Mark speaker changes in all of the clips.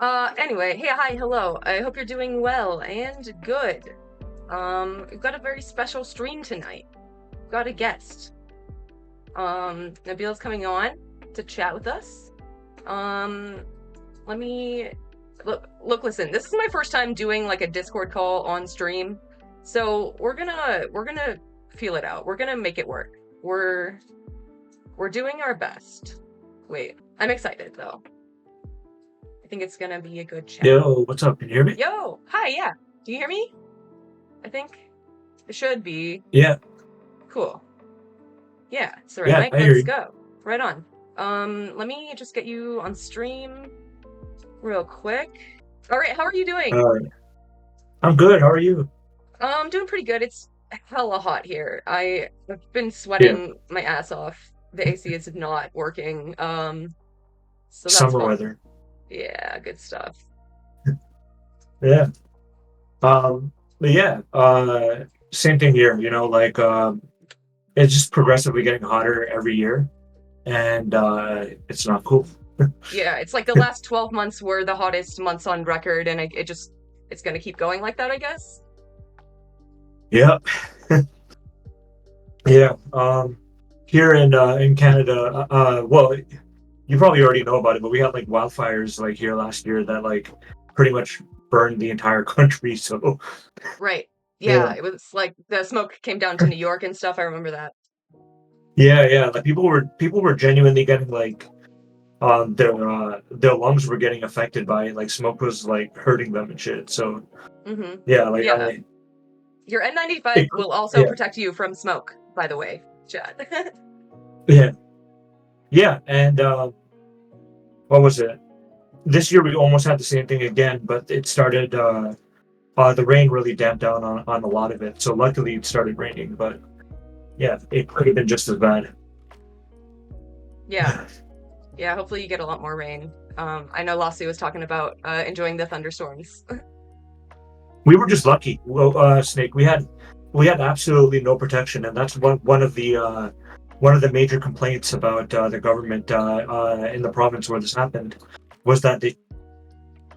Speaker 1: Anyway, hey, hi, hello. I hope you're doing well and good. We've got a very special stream tonight. We've got a guest. Nabeel's coming on to chat with us. Um, let me listen, this is my first time doing like a Discord call on stream. So we're gonna feel it out. We're gonna make it work. We're doing our best. Wait, I'm excited though. I think it's gonna be a good chat.
Speaker 2: Yo, what's up? Can you hear me?
Speaker 1: Yo, hi, yeah. Do you hear me? I think it should be.
Speaker 2: Yeah,
Speaker 1: Cool. Yeah, it's the right
Speaker 2: yeah,
Speaker 1: mic.
Speaker 2: I hear
Speaker 1: Let's
Speaker 2: you.
Speaker 1: go. Right on. Let me just get you on stream real quick. All right, how are you doing?
Speaker 2: Uh, I'm good. How are you?
Speaker 1: Doing pretty good. It's hella hot here. I've been
Speaker 2: Yeah,
Speaker 1: sweating my ass off. The AC is not working. So that's
Speaker 2: summer
Speaker 1: fun.
Speaker 2: weather.
Speaker 1: Yeah, good stuff.
Speaker 2: Yeah. But yeah, same thing here, it's just progressively getting hotter every year, and it's not cool.
Speaker 1: Yeah, it's like the last 12 months were the hottest months on record, and it's gonna keep going like that, I guess.
Speaker 2: Yeah, yeah. Here in Canada, well, you probably already know about it, but we had like wildfires like here last year that like pretty much burned the entire country. So
Speaker 1: Right.
Speaker 2: yeah.
Speaker 1: Yeah, it was like the smoke came down to New York and stuff. I remember that.
Speaker 2: Yeah, yeah. Like people were genuinely getting like their lungs were getting affected by it. Like smoke was like hurting them and shit. So yeah, like
Speaker 1: Yeah.
Speaker 2: I
Speaker 1: Your N95
Speaker 2: it,
Speaker 1: will also
Speaker 2: yeah,
Speaker 1: protect you from smoke, by the way, Chad.
Speaker 2: yeah, yeah. And what was it? This year we almost had the same thing again, but it started the rain really damped down on a lot of it. So luckily it started raining, but yeah, it could have been just as bad.
Speaker 1: Yeah. Yeah, hopefully you get a lot more rain. I know Lassie was talking about enjoying the thunderstorms.
Speaker 2: We were just lucky. Well, Snake, we had absolutely no protection, and that's one of the major complaints about the government in the province where this happened was that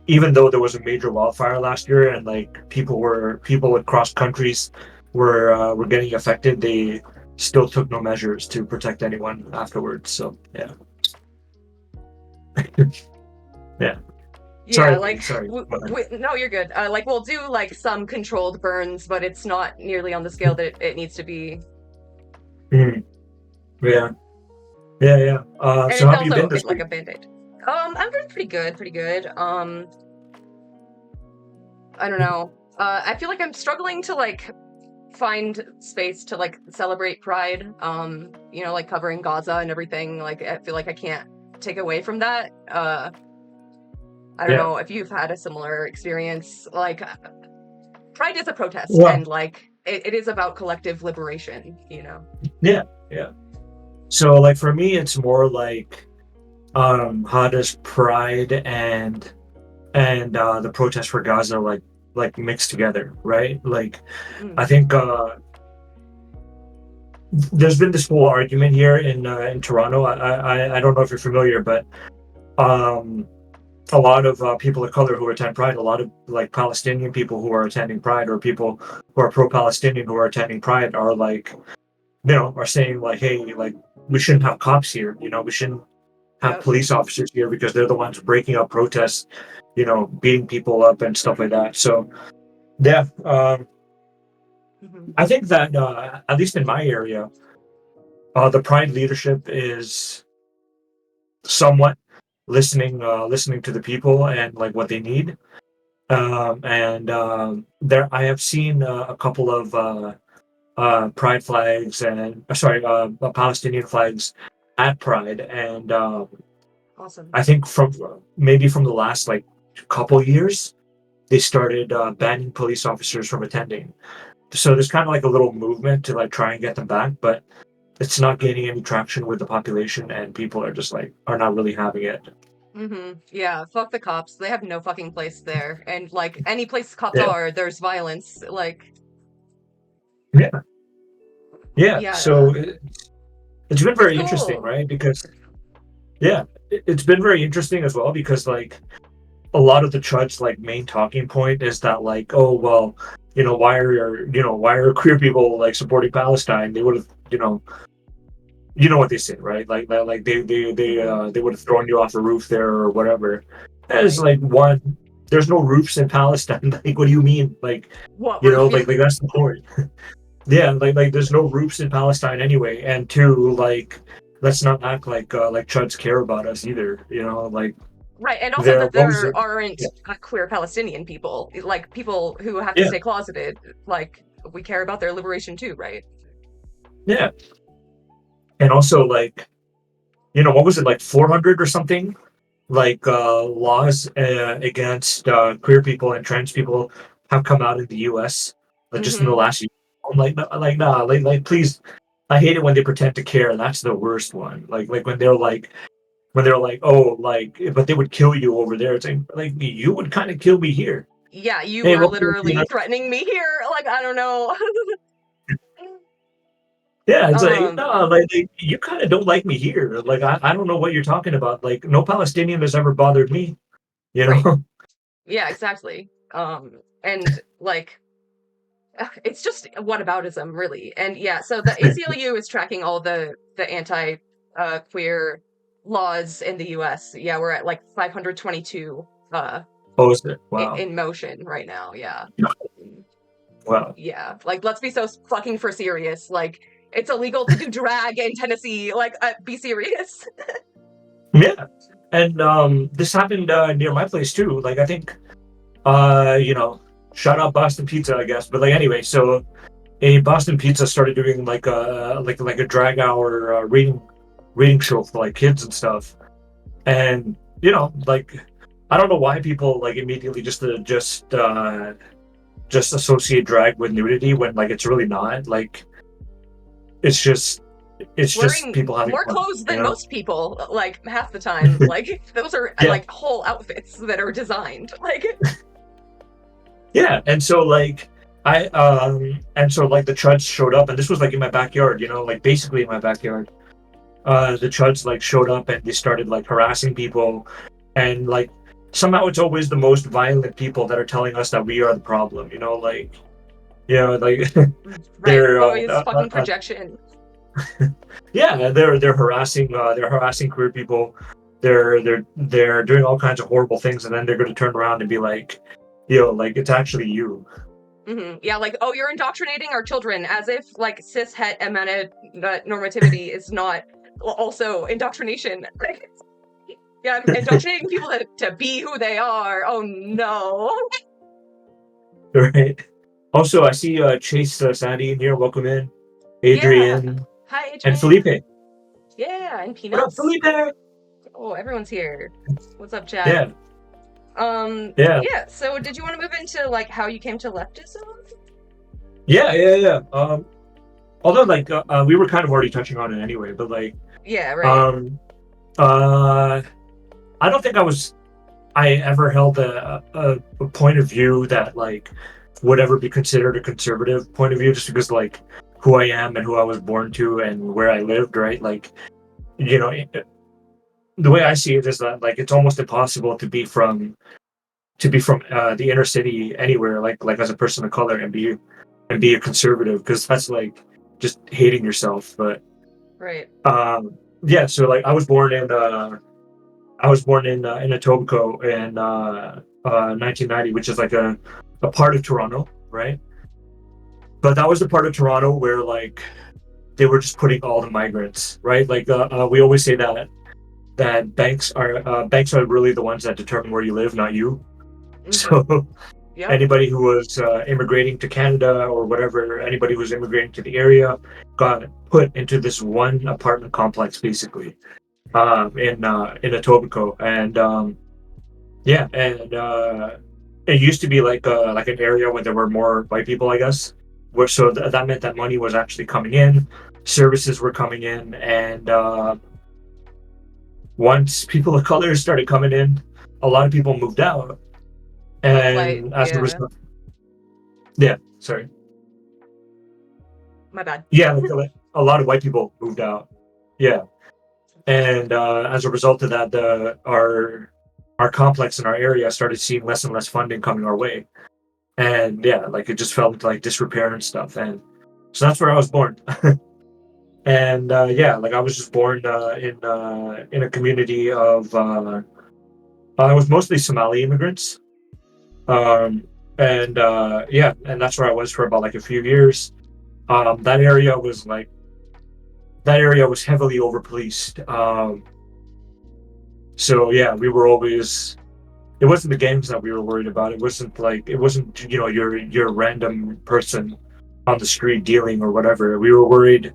Speaker 2: even though there was a major wildfire last year and like people across countries were getting affected, they still took no measures to protect anyone afterwards. So yeah, yeah.
Speaker 1: Yeah,
Speaker 2: Sorry,
Speaker 1: like
Speaker 2: sorry.
Speaker 1: no, you're good. Like we'll do like some controlled burns, but it's not nearly on the scale that it needs to be.
Speaker 2: Mhm. Yeah, yeah, yeah.
Speaker 1: And
Speaker 2: So
Speaker 1: it's
Speaker 2: how have you
Speaker 1: also
Speaker 2: been this
Speaker 1: like
Speaker 2: week?
Speaker 1: a band-aid. I'm doing pretty good, pretty good. I don't know. I feel like I'm struggling to like find space to like celebrate Pride. Like covering Gaza and everything. Like I feel like I can't take away from that. I don't
Speaker 2: Yeah.
Speaker 1: know if you've had a similar experience. Like Pride is a protest,
Speaker 2: Well,
Speaker 1: and like it is about collective liberation.
Speaker 2: yeah, yeah. So like for me, it's more like how does pride and the protest for Gaza like mixed together, right? Like I
Speaker 1: Mm,
Speaker 2: think there's been this whole argument here in Toronto. I don't know if you're familiar, but um a lot of people of color who attend Pride, a lot of like Palestinian people who are attending Pride, or people who are pro-Palestinian who are attending Pride, are like, are saying like, hey, like we shouldn't have cops here. We shouldn't have
Speaker 1: yep.
Speaker 2: police officers here because they're the ones breaking up protests, beating people up and stuff like that. So yeah,
Speaker 1: Hmm.
Speaker 2: I think that at least in my area, the Pride leadership is somewhat listening to the people and like what they need. And there, I have seen a couple of Pride flags and Palestinian flags at Pride, and
Speaker 1: Awesome.
Speaker 2: I think from the last like couple years, they started banning police officers from attending. So there's kind of like a little movement to like try and get them back, but it's not gaining any traction with the population, and people are just like are not really having it.
Speaker 1: Yeah, fuck the cops. They have no fucking place there. And like any place cops
Speaker 2: Yeah,
Speaker 1: are, there's violence. Like,
Speaker 2: yeah, yeah.
Speaker 1: yeah,
Speaker 2: So it's been
Speaker 1: it's
Speaker 2: very interesting,
Speaker 1: cool.
Speaker 2: right? Because yeah, it's been very interesting as well because like a lot of the Chud's like main talking point is that like, oh well, why are queer people like supporting Palestine? They would have, you know what they say, right? Like
Speaker 1: Hmm.
Speaker 2: they would have thrown you off a roof there or whatever. As
Speaker 1: Right.
Speaker 2: like one, there's no roofs in Palestine. Like, what do you mean? Like,
Speaker 1: What roof? Yeah.
Speaker 2: like that's the point. Yeah, like there's no roofs in Palestine anyway. And two, like let's not act like Chuds care about us either. Like
Speaker 1: Right, and also
Speaker 2: they're
Speaker 1: that
Speaker 2: what was
Speaker 1: there
Speaker 2: it?
Speaker 1: aren't
Speaker 2: Yeah,
Speaker 1: queer Palestinian people, like people who have to
Speaker 2: yeah,
Speaker 1: stay closeted. Like we care about their liberation too, right?
Speaker 2: yeah. And also like what was it, like 400 or something, like laws against queer people and trans people have come out in the US just in the
Speaker 1: Hmm.
Speaker 2: last year. I'm like, nah, like please. I hate it when they pretend to care. That's the worst one. Like when they're like, oh, like, but they would kill you over there. It's like you would kind of kill me here.
Speaker 1: Yeah, you
Speaker 2: Hey,
Speaker 1: were
Speaker 2: welcome to the
Speaker 1: literally
Speaker 2: United.
Speaker 1: threatening me here. Like I don't know.
Speaker 2: Yeah, it's like,
Speaker 1: um,
Speaker 2: no, like you kind of don't like me here. Like I don't know what you're talking about. Like no Palestinian has ever bothered me. You
Speaker 1: right.
Speaker 2: know?
Speaker 1: Yeah, exactly. And like it's just whataboutism, really. And yeah, so the ACLU is tracking all the anti queer laws in the US. Yeah, we're at like 522
Speaker 2: Oh, is it? Wow.
Speaker 1: in motion right now. Yeah.
Speaker 2: Wow.
Speaker 1: Yeah. Like let's be so fucking for serious. Like it's illegal to do drag in Tennessee. Like be serious.
Speaker 2: Yeah. And this happened near my place too. Like I think shout out Boston Pizza, I guess. But like anyway, so a Boston Pizza started doing like a drag hour reading show for like kids and stuff. And like I don't know why people like immediately just associate drag with nudity when like it's really not. Like it's just it's just
Speaker 1: Wearing
Speaker 2: people having
Speaker 1: more
Speaker 2: fun,
Speaker 1: clothes
Speaker 2: you
Speaker 1: than
Speaker 2: know?
Speaker 1: most people, like half the time. Like those are
Speaker 2: Yeah.
Speaker 1: like whole outfits that are designed. Like
Speaker 2: Yeah. And so like the chuds showed up, and this was like in my backyard, like basically in my backyard. The chuds like showed up and they started like harassing people, and like somehow it's always the most violent people that are telling us that we are the problem, like
Speaker 1: right,
Speaker 2: they're
Speaker 1: always fucking projection.
Speaker 2: yeah, they're harassing queer people. They're doing all kinds of horrible things, and then they're going to turn around and be like, like it's actually you.
Speaker 1: Yeah, like, oh, you're indoctrinating our children as if like cis het normativity is not also indoctrination. Like, yeah, I'm indoctrinating people to be who they are. Oh no.
Speaker 2: Right. Also, I see Chase Sandy in here. Welcome in,
Speaker 1: Yeah.
Speaker 2: Adrian
Speaker 1: Hi,
Speaker 2: and
Speaker 1: Adrian.
Speaker 2: Felipe.
Speaker 1: Yeah, and
Speaker 2: What up,
Speaker 1: Peanuts.
Speaker 2: Felipe?
Speaker 1: Oh, everyone's here. What's up, chat?
Speaker 2: Yeah, yeah,
Speaker 1: Yeah, so did you want to move into like how you came to leftism?
Speaker 2: yeah. Although like we were kind of already touching on it anyway, but like
Speaker 1: Yeah, right.
Speaker 2: um uh I don't think I ever held a point of view that like would ever be considered a conservative point of view, just because like who I am and who I was born to and where I lived, right? Like you know the way I see it is that like it's almost impossible to be from the inner city anywhere, like as a person of color, and be a conservative, because that's like just hating yourself. But
Speaker 1: Right.
Speaker 2: yeah, so like I was born in Etobicoke in 1990, which is like a part of Toronto, right? But that was the part of Toronto where like they were just putting all the migrants, right? Like we always say that banks are really the ones that determine where you live, not you.
Speaker 1: Mm-hmm.
Speaker 2: So
Speaker 1: Yep.
Speaker 2: anybody who was immigrating to Canada or whatever, anybody who was immigrating to the area got put into this one apartment complex, basically, in Etobicoke. And yeah, and it used to be like an area where there were more white people, I guess. Where so that meant that money was actually coming in, services were coming in, and once people of color started coming in, a lot of people moved out,
Speaker 1: The flight.
Speaker 2: and as a
Speaker 1: Yeah.
Speaker 2: result, yeah, sorry.
Speaker 1: My bad.
Speaker 2: Yeah, like a lot of white people moved out. Yeah, and as a result of that, the our our complex in our area started seeing less and less funding coming our way, and yeah, like it just felt like disrepair and stuff, and so that's where I was born. And yeah, like I was just born in a community of I was mostly Somali immigrants, um, and yeah, and that's where I was for about like a few years. That area was like that area was heavily over policed. So yeah, we were always. It wasn't the gangs that we were worried about. It wasn't your random person on the street dealing or whatever. We were worried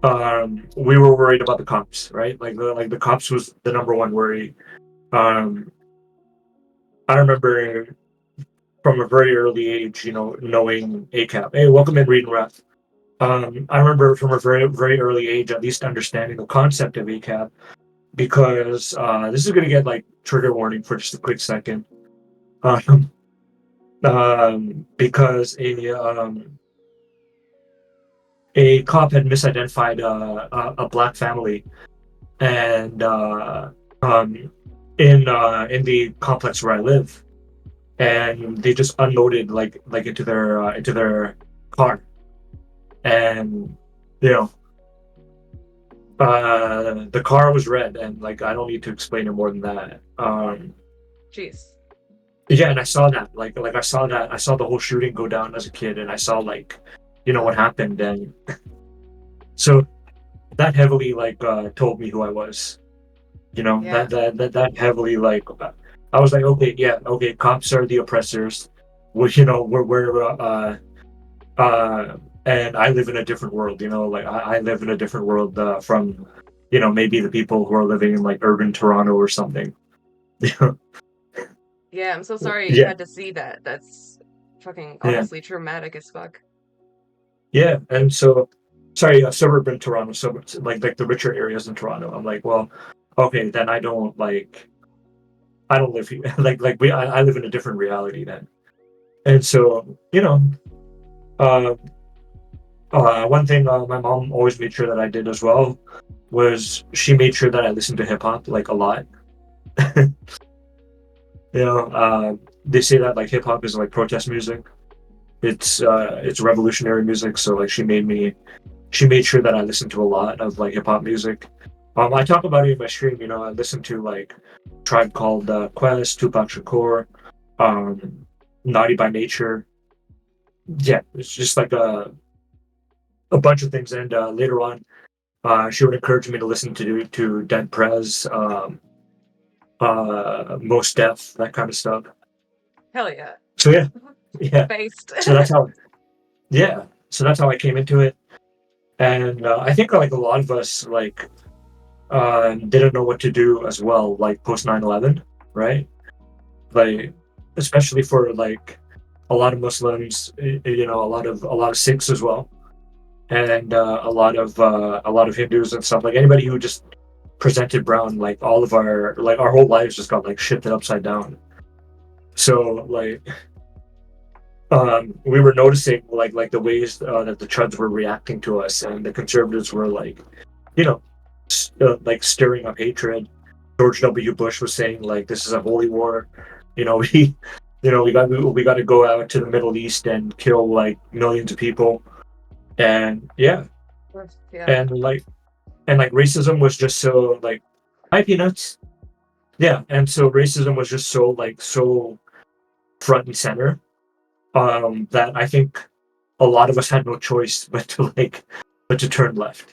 Speaker 2: about the cops, right? Like the cops was the number one worry. Um, I remember from a very early age, knowing ACAP. Hey, welcome in, Reed and Ref. I remember from a very very early age, at least understanding the concept of ACAP, because this is going to get like trigger warning for just a quick second. Um, because a cop had misidentified a black family, and um, in the complex where I live, and they just unloaded like into their car, and you know the car was red, and like I don't need to explain it more than that.
Speaker 1: Jeez.
Speaker 2: Yeah, and I saw that I saw the whole shooting go down as a kid, and I saw like what happened, and so that heavily told me who I was.
Speaker 1: Yeah.
Speaker 2: That heavily I was like, okay, yeah, okay, cops are the oppressors. We're and I live in a different world. Like I live in a different world from maybe the people who are living in like urban Toronto or something.
Speaker 1: Yeah, I'm so sorry you
Speaker 2: Yeah,
Speaker 1: had to see that. That's fucking
Speaker 2: yeah,
Speaker 1: honestly traumatic as fuck.
Speaker 2: yeah. And so, sorry, suburban Toronto, so like the richer areas in Toronto. I'm like, well, okay, then I don't live here. I live in a different reality then. And so, uh, one thing my mom always made sure that I did as well was she made sure that I listened to hip hop like a lot. They say that like hip hop is like protest music. It's revolutionary music. So like she made sure that I listened to a lot of like hip hop music. I talk about it in my stream. I listen to like Tribe Called Quest, Tupac Shakur, um, Naughty by Nature. Yeah, it's just like a bunch of things. And later on, she would encourage me to listen to Dead Prez, Most Def, that kind of stuff.
Speaker 1: Hell yeah.
Speaker 2: So yeah, yeah.
Speaker 1: Based.
Speaker 2: So that's how yeah. So that's how I came into it. And I think like a lot of us didn't know what to do as well, like post 9/11, right? Like especially for like a lot of Muslims, a lot of Sikhs as well, and a lot of Hindus and stuff. Like anybody who just presented brown, like all of our whole lives just got like shifted upside down. So we were noticing like the ways that the Chuds were reacting to us, and the conservatives were like, you know, like stirring up hatred. George W. Bush was saying like this is a holy war. We, we got to go out to the Middle East and kill like millions of people, and yeah,
Speaker 1: Yeah.
Speaker 2: and like racism was just so like, hi peanuts, yeah, and so racism was just so front and center, that I think a lot of us had no choice but to turn left.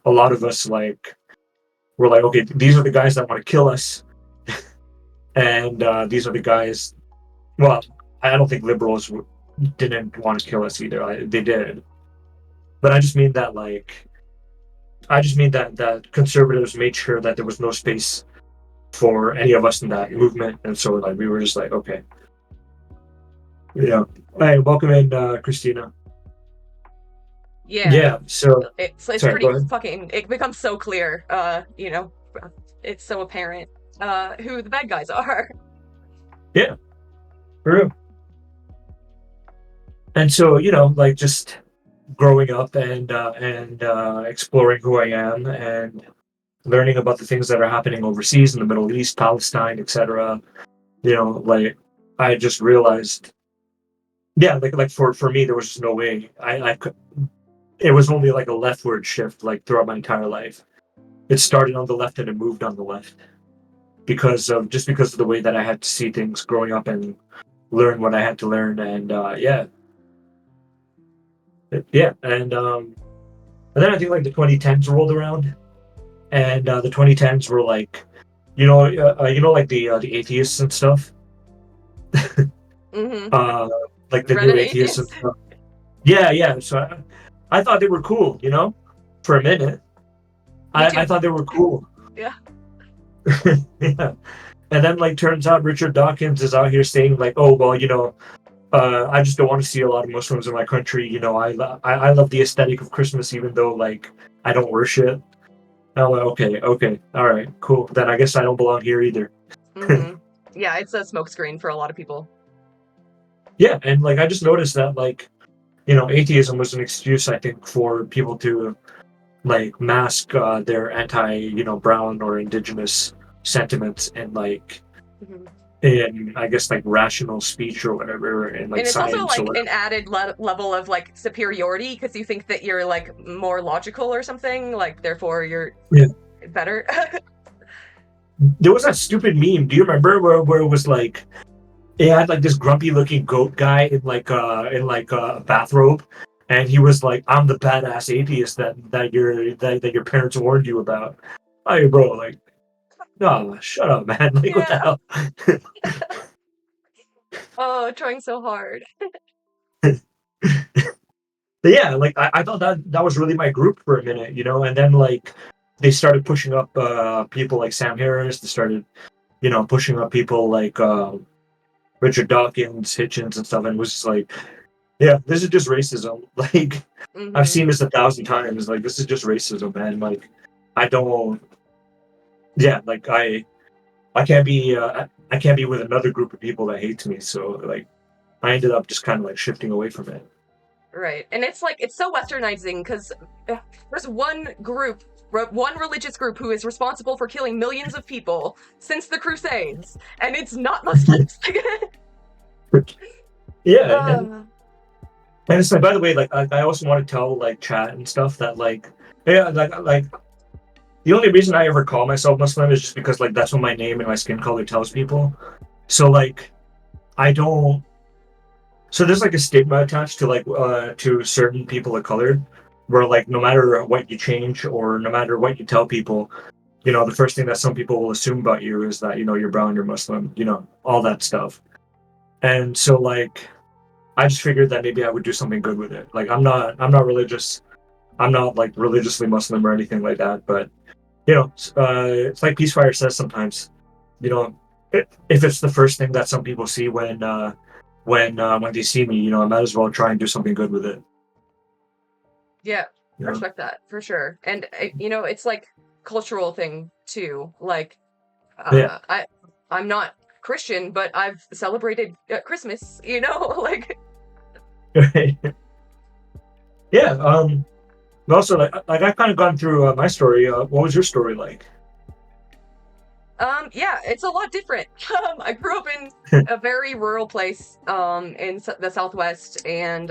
Speaker 2: A lot of us were like, okay, these are the guys that want to kill us, and these are the guys. Well, I don't think liberals didn't want to kill us either. They did, but I just mean that conservatives made sure that there was no space for any of us in that movement, and so like we were just like, okay, yeah. Hey, welcome in, Christina.
Speaker 1: Yeah.
Speaker 2: Yeah. So,
Speaker 1: It's
Speaker 2: sorry. Go
Speaker 1: pretty
Speaker 2: ahead.
Speaker 1: fucking it becomes so clear, it's so apparent who the bad guys are.
Speaker 2: Yeah. For real. And so, like just growing up and exploring who I am, and learning about the things that are happening overseas in the Middle East, Palestine, etc. Like I just realized, yeah, like for me, there was just no way I could. It was only like a leftward shift, like throughout my entire life. It started on the left and it moved on the left because of the way that I had to see things growing up and learn what I had to learn, and yeah, and then I think like the 2010s rolled around, and the 2010s were like, like the atheists and stuff,
Speaker 1: Mm-hmm.
Speaker 2: uh, like the new
Speaker 1: Reddit
Speaker 2: atheists and
Speaker 1: atheist.
Speaker 2: stuff. Yeah, yeah. So I thought they were cool, for a minute.
Speaker 1: Me
Speaker 2: I
Speaker 1: too.
Speaker 2: thought they were cool.
Speaker 1: Yeah.
Speaker 2: Yeah. And then like turns out Richard Dawkins is out here saying like, oh well, I just don't want to see a lot of Muslims in my country. I love the aesthetic of Christmas, even though like I don't worship. And I'm like, okay, all right, cool. Then I guess I don't belong here either.
Speaker 1: Mm-hmm. Yeah, it's a smokescreen for a lot of people.
Speaker 2: Yeah, and like I just noticed that like atheism was an excuse I think for people to like mask their anti brown or indigenous sentiments and like
Speaker 1: Mhm.
Speaker 2: in I guess like rational speech or whatever and like
Speaker 1: And it's also
Speaker 2: science or
Speaker 1: like
Speaker 2: whatever.
Speaker 1: an added level of like superiority because you think that you're like more logical or something, like therefore you're
Speaker 2: Yeah.
Speaker 1: better.
Speaker 2: There was that stupid meme. Do you remember where it was like it had like this grumpy looking goat guy in like a bathrobe, and he was like, "I'm the badass atheist that your parents warned you about." Hey, bro, like, no, shut up, man. Like, what the
Speaker 1: Yeah.
Speaker 2: hell?
Speaker 1: Oh, trying so hard.
Speaker 2: But yeah, like I thought that was really my group for a minute, and then like they started pushing up people like Sam Harris. They started, pushing up people like Richard Dawkins, Hitchens, and stuff, and it was just like, yeah, this is just racism. Like I've
Speaker 1: Mm-hmm.
Speaker 2: seen this 1,000 times. Like this is just racism, man. Like I don't. Yeah, like I can't be with another group of people that hates me. So like I ended up just kind of like shifting away from it.
Speaker 1: Right. And it's like it's so westernizing because there's one religious group who is responsible for killing millions of people since the Crusades, and it's not Muslims.
Speaker 2: Yeah,
Speaker 1: uh,
Speaker 2: and it's like, by the way, like I also want to tell like chat and stuff that like, yeah, like the only reason I ever call myself Muslim is just because like that's what my name and my skin color tells people. So like I don't. So there's like a stigma attached to like to certain people of color, where like no matter what you change or no matter what you tell people, the first thing that some people will assume about you is that you're brown, you're Muslim, all that stuff. And so like I just figured that maybe I would do something good with it. Like I'm not religious. I'm not like religiously Muslim or anything like that, but it's like Peacefire says sometimes. You know, if it's the first thing that some people see when they see me, I might as well try and do something good with it.
Speaker 1: yeah,
Speaker 2: You
Speaker 1: I
Speaker 2: know?
Speaker 1: respect that for sure. And it's like cultural thing too. Like
Speaker 2: Yeah.
Speaker 1: uh, I I'm not Christian, but I've celebrated Christmas. Like
Speaker 2: Yeah. But also, like I've kind of gone through my story. What was your story like?
Speaker 1: yeah, it's a lot different. I grew up in a very rural place in the Southwest, and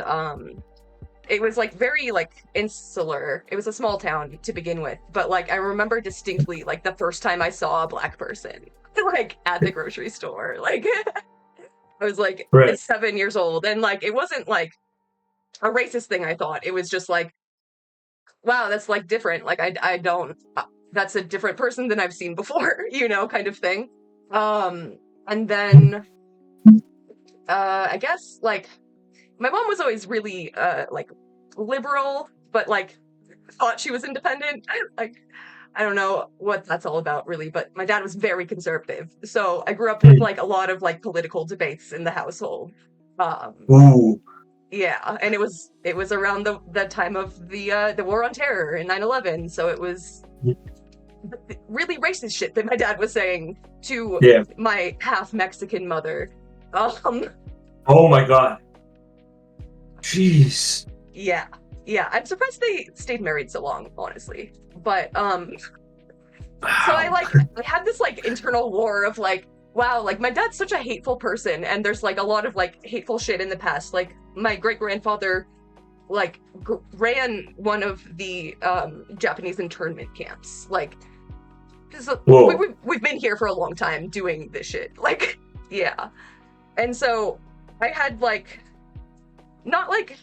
Speaker 1: it was like very like insular. It was a small town to begin with, but like I remember distinctly like the first time I saw a black person like at the grocery store. Like I was like
Speaker 2: Right.
Speaker 1: 7 years old, and like it wasn't like a racist thing. I thought it was just like, wow, that's like different. Like I don't. That's a different person than I've seen before, kind of thing. And then I guess like my mom was always really like liberal, but like thought she was independent. Like I don't know what that's all about really, but my dad was very conservative. So I grew up with
Speaker 2: Mm.
Speaker 1: like a lot of like political debates in the household. Um
Speaker 2: Ooh.
Speaker 1: yeah, and it was around the time of the war on terror and 9/11, so it was really racist shit that my dad was saying to
Speaker 2: Yeah.
Speaker 1: my half Mexican mother. Um
Speaker 2: Oh my God. Jeez.
Speaker 1: yeah. Yeah, I'm surprised they stayed married so long, honestly. But So I had this like internal war of like, wow, like my dad's such a hateful person, and there's like a lot of like hateful shit in the past. Like my great grandfather like ran one of the Japanese internment camps. Like, because
Speaker 2: Whoa.
Speaker 1: we've been here for a long time doing this shit. Like, yeah. And so I had like not like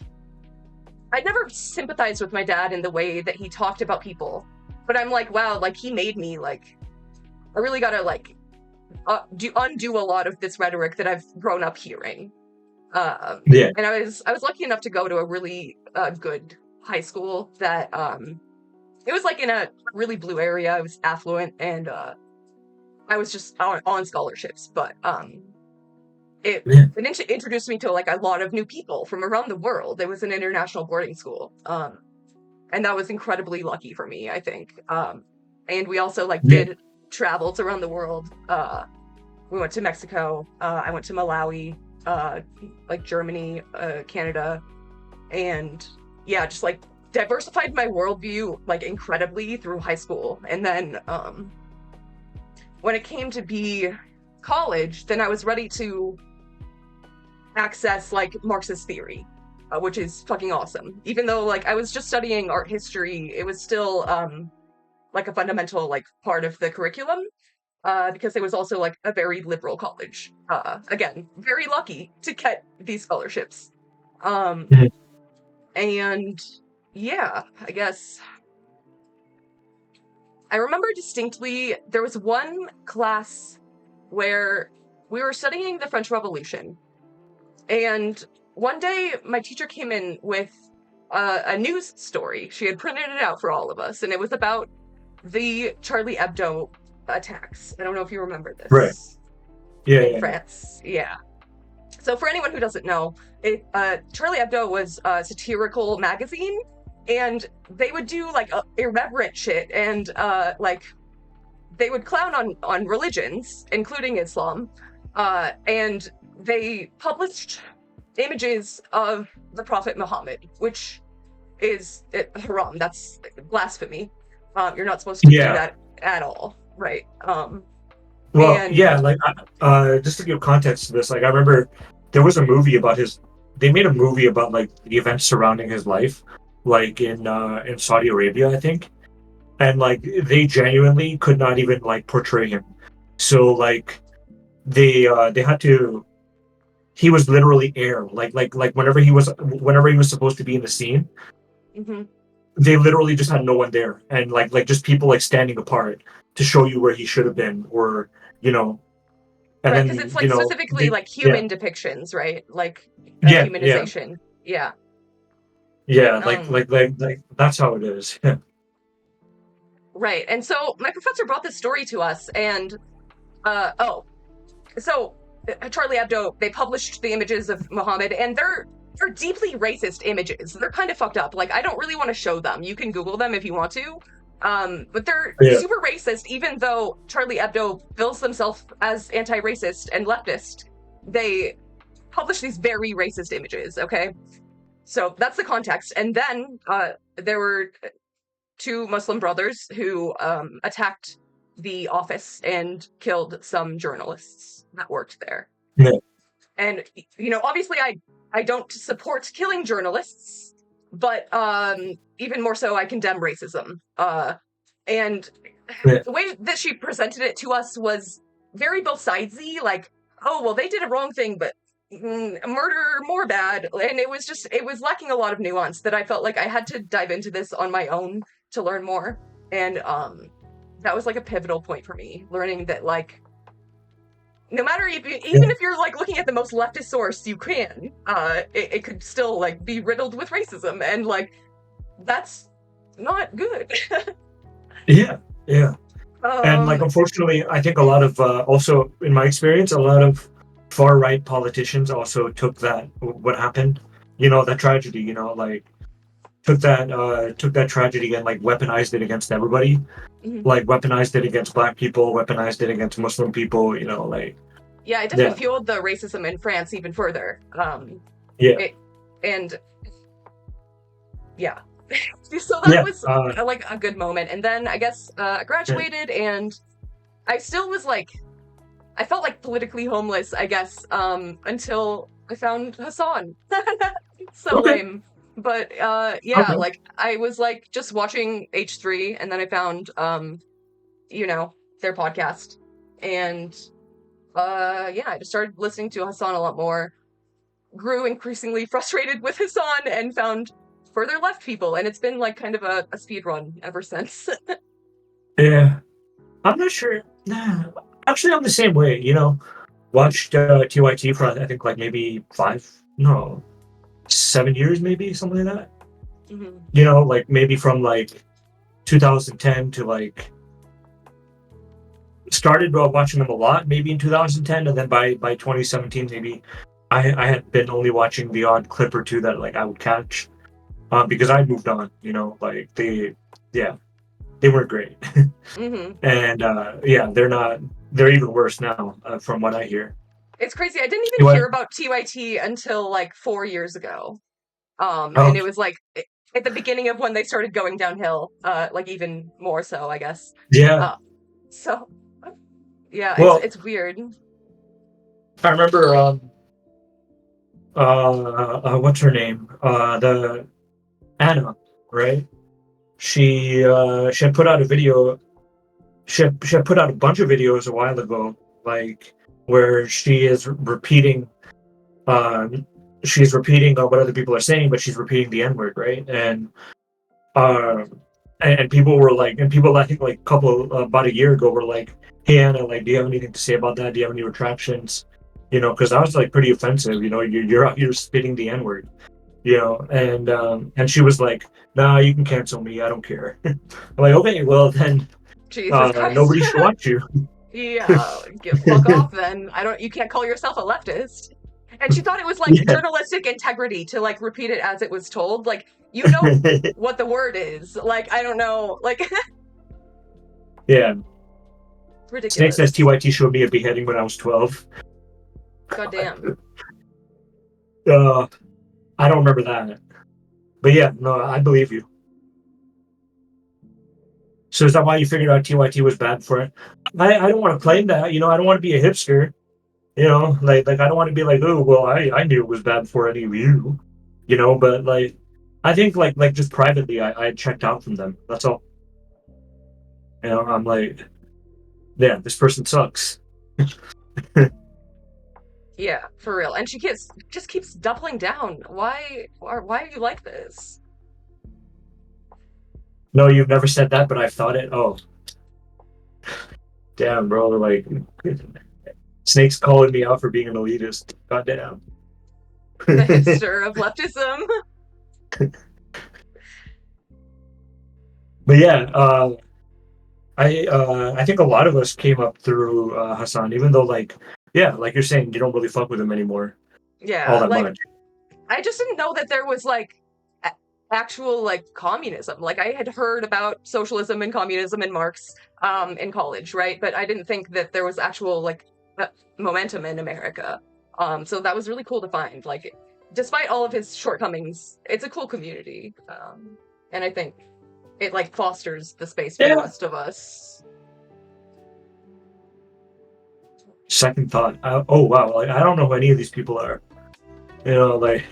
Speaker 1: I never sympathized with my dad in the way that he talked about people, but I'm like, wow, like he made me like I really gotta like undo a lot of this rhetoric that I've grown up hearing.
Speaker 2: Yeah.
Speaker 1: And I was lucky enough to go to a really good high school that it was like in a really blue area. I was affluent and I was just on scholarships, but it
Speaker 2: Yeah.
Speaker 1: introduced me to like a lot of new people from around the world. It was an international boarding school, and that was incredibly lucky for me, I think. And we also like
Speaker 2: Yeah.
Speaker 1: did travels around the world. We went to Mexico. I went to Malawi, like Germany, Canada, and yeah, just like diversified my worldview like incredibly through high school. And then when it came to be college, then I was ready to access like Marxist theory, which is fucking awesome. Even though like I was just studying art history, it was still like a fundamental like part of the curriculum. Because it was also like a very liberal college. Again, very lucky to get these scholarships. Um,
Speaker 2: Mhm.
Speaker 1: and yeah, I guess I remember distinctly there was one class where we were studying the French Revolution, and one day my teacher came in with a news story. She had printed it out for all of us, and it was about the Charlie Hebdo attacks. I don't know if you remember
Speaker 2: Right.
Speaker 1: this
Speaker 2: Yeah.
Speaker 1: in
Speaker 2: Yeah. Yeah.
Speaker 1: France. Yeah. So for anyone who doesn't know, Charlie Hebdo was a satirical magazine, and they would do like irreverent shit, and like they would clown on religions, including Islam, and they published images of the Prophet Muhammad, which is haram. That's blasphemy. You're not supposed to do
Speaker 2: Yeah.
Speaker 1: that at all, right?
Speaker 2: Well, yeah,
Speaker 1: And
Speaker 2: like just to give context to this, like I remember there was a movie about his. They made a movie about like the events surrounding his life, like in Saudi Arabia, I think, and like they genuinely could not even like portray him. So like they had to. He was literally air. Like whenever he was supposed to be in the scene,
Speaker 1: mhm.
Speaker 2: they literally just had no one there, and like just people like standing apart to show you where he should have been, or you know, and
Speaker 1: Right, because it's
Speaker 2: then
Speaker 1: like specifically
Speaker 2: they,
Speaker 1: like
Speaker 2: yeah.
Speaker 1: human depictions, right? Like
Speaker 2: Yeah, yeah,
Speaker 1: humanization. Yeah.
Speaker 2: yeah.
Speaker 1: Um,
Speaker 2: Like that's how it is. Yeah,
Speaker 1: right. And so my professor brought this story to us, and oh, so Charlie Hebdo, they published the images of Muhammad, and they're deeply racist images. They're kind of fucked up. Like I don't really want to show them. You can Google them if you want to. But they're
Speaker 2: yeah,
Speaker 1: super racist, even though Charlie Hebdo bills themselves as anti-racist and leftist. They publish these very racist images, okay? So that's the context. And then there were two Muslim brothers who attacked the office and killed some journalists that worked there.
Speaker 2: yeah,
Speaker 1: And you know, obviously, I don't support killing journalists, but even more so, I condemn racism. And
Speaker 2: yeah,
Speaker 1: the way that she presented it to us was very both sidesy, like, oh well, they did a wrong thing, but murder more bad, and it was lacking a lot of nuance that I felt like I had to dive into this on my own to learn more, and that was like a pivotal point for me, learning that like no matter even
Speaker 2: yeah,
Speaker 1: if you're like looking at the most leftist source you can, it could still like be riddled with racism, and like that's not good.
Speaker 2: yeah, yeah. And like
Speaker 1: um
Speaker 2: unfortunately, I think a lot of also in my experience, a lot of far right politicians also took that what happened, that tragedy, like took that tragedy and like weaponized it against everybody,
Speaker 1: mhm.
Speaker 2: like weaponized it against black people, weaponized it against Muslim people, like
Speaker 1: Yeah, it definitely
Speaker 2: yeah,
Speaker 1: fueled the racism in France even further.
Speaker 2: yeah,
Speaker 1: It and yeah. So that
Speaker 2: Yeah.
Speaker 1: was like a good moment. And then I guess I
Speaker 2: Yeah.
Speaker 1: graduated, and I still was like, I felt like politically homeless, I guess, until I found Hassan. So
Speaker 2: Okay.
Speaker 1: lame. But yeah,
Speaker 2: Okay.
Speaker 1: like I was like just watching H3, and then I found you know, their podcast. And yeah, I just started listening to Hassan a lot more, grew increasingly frustrated with Hassan, and found further left people, and it's been like kind of a speed run ever since.
Speaker 2: Yeah. I'm not sure. Nah. Actually, I'm the same way. Watched TYT for I think like maybe 7 years, maybe something like that.
Speaker 1: Mhm.
Speaker 2: Like maybe from like 2010 to like started watching them a lot, maybe in 2010, and then by 2017, maybe I had been only watching the odd clip or two that like I would catch, because I moved on. Like yeah, they weren't great,
Speaker 1: Mhm.
Speaker 2: and yeah, they're not. They're even worse now, from what I hear.
Speaker 1: It's crazy. I didn't even
Speaker 2: Anyway,
Speaker 1: hear about TYT until like 4 years ago. And
Speaker 2: oh
Speaker 1: it was like at the beginning of when they started going downhill, like even more so, I guess.
Speaker 2: yeah.
Speaker 1: Uh, so yeah, it's
Speaker 2: Well,
Speaker 1: it's weird.
Speaker 2: I remember, what's her name? The Anna, right? She had put out a video. She had put out a bunch of videos a while ago, like where um, she's repeating what other people are saying, but she's repeating the N word, right? Um, and people were like, and people I think like about a year ago were like, "Hey Anna, like, do you have anything to say about that? Do you have any retractions?" Because that was like pretty offensive. You're out here spitting the N word. And she was like, "Nah, you can cancel me. I don't care." I'm like, okay, well then,
Speaker 1: Jesus Christ.
Speaker 2: nobody should watch you.
Speaker 1: Yeah, fuck off then. I don't. You can't call yourself a leftist. And she thought it was like
Speaker 2: Yeah.
Speaker 1: journalistic integrity to like repeat it as it was told. Like you know what the word is. Like I don't know. Like
Speaker 2: Yeah. Snake says
Speaker 1: ridiculous.
Speaker 2: TYT showed me a beheading when I was 12.
Speaker 1: Goddamn.
Speaker 2: Uh, I don't remember that. But yeah, no, I believe you. So is that why you figured out TYT was bad for it? I don't want to claim that. I don't want to be a hipster. Like I don't want to be like, oh well, I knew it was bad before any of you. But like, I think like just privately, I checked out from them. That's all. I'm like, yeah, this person sucks.
Speaker 1: Yeah, for real. And she just keeps doubling down. Why are you like this?
Speaker 2: No, you've never said that, but I've thought it. Oh, damn, bro. Like, Snake's calling me out for being an elitist. God damn.
Speaker 1: The hipster of leftism.
Speaker 2: But yeah, I think a lot of us came up through Hassan, even though like, yeah, like you're saying, you don't really fuck with him anymore all
Speaker 1: Yeah,
Speaker 2: that
Speaker 1: like
Speaker 2: much.
Speaker 1: I just didn't know that there was like actual like communism. Like I had heard about socialism and communism and Marx in college, right? But I didn't think that there was actual like uh, momentum in America. So that was really cool to find. Like despite all of his shortcomings, it's a cool community. And I think it like fosters the space for the
Speaker 2: Yeah.
Speaker 1: rest of us.
Speaker 2: Second thought. Oh wow, like I don't know who any of these people are. Like,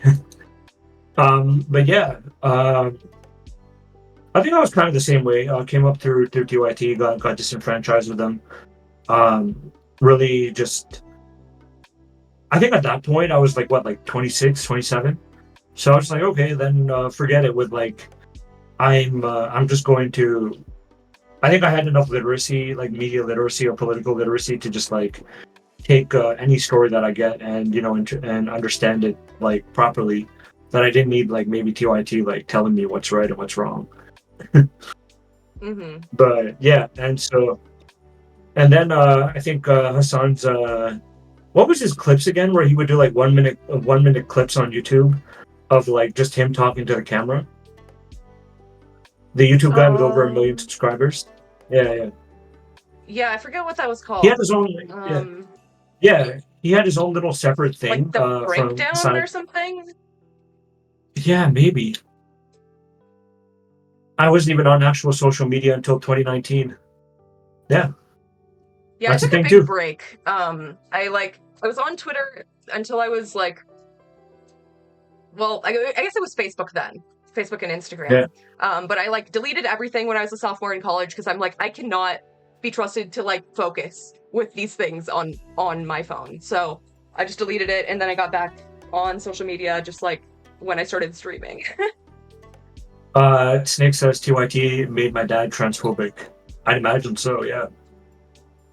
Speaker 2: but yeah, I think I was kind of the same way. Came up through TYT, got disenfranchised with them. Really just, I think at that point I was like what, like 26, 27. So I was like, okay, then forget it. With like, I'm just going to. I think I had enough literacy, like media literacy or political literacy, to just like take any story that I get and and understand it like properly. That I didn't need like maybe TYT like telling me what's right and what's wrong.
Speaker 1: Hmm.
Speaker 2: But yeah, and then I think Hassan's what was his clips again, where he would do like 1 minute clips on YouTube of like just him talking to the camera. The YouTube guy with over 1 million
Speaker 1: Um,
Speaker 2: subscribers. Yeah, yeah.
Speaker 1: yeah, I forget what that was
Speaker 2: He had
Speaker 1: called.
Speaker 2: his own. Yeah,
Speaker 1: Um,
Speaker 2: yeah. He had his own little separate
Speaker 1: like
Speaker 2: thing
Speaker 1: the
Speaker 2: from
Speaker 1: breakdown or
Speaker 2: side.
Speaker 1: something.
Speaker 2: Yeah, maybe. I wasn't even on actual social media until 2019. Yeah,
Speaker 1: Yeah, I
Speaker 2: that's the
Speaker 1: took a
Speaker 2: thing
Speaker 1: big
Speaker 2: too.
Speaker 1: break. I was on Twitter until I was like, well, I guess it was Facebook then, Facebook and
Speaker 2: Yeah.
Speaker 1: Instagram. But I like deleted everything when I was a sophomore in college because I'm like, I cannot be trusted to like focus with these things on my phone. So I just deleted it, and then I got back on social media just like when I started streaming.
Speaker 2: Snake says TYT made my dad transphobic. I'd imagine so. Yeah.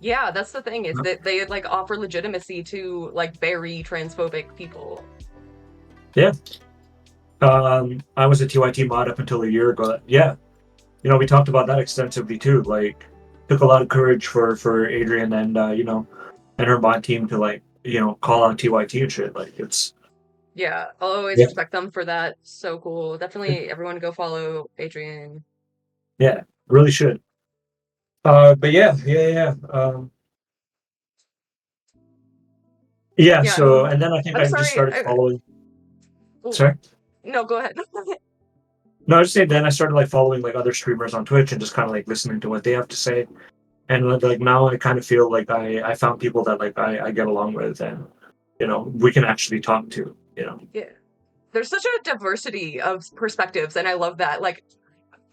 Speaker 1: Yeah, that's the thing is that they like offer legitimacy to like very transphobic people.
Speaker 2: Yeah. I was a TYT mod up until a year ago. Yeah. We talked about that extensively too. Like, took a lot of courage for Adrian and and her mod team to like call out TYT and shit. Like, it's
Speaker 1: Yeah, I'll always
Speaker 2: yeah,
Speaker 1: respect them for that. So cool. Definitely everyone go follow Adrian.
Speaker 2: yeah, really should. But yeah, yeah, yeah. Yeah.
Speaker 1: Yeah,
Speaker 2: So, and then I think
Speaker 1: I'm
Speaker 2: I just
Speaker 1: sorry.
Speaker 2: started following.
Speaker 1: Oh,
Speaker 2: Sorry.
Speaker 1: no, go ahead.
Speaker 2: No, I was just saying. Then I started like following like other streamers on Twitch and just kind of like listening to what they have to say. And like now I kind of feel like I found people that like I get along with, and we can actually talk to.
Speaker 1: Yeah. There's such a diversity of perspectives, and I love that. Like,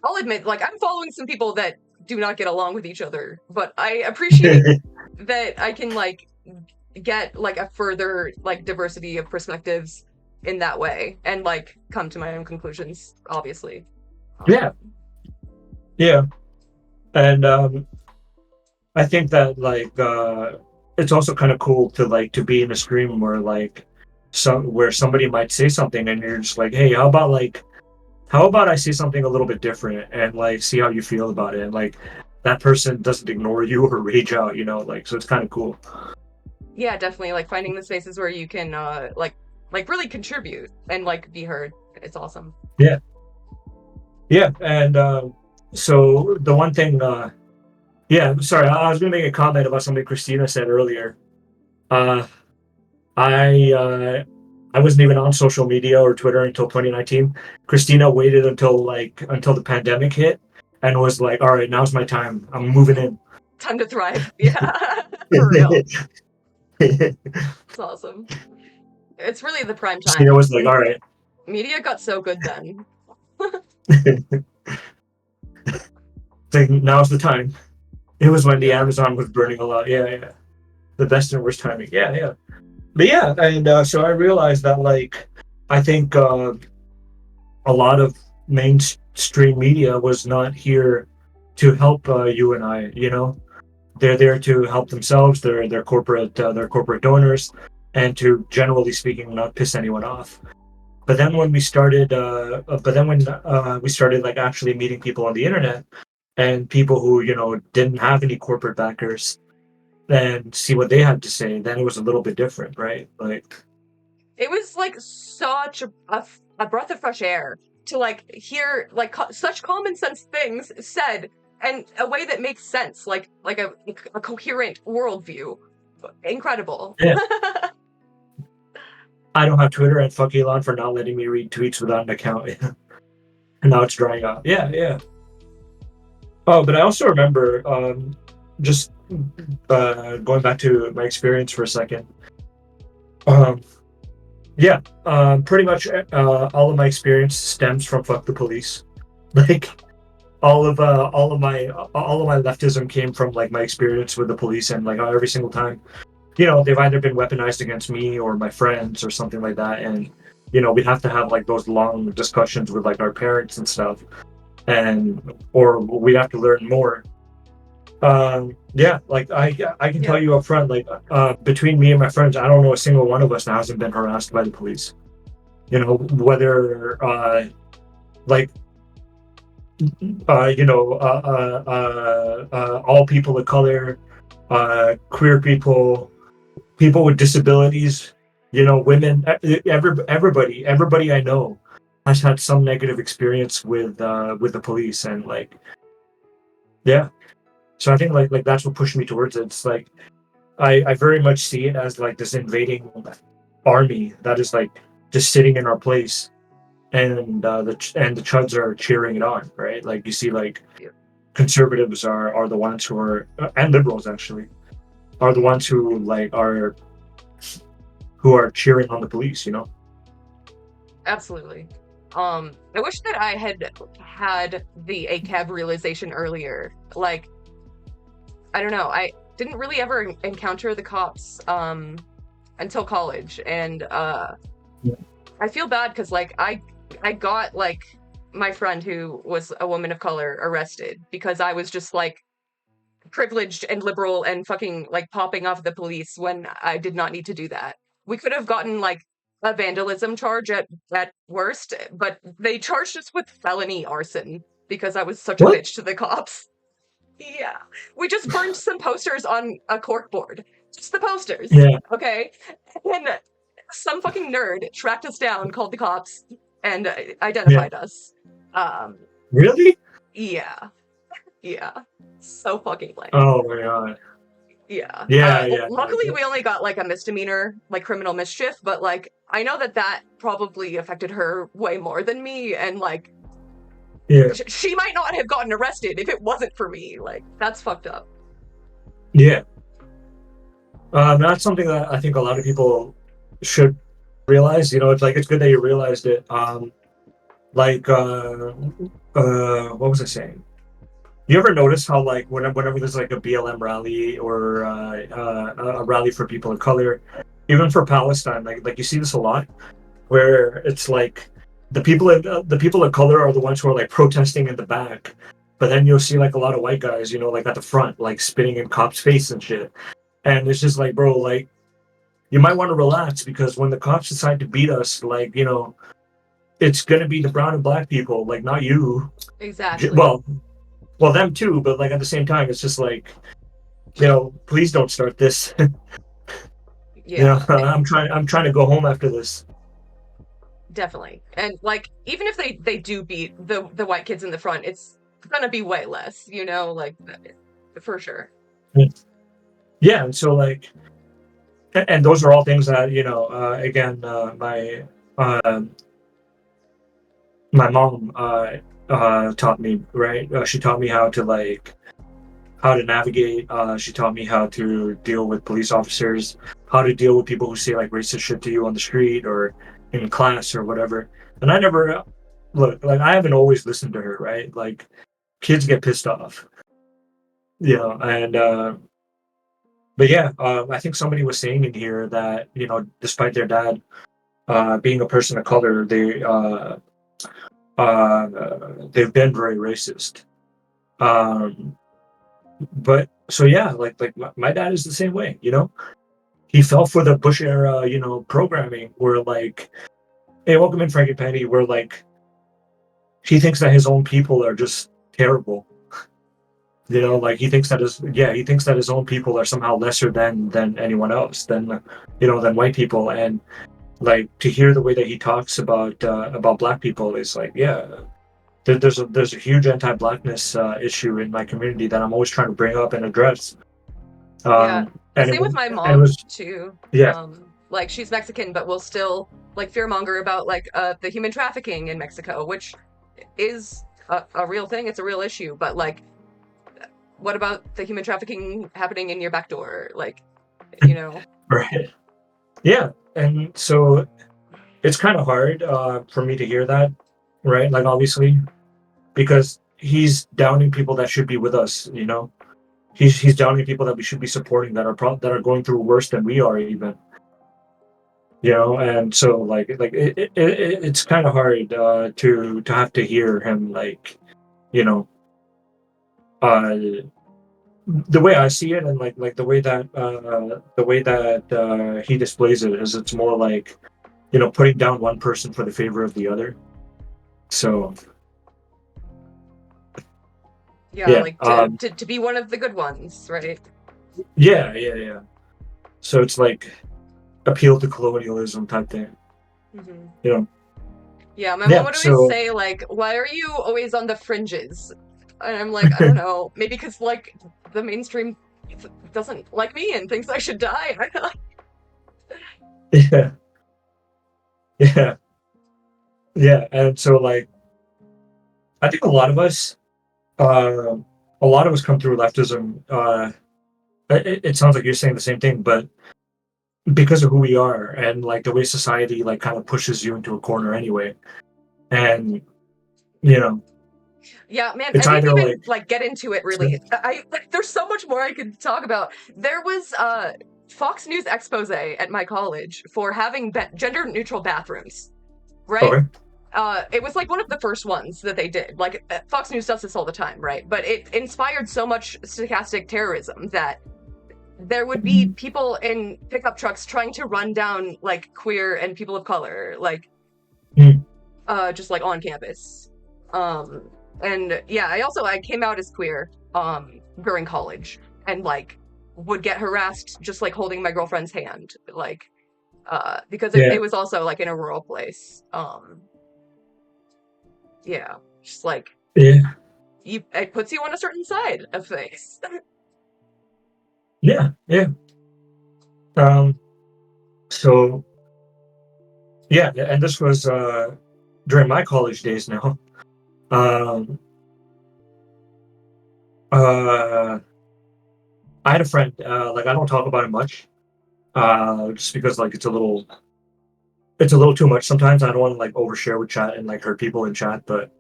Speaker 1: I'll admit, like, I'm following some people that do not get along with each other, but I appreciate that I can, like, get, like, a further, like, diversity of perspectives in that way and, like, come to my own conclusions, obviously.
Speaker 2: Yeah,
Speaker 1: Um,
Speaker 2: yeah, and I think that like it's also kind of cool to like to be in a stream where like where somebody might say something and you're just like, hey, how about I say something a little bit different and like see how you feel about it, and like that person doesn't ignore you or rage out, like so it's kind of cool.
Speaker 1: yeah, definitely, like, finding the spaces where you can, like, really contribute and, like, be heard. It's awesome.
Speaker 2: Yeah, yeah, and so the one thing, yeah, sorry, I was gonna make a comment about something Christina said earlier. Uh, I wasn't even on social media or Twitter until 2019. Christina waited until the pandemic hit and was like, "All right, now's my time. I'm moving in."
Speaker 1: Time to thrive. Yeah, for real. It's awesome. It's really the prime
Speaker 2: Christina
Speaker 1: time.
Speaker 2: was like, "All right,
Speaker 1: Media got so good then.
Speaker 2: like, now's the time." It was when the
Speaker 1: Yeah.
Speaker 2: Amazon was burning a lot. Yeah, yeah. The best and worst timing. Yeah, yeah. But yeah, and so I realized that like I think a lot of mainstream media was not here to help you and I. They're there to help themselves. They're corporate donors, and to generally speaking, not piss anyone off. But then when we started like actually meeting people on the internet and people who didn't have any corporate backers and see what they had to say, then it was a little bit different, right? Like,
Speaker 1: It was like such a breath of fresh air to like hear like such common sense things said and a way that makes sense, like a coherent worldview. Incredible.
Speaker 2: yeah, I don't have Twitter, and fuck Elon for not letting me read tweets without an account. And now it's drying up. Yeah, yeah. Oh, but I also remember just going back to my experience for a second. Um, yeah, pretty much all of my experience stems from fuck the police. Like all of my leftism came from like my experience with the police, and like every single time, they've either been weaponized against me or my friends or something like that, and we'd have to have like those long discussions with like our parents and stuff, and or we'd have to learn more. Yeah, like I can tell
Speaker 1: Yeah.
Speaker 2: you up front, like between me and my friends, I don't know a single one of us that hasn't been harassed by the police. Whether like all people of color, queer people, people with disabilities, women, everybody I know has had some negative experience with the police, and like yeah. So I think like that's what pushed me towards it. It's like I very much see it as like this invading army that is like just sitting in our place, and the chuds are cheering it on, right? Like you see, like
Speaker 1: Yeah,
Speaker 2: conservatives are the ones who are, and liberals actually are the ones who like are who are cheering on the police. You know?
Speaker 1: absolutely. I wish that I had had the ACAB realization earlier. Like, I don't know, I didn't really ever encounter the cops until college, and I feel bad because like I got like my friend who was a woman of color arrested because I was just like privileged and liberal and fucking like popping off the police when I did not need to do that. We could have gotten like a vandalism charge at worst, but they charged us with felony arson because I was such a
Speaker 2: What?
Speaker 1: bitch to the cops. Yeah. We just burned some posters on a cork board. Just the posters.
Speaker 2: Yeah,
Speaker 1: Okay? And some fucking nerd tracked us down, called the cops, and
Speaker 2: yeah.
Speaker 1: identified us. Um,
Speaker 2: Really?
Speaker 1: yeah. Yeah. So fucking lame.
Speaker 2: Oh my god.
Speaker 1: Yeah.
Speaker 2: Yeah, yeah.
Speaker 1: Luckily, we only got like a misdemeanor, like criminal mischief, but like I know that that probably affected her way more than me, and like
Speaker 2: Yeah,
Speaker 1: she might not have gotten arrested if it wasn't for me. Like that's fucked up.
Speaker 2: yeah. That's something that I think a lot of people should realize. You know, it's like it's good that you realized it. Like, what was I saying? You ever notice how like whenever there's like a BLM rally or a rally for people of color, even for Palestine, like you see this a lot, where it's like the people of color are the ones who are like protesting in the back, but then you'll see like a lot of white guys, you know, like at the front, like spitting in cops' face and shit. And it's just like, bro, like you might want to relax because when the cops decide to beat us, like you know, it's gonna be the brown and black people, like not you.
Speaker 1: Exactly.
Speaker 2: Well, well, them too, but like at the same time, it's just like you know, please don't start this. You know,
Speaker 1: Yeah,
Speaker 2: I'm trying to go home after this.
Speaker 1: definitely. And like even if they do beat the white kids in the front, it's gonna be way less, you know, like for sure.
Speaker 2: Yeah, and so like, and those are all things that you know. Again, uh, my mom taught me, right. She taught me how to like how to navigate. She taught me how to deal with police officers, how to deal with people who say like racist shit to you on the street or in class or whatever. And I never look like I haven't always listened to her, right? Like kids get pissed off, you know. And but yeah, I think somebody was saying in here that you know, despite their dad being a person of color, they've been very racist. Um, but so yeah, like my dad is the same way, you know. He fell for the Bush era, you know, programming where like, hey, welcome in Frankie Penny, where like he thinks that his own people are just terrible. You know, like he thinks that his own people are somehow lesser than anyone else, than you know, than white people. And like to hear the way that he talks about black people is like, yeah, there's a huge anti-blackness issue in my community that I'm always trying to bring up and address.
Speaker 1: Yeah.
Speaker 2: And
Speaker 1: Same with my
Speaker 2: and it
Speaker 1: mom
Speaker 2: was
Speaker 1: too.
Speaker 2: yeah,
Speaker 1: Like she's Mexican, but will still like fearmonger about like the human trafficking in Mexico, which is a real thing. It's a real issue. But like, what about the human trafficking happening in your back door? Like, you know,
Speaker 2: right, yeah. And so it's kind of hard for me to hear that, right? Like obviously because he's downing people that should be with us, you know. He's downing people that we should be supporting that that are going through worse than we are even, you know. And so like it's kind of hard to have to hear him like you know uh the way I see it, and like the way that he displays it is it's more like you know putting down one person for the favor of the other. So
Speaker 1: yeah,
Speaker 2: yeah,
Speaker 1: like to be one of the good ones, right?
Speaker 2: yeah. So it's like appeal to colonialism type thing,
Speaker 1: Hmm.
Speaker 2: you know.
Speaker 1: Yeah, my mom
Speaker 2: Yeah.
Speaker 1: would always
Speaker 2: So
Speaker 1: say like, "Why are you always on the fringes?" And I'm like, I don't know, maybe because like the mainstream doesn't like me and thinks I should die.
Speaker 2: yeah, yeah. Yeah, and so like I think uh, a lot of us come through leftism. It sounds like you're saying the same thing, but because of who we are and like the way society like kind of pushes you into a corner anyway, and you know,
Speaker 1: Yeah, man,
Speaker 2: it's
Speaker 1: I didn't
Speaker 2: either
Speaker 1: even
Speaker 2: like
Speaker 1: like get into it really. I there's so much more I could talk about. There was Fox News expose at my college for having gender neutral bathrooms, right?
Speaker 2: okay,
Speaker 1: It was like one of the first ones that they did. Like Fox News does this all the time, right? But it inspired so much stochastic terrorism that there would be people in pickup trucks trying to run down like queer and people of color, like
Speaker 2: mm,
Speaker 1: just like on campus. Um, and yeah, I came out as queer during college and like would get harassed just like holding my girlfriend's hand, like because it
Speaker 2: yeah,
Speaker 1: was also like in a rural place. Yeah, just like
Speaker 2: yeah,
Speaker 1: it puts you on a certain side of things.
Speaker 2: yeah, yeah. Um, so yeah, and this was during my college days now. Um, uh, I had a friend. Like I don't talk about it much, just because like it's a little too much. Sometimes I don't want to like overshare with chat and like hurt people in chat, but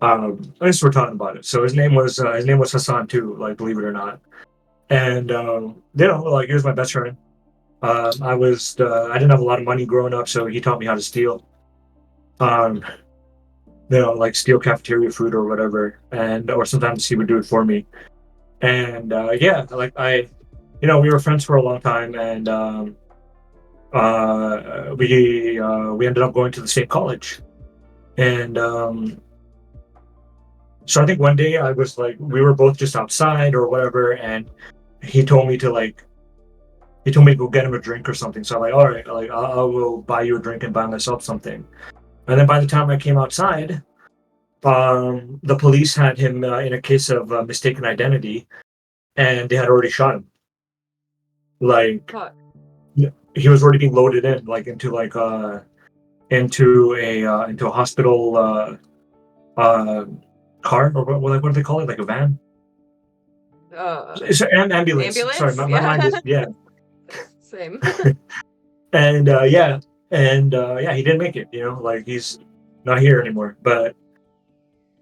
Speaker 2: at least we're talking about it. So his name was Hassan too, like believe it or not. And you know, like he was my best friend. I didn't have a lot of money growing up, so he taught me how to steal. Um, you know, like steal cafeteria food or whatever, and or sometimes he would do it for me. And yeah, like you know, we were friends for a long time, and we ended up going to the same college. And so I think one day I was like, we were both just outside or whatever, and he told me to like, he told me to go get him a drink or something. So I'm like, all right, like I will buy you a drink and buy myself something. And then by the time I came outside, the police had him in a case of mistaken identity, and they had already shot him. Like
Speaker 1: Fuck.
Speaker 2: he was already being loaded in, like into a hospital uh, car or what do they call it? Like a van?
Speaker 1: Uh,
Speaker 2: It's an ambulance. Sorry,
Speaker 1: ambulance?
Speaker 2: my mind
Speaker 1: Yeah,
Speaker 2: is yeah.
Speaker 1: same.
Speaker 2: And yeah, and yeah, he didn't make it. You know, like he's not here anymore. But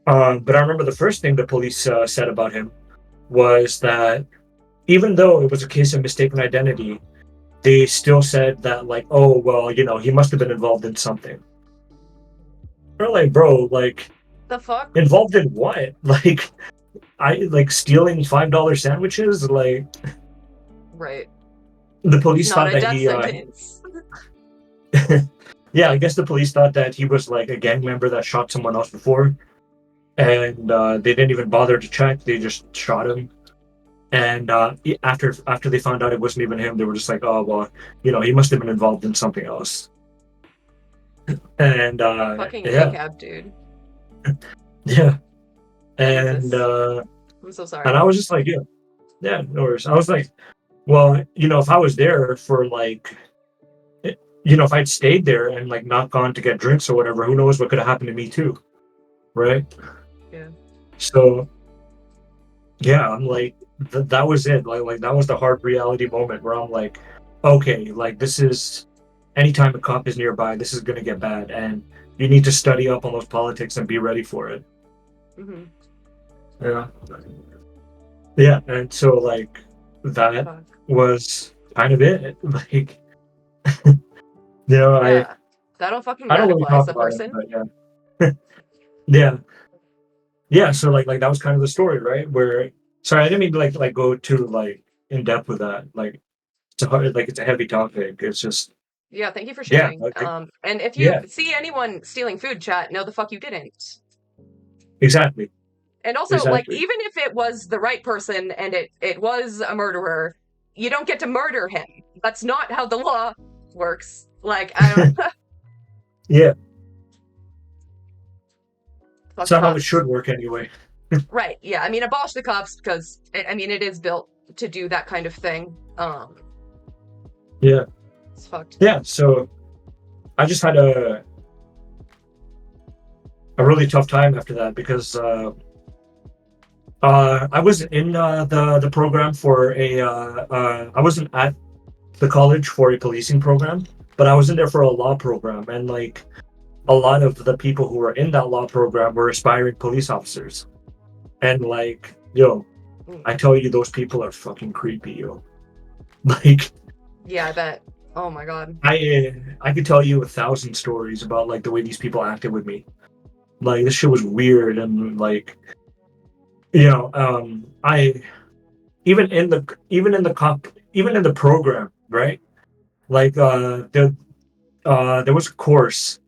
Speaker 2: I remember the first thing the police said about him was that even though it was a case of mistaken identity, they still said that like, oh well, you know, he must have been involved in something. Or like, bro, like
Speaker 1: The fuck?
Speaker 2: involved in what? Like I like stealing $5 sandwiches. Like
Speaker 1: Right.
Speaker 2: the
Speaker 1: It's
Speaker 2: police
Speaker 1: not
Speaker 2: thought
Speaker 1: a
Speaker 2: that
Speaker 1: death sentence.
Speaker 2: yeah, I guess the police thought that he was like a gang member that shot someone else before, and they didn't even bother to check. They just shot him. And after they found out it wasn't even him, they were just like, oh well, you know, he must have been involved in something else. And
Speaker 1: Fucking
Speaker 2: yeah,
Speaker 1: ACAB, dude.
Speaker 2: yeah, and
Speaker 1: Jesus. I'm so
Speaker 2: and
Speaker 1: sorry.
Speaker 2: I was just like, yeah, yeah, no worries. I was like, well, you know, if I was there for like, you know, if I'd stayed there and like not gone to get drinks or whatever, who knows what could have happened to me too, right?
Speaker 1: Yeah.
Speaker 2: So yeah, I'm like, that was it. Like that was the hard reality moment where I'm like, okay, like this is anytime a cop is nearby, this is gonna get bad, and you need to study up on those politics and be ready for it.
Speaker 1: Hmm.
Speaker 2: Yeah, yeah, and so like that
Speaker 1: Fuck.
Speaker 2: was kind of it. Like, you know,
Speaker 1: Yeah. That'll fucking
Speaker 2: I don't really
Speaker 1: radicalize
Speaker 2: talk
Speaker 1: a
Speaker 2: about it,
Speaker 1: person.
Speaker 2: but yeah, yeah, yeah. So like that was kind of the story, right? Where sorry, I didn't mean to like go too like in depth with that. Like it's a hard, like it's a heavy topic. It's just
Speaker 1: Yeah, thank you for
Speaker 2: yeah,
Speaker 1: sharing. And if you
Speaker 2: yeah,
Speaker 1: see anyone stealing food, chat, no, the fuck you didn't.
Speaker 2: exactly,
Speaker 1: And also, like,
Speaker 2: exactly.
Speaker 1: even if it was the right person and it was a murderer, you don't get to murder him. That's not how the law works. Like, I don't.
Speaker 2: Yeah,
Speaker 1: Fuck
Speaker 2: it's not how it
Speaker 1: cops.
Speaker 2: should work anyway.
Speaker 1: Right. Yeah. I mean, abolish the cops because I mean it is built to do that kind of thing.
Speaker 2: Yeah,
Speaker 1: It's fucked.
Speaker 2: yeah. So I just had a a really tough time after that because I wasn't in the program for I wasn't at the college for a policing program, but I was in there for a law program, and like a lot of the people who were in that law program were aspiring police officers, and like yo,
Speaker 1: Mm.
Speaker 2: I tell you, those people are fucking creepy, yo. Like
Speaker 1: Yeah, I bet. Oh my God.
Speaker 2: I could tell you 1,000 stories about like the way these people acted with me. Like this shit was weird, and like I even in the comp even in the program, right? Like there was a course,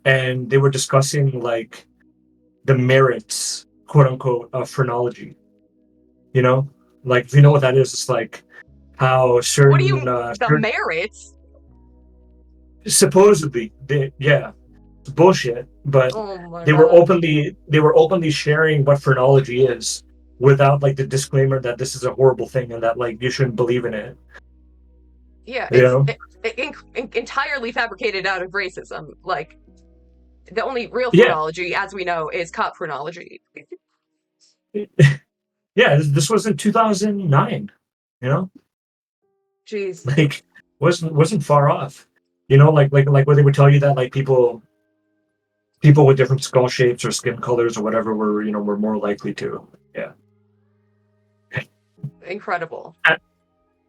Speaker 2: and they were discussing like the merits, quote unquote, of phrenology. You know, like if you know what that is, it's like how
Speaker 1: What do you,
Speaker 2: certain
Speaker 1: the merits?
Speaker 2: supposedly yeah, it's bullshit, but
Speaker 1: Oh my God.
Speaker 2: they were openly sharing what phrenology is without like the disclaimer that this is a horrible thing and that like you shouldn't believe in it.
Speaker 1: Yeah,
Speaker 2: You know.
Speaker 1: entirely fabricated out of racism. Like, the only real
Speaker 2: Yeah.
Speaker 1: phrenology, as we know, is cop phrenology.
Speaker 2: Yeah, this was in 2009. You know,
Speaker 1: Jeez.
Speaker 2: like wasn't far off. You know, like where they would tell you that like people with different skull shapes or skin colors or whatever were more likely to. Yeah.
Speaker 1: Incredible.
Speaker 2: And-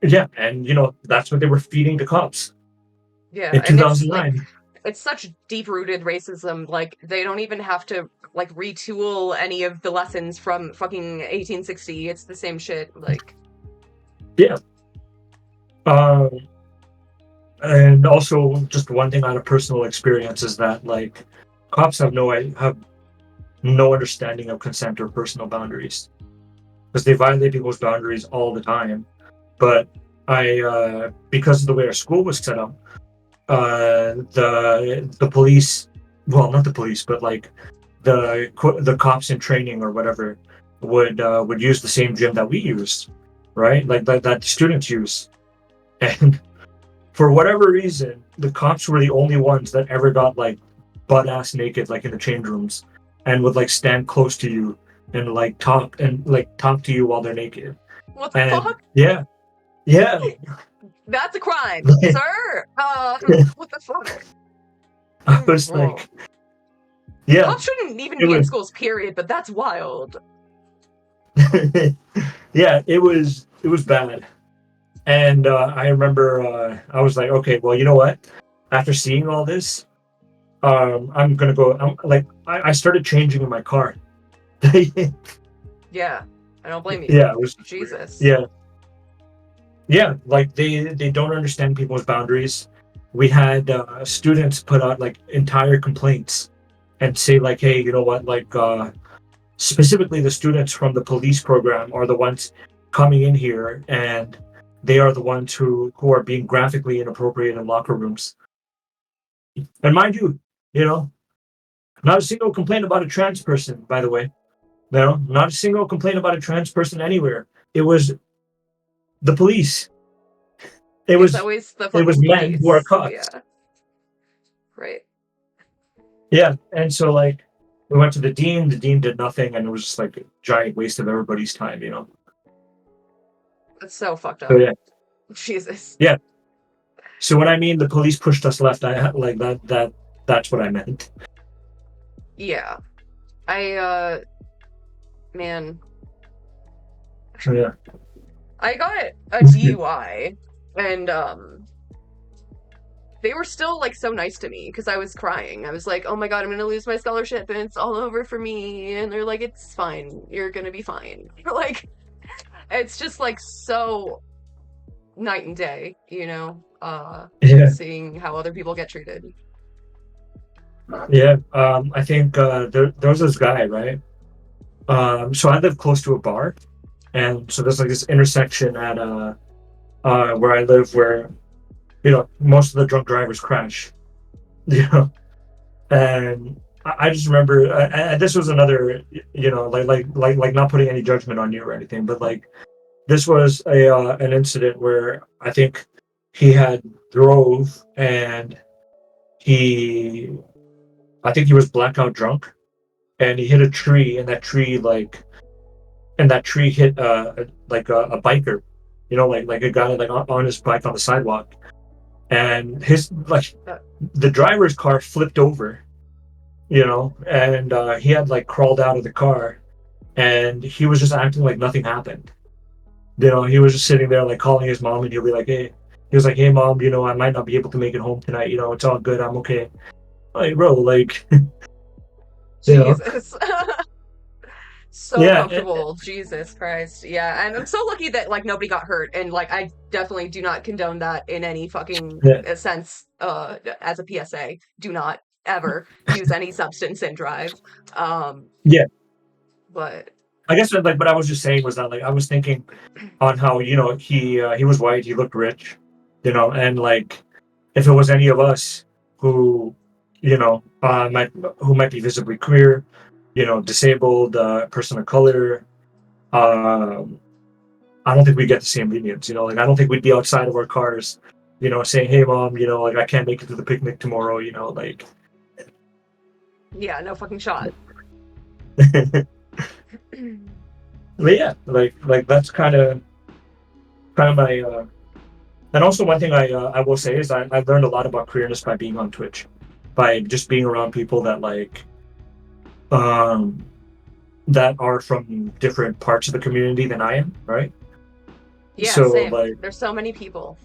Speaker 2: yeah, and that's what they were feeding the cops
Speaker 1: Yeah,
Speaker 2: in
Speaker 1: and it's like
Speaker 2: 2009.
Speaker 1: it's such deep-rooted racism. Like they don't even have to like retool any of the lessons from fucking 1860. It's the same shit. Like,
Speaker 2: Yeah. Um, and also just one thing out of personal experience is that like cops have no understanding of consent or personal boundaries because they violate people's boundaries all the time. But because of the way our school was set up, the police, well, not the police, but like the cops in training or whatever would use the same gym that we used, right? Like that students use, and for whatever reason, the cops were the only ones that ever got like butt ass naked, like in the change rooms, and would like stand close to you and talk to you while they're naked.
Speaker 1: what the
Speaker 2: And
Speaker 1: fuck?
Speaker 2: yeah, yeah,
Speaker 1: That's a crime,
Speaker 2: like,
Speaker 1: sir. What the fuck?
Speaker 2: I was
Speaker 1: Oh.
Speaker 2: like, yeah,
Speaker 1: Cops shouldn't even
Speaker 2: it
Speaker 1: be in
Speaker 2: was,
Speaker 1: schools, period, but that's wild.
Speaker 2: yeah, it was bad. And I remember I was like, okay, well, you know what? After seeing all this, I'm gonna go. I'm like, I started changing in my car. Yeah,
Speaker 1: Yeah, I don't blame you.
Speaker 2: it was just weird.
Speaker 1: Jesus.
Speaker 2: Yeah, yeah, like they don't understand people's boundaries. We had students put out like entire complaints and say like, hey, you know what? Like specifically, the students from the police program are the ones coming in here, and they are the ones who are being graphically inappropriate in locker rooms. And mind you, you know, not a single complaint about a trans person, by the way. No, not a single complaint about a trans person anywhere. It was the police. It
Speaker 1: It's
Speaker 2: was
Speaker 1: always the
Speaker 2: it was
Speaker 1: fucking
Speaker 2: men who are
Speaker 1: police.
Speaker 2: cops.
Speaker 1: Yeah, right.
Speaker 2: Yeah, and so like we went to the dean. The dean did nothing, and it was just like a giant waste of everybody's time.
Speaker 1: That's so fucked
Speaker 2: So
Speaker 1: up.
Speaker 2: yeah,
Speaker 1: Jesus.
Speaker 2: yeah. So when I mean the police pushed us left, I like that's what I meant.
Speaker 1: Yeah. I, man,
Speaker 2: So yeah,
Speaker 1: I got a DUI and, they were still like so nice to me because I was crying. I was like, oh my God, I'm gonna lose my scholarship and it's all over for me. And they're like, it's fine. You're gonna be fine. Like, it's just like so night and day,
Speaker 2: yeah,
Speaker 1: seeing how other people get treated.
Speaker 2: yeah. I think there was this guy, right? So I live close to a bar, and so there's like this intersection at where I live where most of the drunk drivers crash. You know, and I just remember, and this was another, like not putting any judgment on you or anything, but like this was a an incident where I think he had drove and he I think he was blackout drunk, and he hit a tree, and that tree hit a biker, like a guy like on his bike on the sidewalk, and his like
Speaker 1: Uh,
Speaker 2: the driver's car flipped over, and he had like crawled out of the car, and he was just acting like nothing happened. He was just sitting there like calling his mom, and he'll be like, "Hey," he was like, "Hey mom, I might not be able to make it home tonight. It's all good. I'm okay." Like, bro, like, you know,
Speaker 1: Jesus. So
Speaker 2: yeah,
Speaker 1: comfortable. Jesus Christ. Yeah. And I'm so lucky that like nobody got hurt. And like I definitely do not condone that in any fucking
Speaker 2: yeah,
Speaker 1: sense as a PSA. Do not ever use any substance and drive. Um
Speaker 2: yeah.
Speaker 1: but
Speaker 2: I guess like what I was just saying was that like I was thinking on how he was white, he looked rich, and like if it was any of us who might be visibly queer, disabled, person of color, um, I don't think we get the same lenience. Like I don't think we'd be outside of our cars, saying, "Hey, mom, like I can't make it to the picnic tomorrow." Like.
Speaker 1: yeah, no fucking shot.
Speaker 2: But yeah, like that's kind of my. And also one thing I will say is I learned a lot about queerness by being on Twitch, by just being around people that um that are from different parts of the community than I am, right?
Speaker 1: Yeah,
Speaker 2: So
Speaker 1: same.
Speaker 2: like
Speaker 1: There's so many people.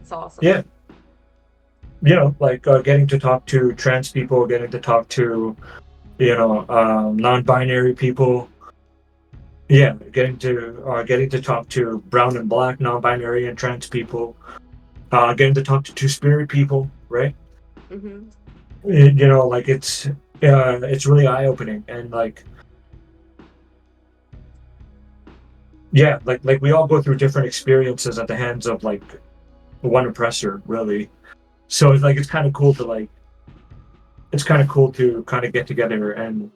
Speaker 1: It's awesome.
Speaker 2: yeah, like getting to talk to trans people, getting to talk to non-binary people. Yeah, getting to talk to brown and black, non-binary and trans people. Getting to talk to two-spirit people, right?
Speaker 1: Hmm.
Speaker 2: Like it's really eye-opening, and like yeah, like we all go through different experiences at the hands of like one oppressor, really. So it's like it's kind of cool to kind of get together and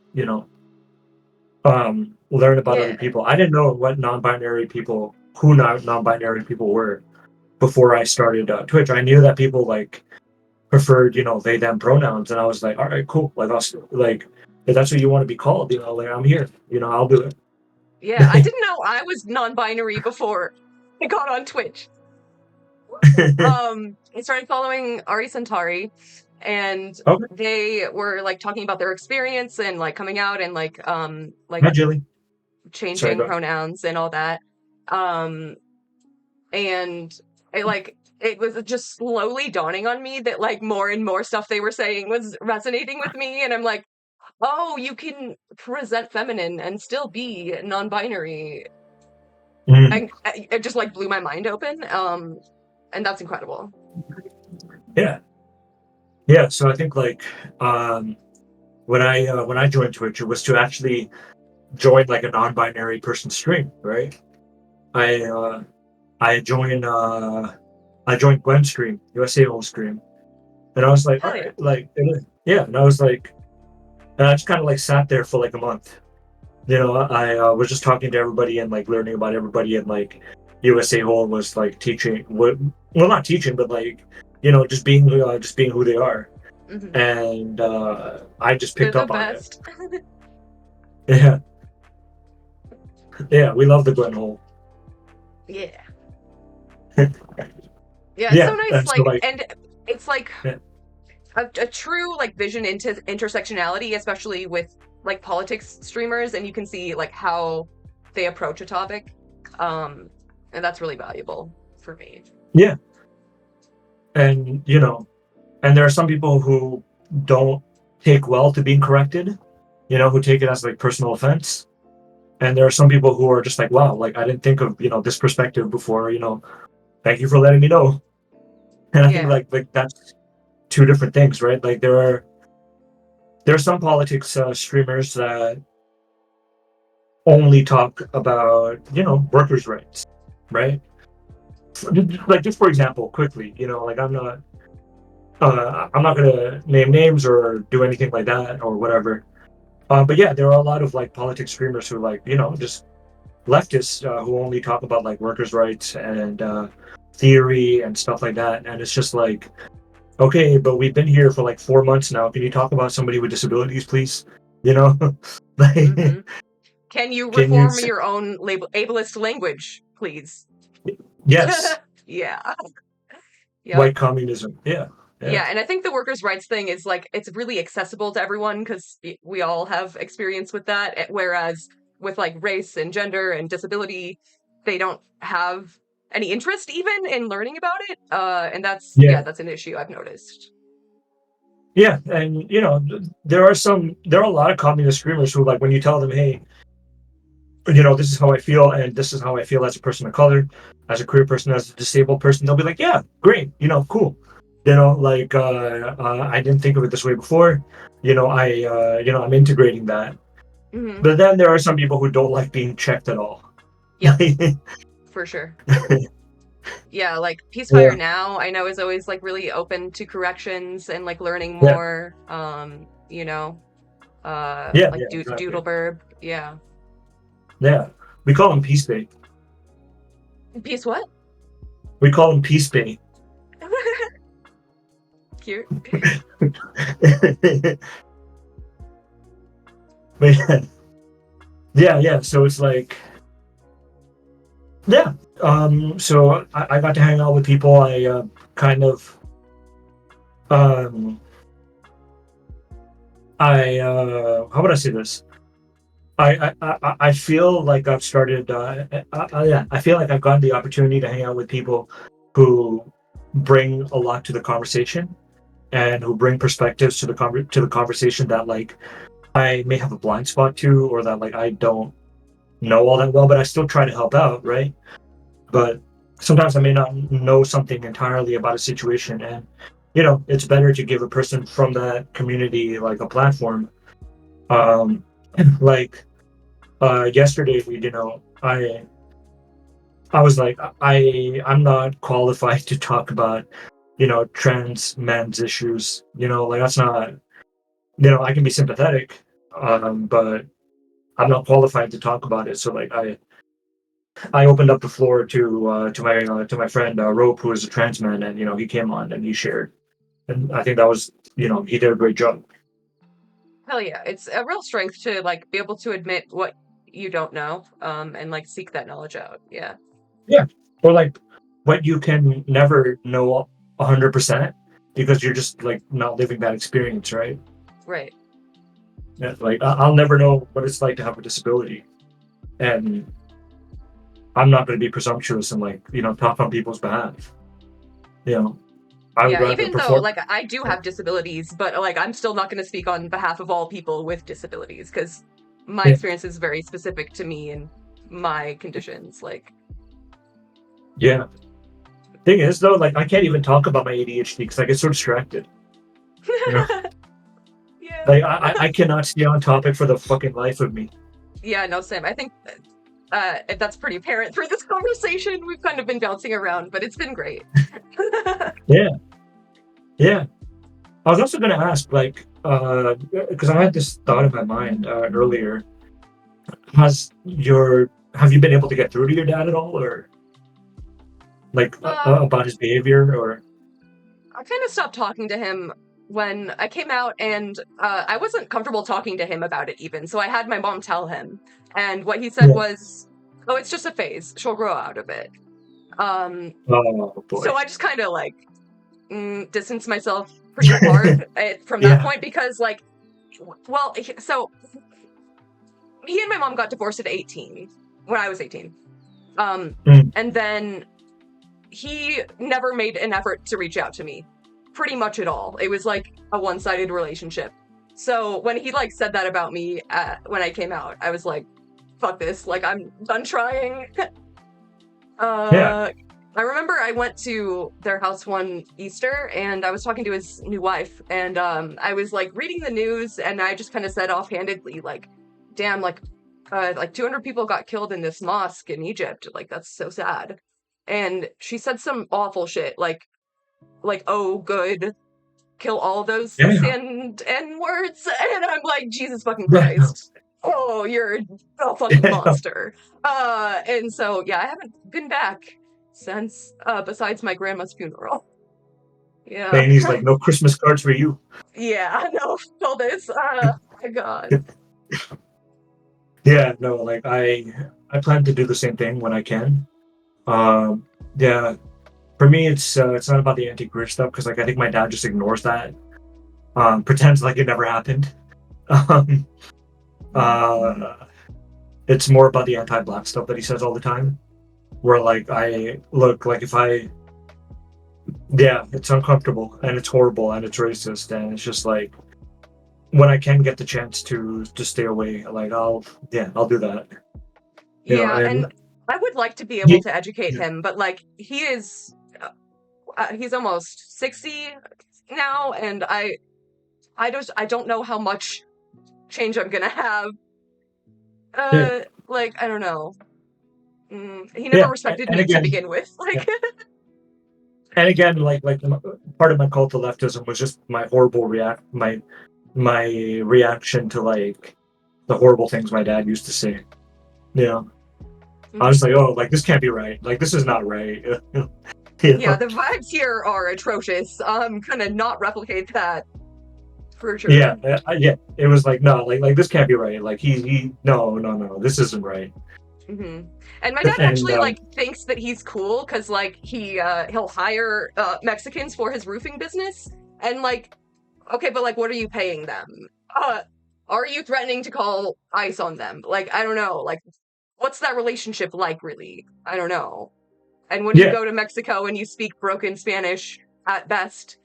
Speaker 2: learn about other
Speaker 1: Yeah.
Speaker 2: people. I didn't know what non-binary people who non-binary people were before I started Twitch. I knew that people like preferred they them pronouns, and I was like, all right, cool. Like like if that's what you want to be called, like I'm here. I'll do
Speaker 1: Yeah, I
Speaker 2: it.
Speaker 1: didn't know I was non-binary before I got on Twitch. I started following Ari Centauri, and
Speaker 2: Okay.
Speaker 1: they were like talking about their experience and like coming out and like
Speaker 2: Hi, Jilly. Sorry,
Speaker 1: changing
Speaker 2: go ahead.
Speaker 1: pronouns and all that. Um and it was just slowly dawning on me that like more and more stuff they were saying was resonating with me, and I'm like, oh, you can present feminine and still be non-binary.
Speaker 2: Mm,
Speaker 1: And it just like blew my mind open. And that's incredible.
Speaker 2: yeah, yeah. So I think like um, when I joined Twitch, it was to actually join like a non-binary person stream, right? I uh, I joined Gwen's stream, USA whole stream, and I was like, all
Speaker 1: Hell yeah.
Speaker 2: right, like yeah, and I was like, and I just kind of like sat there for like a month. I was just talking to everybody and like learning about everybody, and like USA whole was like teaching what, well, not teaching, but like just being who they are,
Speaker 1: Hmm.
Speaker 2: and I just
Speaker 1: They're
Speaker 2: picked
Speaker 1: the
Speaker 2: up on it.
Speaker 1: best.
Speaker 2: Yeah, yeah, we love the Glen Hole.
Speaker 1: Yeah. Yeah, it's so
Speaker 2: Yeah,
Speaker 1: nice.
Speaker 2: and so
Speaker 1: Like,
Speaker 2: like
Speaker 1: and it's like
Speaker 2: yeah,
Speaker 1: a true like vision into intersectionality, especially with like politics streamers, and you can see like how they approach a topic. Um, and that's really valuable for me.
Speaker 2: yeah, and and there are some people who don't take well to being corrected, who take it as like personal offense. And there are some people who are just like, wow, like I didn't think of this perspective before. Thank you for letting me know. And I think
Speaker 1: Yeah.
Speaker 2: like that's two different things, right? Like there are some politics streamers that only talk about workers' rights, right? Like just for example, quickly, like I'm not gonna name names or do anything like that or whatever. But yeah, there are a lot of like politics streamers who like just leftists who only talk about like workers' rights and theory and stuff like that. And it's just like, okay, but we've been here for like 4 months now. Can you talk about somebody with disabilities, please? You know, like,
Speaker 1: Mm-hmm. Can you
Speaker 2: can you?
Speaker 1: reform your own ableist language, please?
Speaker 2: Yes,
Speaker 1: Yeah. Yep.
Speaker 2: white communism. Yeah, yeah,
Speaker 1: Yeah, and I think the workers' rights thing is like it's really accessible to everyone because we all have experience with that. Whereas with like race and gender and disability, they don't have any interest even in learning about it. And that's
Speaker 2: yeah,
Speaker 1: yeah, that's an issue I've noticed.
Speaker 2: yeah. And there are a lot of communist screamers who, like, when you tell them, hey, this is how I feel, and this is how I feel as a person of color, as a queer person, as a disabled person. They'll be like, yeah, great, cool. Like, I didn't think of it this way before. I'm integrating that.
Speaker 1: Hmm.
Speaker 2: But then there are some people who don't like being checked at all.
Speaker 1: Yep,
Speaker 2: Yeah,
Speaker 1: for sure. Yeah, like Peacefire
Speaker 2: yeah,
Speaker 1: Now, I know is always like really open to corrections and like learning
Speaker 2: yeah,
Speaker 1: more.
Speaker 2: yeah,
Speaker 1: Like
Speaker 2: exactly.
Speaker 1: Doodleburb. Yeah.
Speaker 2: Yeah, we call them peace bait.
Speaker 1: Peace what?
Speaker 2: We call them peace bait.
Speaker 1: Cute.
Speaker 2: But yeah, yeah. So it's like, yeah. So I got to hang out with people. I kind of um I how would I say this? I feel like I've started. Yeah, I feel like I've gotten the opportunity to hang out with people who bring a lot to the conversation, and who bring perspectives to the conversation that, like, I may have a blind spot to, or that, like, I don't know all that well, but I still try to help out, right? But sometimes I may not know something entirely about a situation, and it's better to give a person from that community, like, a platform. Um, like, yesterday, I was like, I'm not qualified to talk about trans men's issues. Like, that's not, I can be sympathetic, but I'm not qualified to talk about it. So, like, I opened up the floor to my friend, Rope, who is a trans man, and he came on and he shared, and I think that was, he did a great job.
Speaker 1: Hell yeah. It's a real strength to like be able to admit what you don't know, and like seek that knowledge out. Yeah.
Speaker 2: Yeah, or like what you can never know 100% because you're just, like, not living that experience, right?
Speaker 1: Right.
Speaker 2: Yeah, like, I'll never know what it's like to have a disability, and I'm not going to be presumptuous and, like, talk on people's behalf. You know, I would
Speaker 1: Yeah,
Speaker 2: rather
Speaker 1: even though
Speaker 2: perform.
Speaker 1: like I do have disabilities, but like I'm still not going to speak on behalf of all people with disabilities because my
Speaker 2: Yeah,
Speaker 1: experience is very specific to me and my conditions. Like,
Speaker 2: yeah. Thing is, though, like, I can't even talk about my ADHD because I get so distracted. You know,
Speaker 1: yeah.
Speaker 2: like, I cannot stay on topic for the fucking life of me.
Speaker 1: Yeah, no, Sam. I think that's pretty apparent through this conversation. We've kind of been bouncing around, but it's been great.
Speaker 2: Yeah, yeah. I was also going to ask, like, because I had this thought in my mind earlier. Have you been able to get through to your dad at all, or, like,
Speaker 1: uh,
Speaker 2: about his behavior, or?
Speaker 1: I kind of stopped talking to him when I came out, and I wasn't comfortable talking to him about it even. So I had my mom tell him, and what he said
Speaker 2: Yeah.
Speaker 1: was, "Oh, it's just a phase. She'll grow out of it." Um,
Speaker 2: Oh
Speaker 1: so
Speaker 2: boy.
Speaker 1: I just kind of like distanced myself pretty hard from that
Speaker 2: Yeah.
Speaker 1: point because, like, well, so he and my mom got divorced at 18 when I was 18. Um,
Speaker 2: Mm.
Speaker 1: and then he never made an effort to reach out to me pretty much at all. It was like a one-sided relationship. So when he like said that about me when I came out, I was like, fuck this, like I'm done trying.
Speaker 2: Yeah.
Speaker 1: uh I remember I went to their house one Easter and I was talking to his new wife and I was like reading the news and I just kind of said offhandedly like, damn, like 200 people got killed in this mosque in Egypt. Like that's so sad. And she said some awful shit like oh good, kill all those
Speaker 2: Yeah.
Speaker 1: sin N words, and I'm like Jesus fucking
Speaker 2: Yeah.
Speaker 1: Christ. Oh, you're a fucking
Speaker 2: Yeah.
Speaker 1: monster. And so yeah, I haven't been back since besides my grandma's funeral. Yeah.
Speaker 2: And he's like, no Christmas cards for you.
Speaker 1: Yeah, no, all this. my God.
Speaker 2: Yeah, no, like I plan to do the same thing when I can. Um, yeah, for me, it's not about the anti-queer stuff because like I think my dad just ignores that, pretends like it never happened. Um, uh, it's more about the anti-black stuff that he says all the time. Where like I look like if I yeah, it's uncomfortable and it's horrible and it's racist and it's just like when I can get the chance to stay away, like I'll do that. You know,
Speaker 1: Yeah,
Speaker 2: and
Speaker 1: and I would like to be able
Speaker 2: he,
Speaker 1: to educate
Speaker 2: yeah,
Speaker 1: him, but like he's almost 60 now, and I don't know how much change I'm gonna have.
Speaker 2: yeah,
Speaker 1: Like I don't know. He never
Speaker 2: yeah.
Speaker 1: respected
Speaker 2: And
Speaker 1: me to
Speaker 2: again,
Speaker 1: begin with.
Speaker 2: yeah.
Speaker 1: Like,
Speaker 2: And again, part of my cult to leftism was just my horrible react my reaction to like the horrible things my dad used to say. You know, I was
Speaker 1: mhm.
Speaker 2: like, oh, like this can't be right. Like this is not right. You
Speaker 1: Yeah,
Speaker 2: know?
Speaker 1: the vibes here are atrocious. I'm gonna not replicate that for
Speaker 2: Yeah,
Speaker 1: sure.
Speaker 2: yeah. It was like no, like this can't be right. Like he no, this isn't right.
Speaker 1: hmm And my dad
Speaker 2: And
Speaker 1: actually like thinks that he's cool because like he'll hire Mexicans for his roofing business, and like okay, but like what are you paying them? Uh, are you threatening to call ICE on them? Like I don't know. Like what's that relationship like really? I don't know. And when you
Speaker 2: yeah,
Speaker 1: go to Mexico and you speak broken Spanish at best,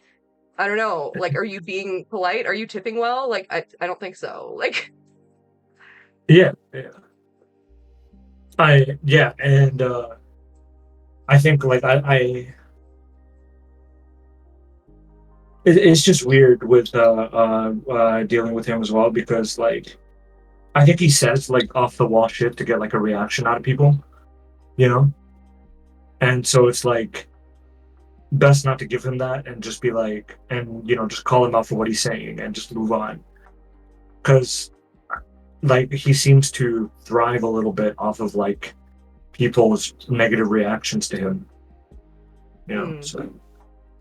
Speaker 1: I don't know. Like are you being polite? Are you tipping well? Like I don't think so. Like
Speaker 2: yeah. And I think like it's just weird with dealing with him as well because like I think he says like off the wall shit to get like a reaction out of people, you know, and so it's like best not to give him that and just be like and just call him out for what he's saying and just move on because like he seems to thrive a little bit off of like people's negative reactions to him,
Speaker 1: hmm,
Speaker 2: so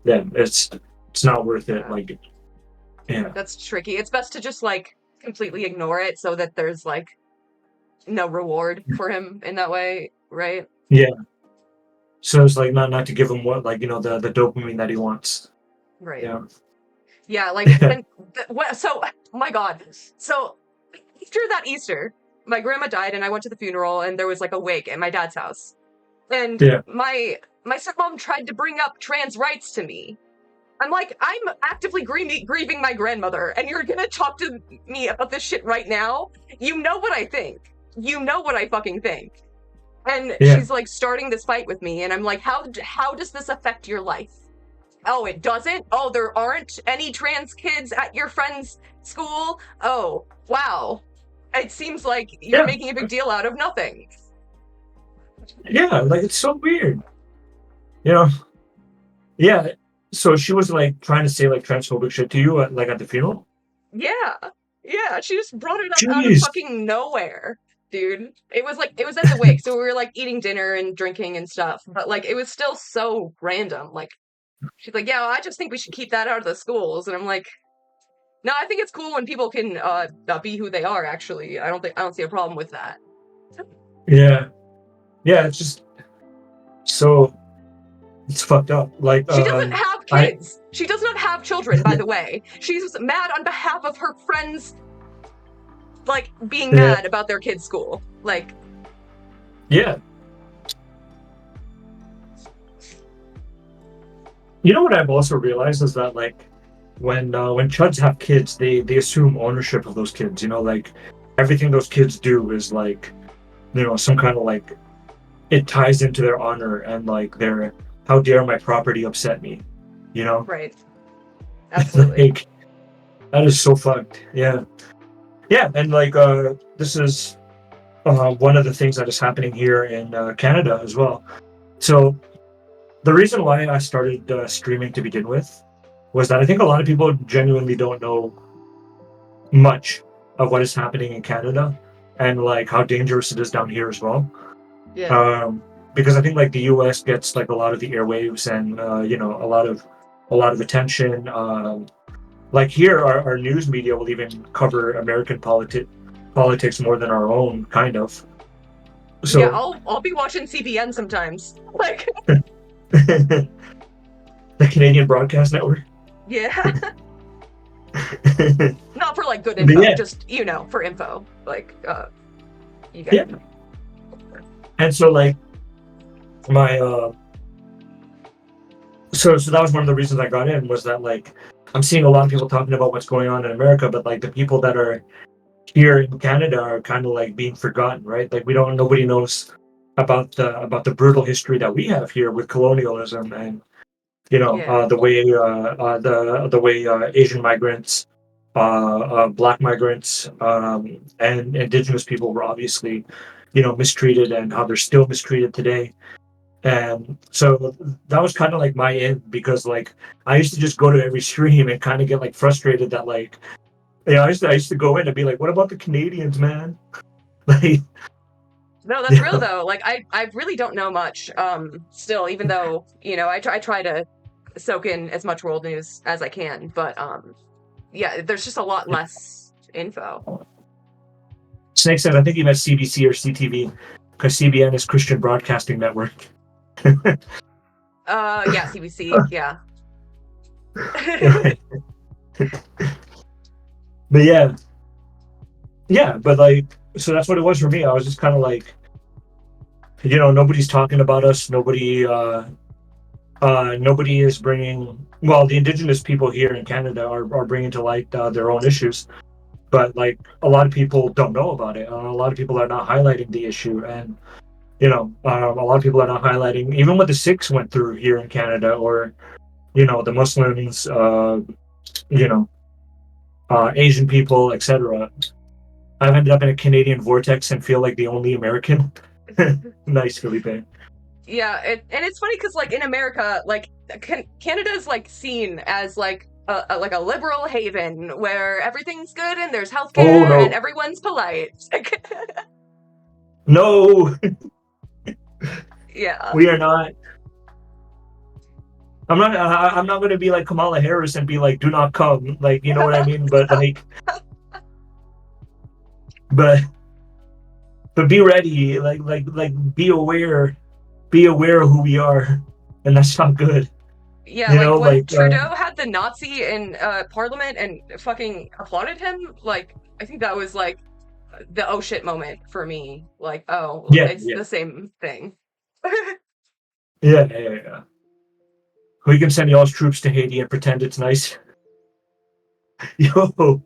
Speaker 2: yeah, it's not worth it.
Speaker 1: yeah.
Speaker 2: Like, yeah,
Speaker 1: That's tricky. It's best to just like completely ignore it so that there's like no reward for him in that way, right?
Speaker 2: yeah. So it's like not to give him what like the dopamine that he wants.
Speaker 1: Right.
Speaker 2: Yeah,
Speaker 1: Yeah, like and so oh my God. So after that Easter, my grandma died and I went to the funeral and there was like a wake at my dad's house. And
Speaker 2: yeah,
Speaker 1: my stepmom tried to bring up trans rights to me. I'm like, I'm actively grieving my grandmother, and you're gonna talk to me about this shit right now? You know what I think. You know what I fucking think. And
Speaker 2: yeah,
Speaker 1: she's like starting this fight with me, and I'm like, how does this affect your life? Oh, it doesn't? Oh, there aren't any trans kids at your friend's school? Oh, wow. It seems like you're
Speaker 2: yeah,
Speaker 1: making a big deal out of nothing.
Speaker 2: yeah. Like it's so weird, you know. Yeah. So she was like trying to say like transphobic shit to you like at the funeral.
Speaker 1: Yeah. Yeah, she just brought it up out of
Speaker 2: Jeez.
Speaker 1: fucking nowhere, dude. It was at the wake, so we were like eating dinner and drinking and stuff, but like it was still so random. Like she's like, "Yeah, well, I just think we should keep that out of the schools." And I'm like, "No, I think it's cool when people can be who they are actually. I don't see a problem with that."
Speaker 2: Yeah, yeah. It's just so it's fucked up. Like
Speaker 1: She doesn't have
Speaker 2: I
Speaker 1: kids. She does not have children, by the way. She's mad on behalf of her friends like being
Speaker 2: yeah,
Speaker 1: mad about their kids' school. Like,
Speaker 2: yeah. You know what I've also realized is that like when chuds have kids, they assume ownership of those kids. You know, like everything those kids do is like some kind of like it ties into their honor and like their how dare my property upset me. You know,
Speaker 1: right. Absolutely.
Speaker 2: like that is so fucked. Yeah, yeah, and like this is one of the things that is happening here in Canada as well. So the reason why I started streaming to begin with was that I think a lot of people genuinely don't know much of what is happening in Canada and like how dangerous it is down here as well.
Speaker 1: Yeah.
Speaker 2: Um, because I think like the U.S. gets like a lot of the airwaves and a lot of attention. Like here, our news media will even cover American politics more than our own, kind of.
Speaker 1: Yeah,
Speaker 2: So
Speaker 1: I'll be watching CBN sometimes. Like,
Speaker 2: the Canadian Broadcast Network.
Speaker 1: yeah,
Speaker 2: But
Speaker 1: not for like good info,
Speaker 2: yeah,
Speaker 1: just for info. Like, you get
Speaker 2: yeah.
Speaker 1: it.
Speaker 2: And so like my so that was one of the reasons I got in, was that like I'm seeing a lot of people talking about what's going on in America, but like the people that are here in Canada are kind of like being forgotten, right? Like nobody knows about the brutal history that we have here with colonialism, and
Speaker 1: Yeah,
Speaker 2: the way Asian migrants, Black migrants, and Indigenous people were obviously mistreated, and how they're still mistreated today. And so that was kind of like my end, because like I used to just go to every stream and kind of get like frustrated that like I used to go in and be like, what about the Canadians, man? Like,
Speaker 1: no, that's real
Speaker 2: yeah,
Speaker 1: though. Like, I really don't know much. Still, even though I try to soak in as much world news as I can, but yeah, there's just a lot less info.
Speaker 2: Snake said I think he meant CBC or CTV, because CBN is Christian Broadcasting Network.
Speaker 1: Yeah, CBC, yeah.
Speaker 2: But yeah, yeah, but like, so that's what it was for me. I was just kind of like, nobody's talking about us. Nobody is bringing. Well, the Indigenous people here in Canada are bringing to light their own issues, but like a lot of people don't know about it. A lot of people are not highlighting the issue, and a lot of people are not highlighting even what the Sikhs went through here in Canada, or the Muslims, you know, Asian people, etc. I've ended up in a Canadian vortex and feel like the only American. Nice, Felipe.
Speaker 1: Yeah, and it's funny because like in America, like Canada's like seen as like a liberal haven where everything's good and there's
Speaker 2: Oh
Speaker 1: healthcare and
Speaker 2: no,
Speaker 1: everyone's polite.
Speaker 2: no,
Speaker 1: Yeah.
Speaker 2: we are not. I'm not going to be like Kamala Harris and be like, "Do not come." Like, you know what I mean? But but be ready. Be aware. Be aware of who we are, and that's not good.
Speaker 1: Yeah,
Speaker 2: You know,
Speaker 1: like when
Speaker 2: like
Speaker 1: Trudeau had the Nazi in Parliament and fucking applauded him, like I think that was like the oh shit moment for me. Like, oh,
Speaker 2: yeah,
Speaker 1: it's
Speaker 2: yeah,
Speaker 1: the same thing.
Speaker 2: yeah. We can send y'all's troops to Haiti and pretend it's nice. Yo,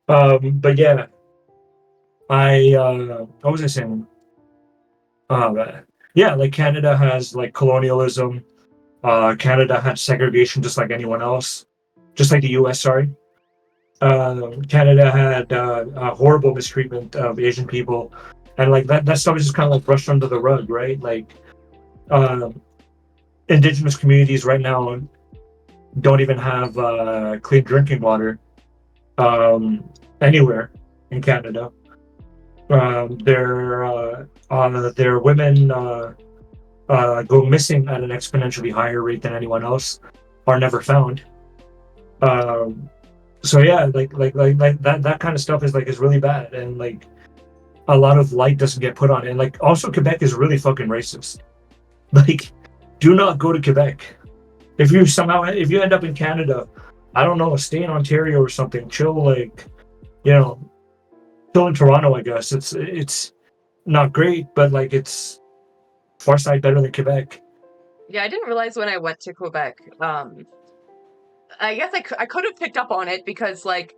Speaker 2: but yeah, what was I saying? Yeah, like Canada has like colonialism. Canada had segregation just like anyone else, just like the U.S. Sorry. Canada had horrible mistreatment of Asian people, and like that stuff is just kind of like brushed under the rug, right? Like um, indigenous communities right now don't even have clean drinking water anywhere in Canada. Their women go missing at an exponentially higher rate than anyone else, are never found. Um, so yeah, like that kind of stuff is really bad, and like a lot of light doesn't get put on it. And like also Quebec is really fucking racist. Like, do not go to Quebec. If you end up in Canada, I don't know, stay in Ontario or something. Chill, like you know, chill in Toronto. I guess it's not great, but like it's far side better than Quebec.
Speaker 1: Yeah, I didn't realize when I went to Quebec. I guess I could have picked up on it because like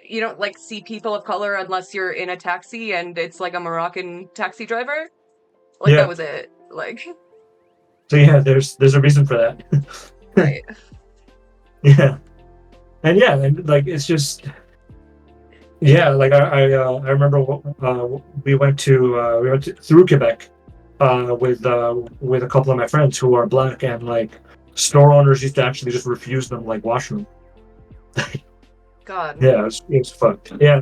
Speaker 1: you don't like see people of color unless you're in a taxi and it's like a Moroccan taxi driver. Like that
Speaker 2: Yeah.
Speaker 1: was it. Like
Speaker 2: So yeah, there's a reason for that.
Speaker 1: right.
Speaker 2: Yeah, and yeah, and like it's just yeah, like I remember we went through Quebec with a couple of my friends who are black, and like store owners used to actually just refuse them like washroom.
Speaker 1: God.
Speaker 2: Yeah, it's fucked. Yeah.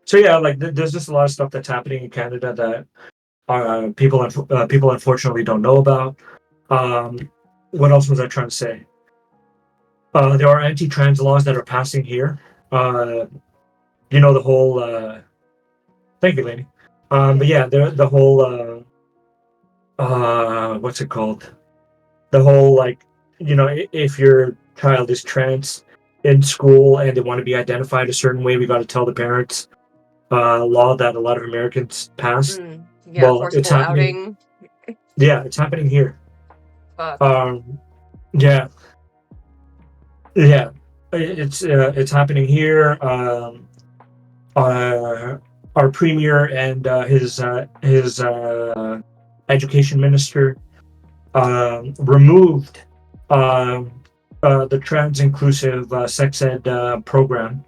Speaker 2: So yeah, like there's just a lot of stuff that's happening in Canada that people unfortunately don't know about. Um, what else was I trying to say? there are anti-trans laws that are passing here. Uh, you know the whole. Thank you, lady. But
Speaker 1: Yeah.
Speaker 2: yeah, the whole. What's it called? The whole like, if your child is trans in school and they want to be identified a certain way, we got to tell the parents. Law that a lot of Americans passed.
Speaker 1: Yeah,
Speaker 2: Well, it's
Speaker 1: forcible
Speaker 2: happening.
Speaker 1: outing.
Speaker 2: Yeah, it's happening here.
Speaker 1: Fuck.
Speaker 2: Um, yeah, yeah, it's happening here. Uh, our premier and his education minister removed um, the trans inclusive sex ed program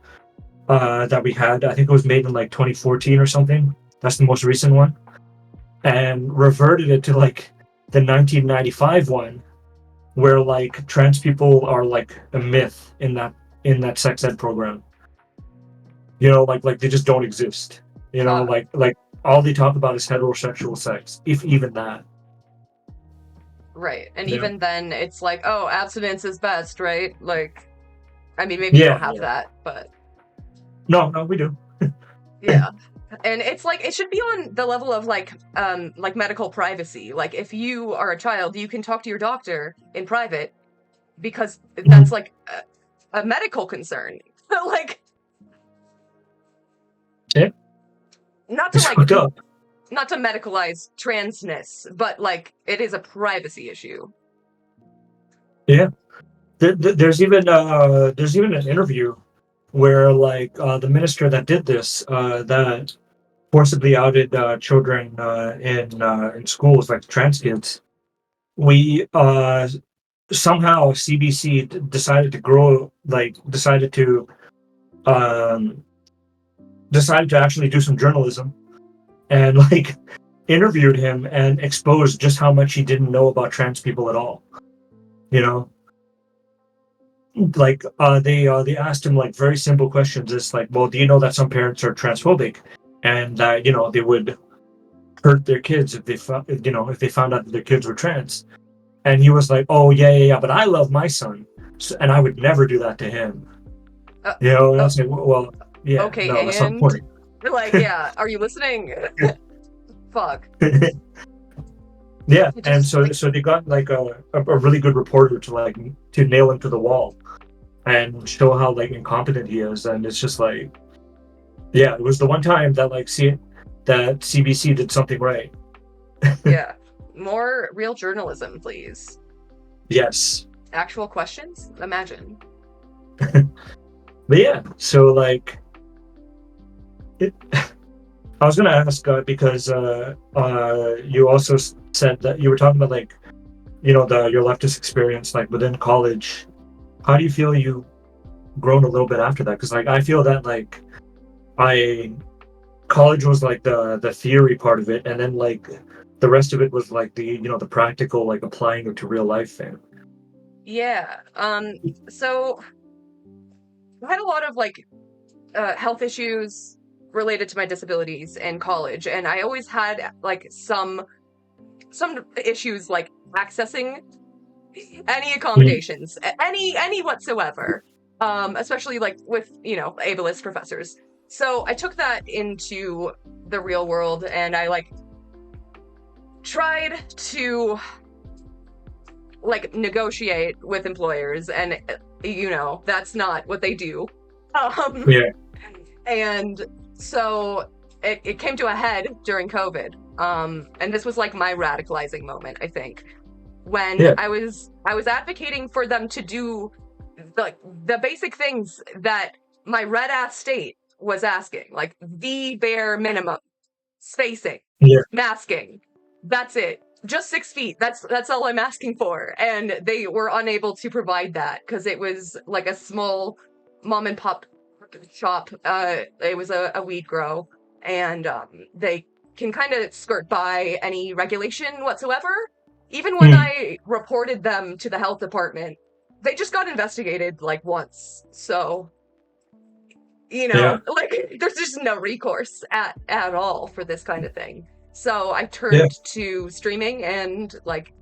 Speaker 2: that we had. I think it was made in like 2014 or something. That's the most recent one, and reverted it to like the 1995 one, where like trans people are like a myth in that sex ed program. Like they just don't exist.
Speaker 1: Fuck.
Speaker 2: Like all they talk about is heterosexual sex, if even that.
Speaker 1: Right. And
Speaker 2: Yeah,
Speaker 1: even then, it's like, oh, abstinence is best, right? Like, I mean, maybe you don't
Speaker 2: yeah,
Speaker 1: have
Speaker 2: yeah.
Speaker 1: that, but
Speaker 2: No, no, we do.
Speaker 1: yeah. And it's like it should be on the level of like medical privacy. Like if you are a child, you can talk to your doctor in private because that's
Speaker 2: Mhm.
Speaker 1: like a medical concern. Like
Speaker 2: Yeah,
Speaker 1: not to
Speaker 2: it's
Speaker 1: like
Speaker 2: fucked up.
Speaker 1: not to medicalize transness, but like it is a privacy issue.
Speaker 2: Yeah, there's even an interview where like the minister that did this that forcibly outed children in schools, like trans kids. We somehow CBC um, decided to actually do some journalism and like interviewed him and exposed just how much he didn't know about trans people at all. You know, like they asked him like very simple questions. It's like, well, do you know that some parents are transphobic, and they would hurt their kids if they found out that their kids were trans. And he was like, oh yeah, yeah, yeah, but I love my son, and I would never do that to him.
Speaker 1: Uh,
Speaker 2: And I
Speaker 1: uh,
Speaker 2: was like, well, yeah, no,
Speaker 1: okay,
Speaker 2: that's not the
Speaker 1: and
Speaker 2: point.
Speaker 1: like, yeah, are you listening? Fuck.
Speaker 2: Yeah,
Speaker 1: It
Speaker 2: and
Speaker 1: just
Speaker 2: so
Speaker 1: like
Speaker 2: so they got like a really good reporter to nail him to the wall and show how like incompetent he is. And it's just like, yeah, it was the one time that that CBC did something right.
Speaker 1: yeah, more real journalism, please.
Speaker 2: Yes.
Speaker 1: Actual questions? Imagine.
Speaker 2: But yeah, so like it, I was gonna ask because you also said that you were talking about like the your leftist experience like within college. How do you feel you grown a little bit after that? Because like I feel that like I college was like the theory part of it, and then like the rest of it was like the practical, like applying it to real life thing.
Speaker 1: Yeah. So I had a lot of like health issues related to my disabilities in college, and I always had like some issues like accessing any
Speaker 2: Mm,
Speaker 1: accommodations, any whatsoever. Especially like with ableist professors. So I took that into the real world, and I like tried to like negotiate with employers, and that's not what they do. Um,
Speaker 2: yeah,
Speaker 1: and so it came to a head during COVID. And this was like my radicalizing moment, I think, when
Speaker 2: yeah,
Speaker 1: I was advocating for them to do the basic things that my red ass state was asking, like the bare minimum: spacing,
Speaker 2: yeah,
Speaker 1: masking. That's it. Just 6 feet. That's all I'm asking for. And they were unable to provide that because it was like a small mom and pop shop. It was a weed grow, and they can kind of skirt by any regulation whatsoever. Even when
Speaker 2: mm,
Speaker 1: I reported them to the health department, they just got investigated like once. So
Speaker 2: yeah,
Speaker 1: like there's just no recourse at all for this kind of thing. So I
Speaker 2: yeah,
Speaker 1: turned to streaming and like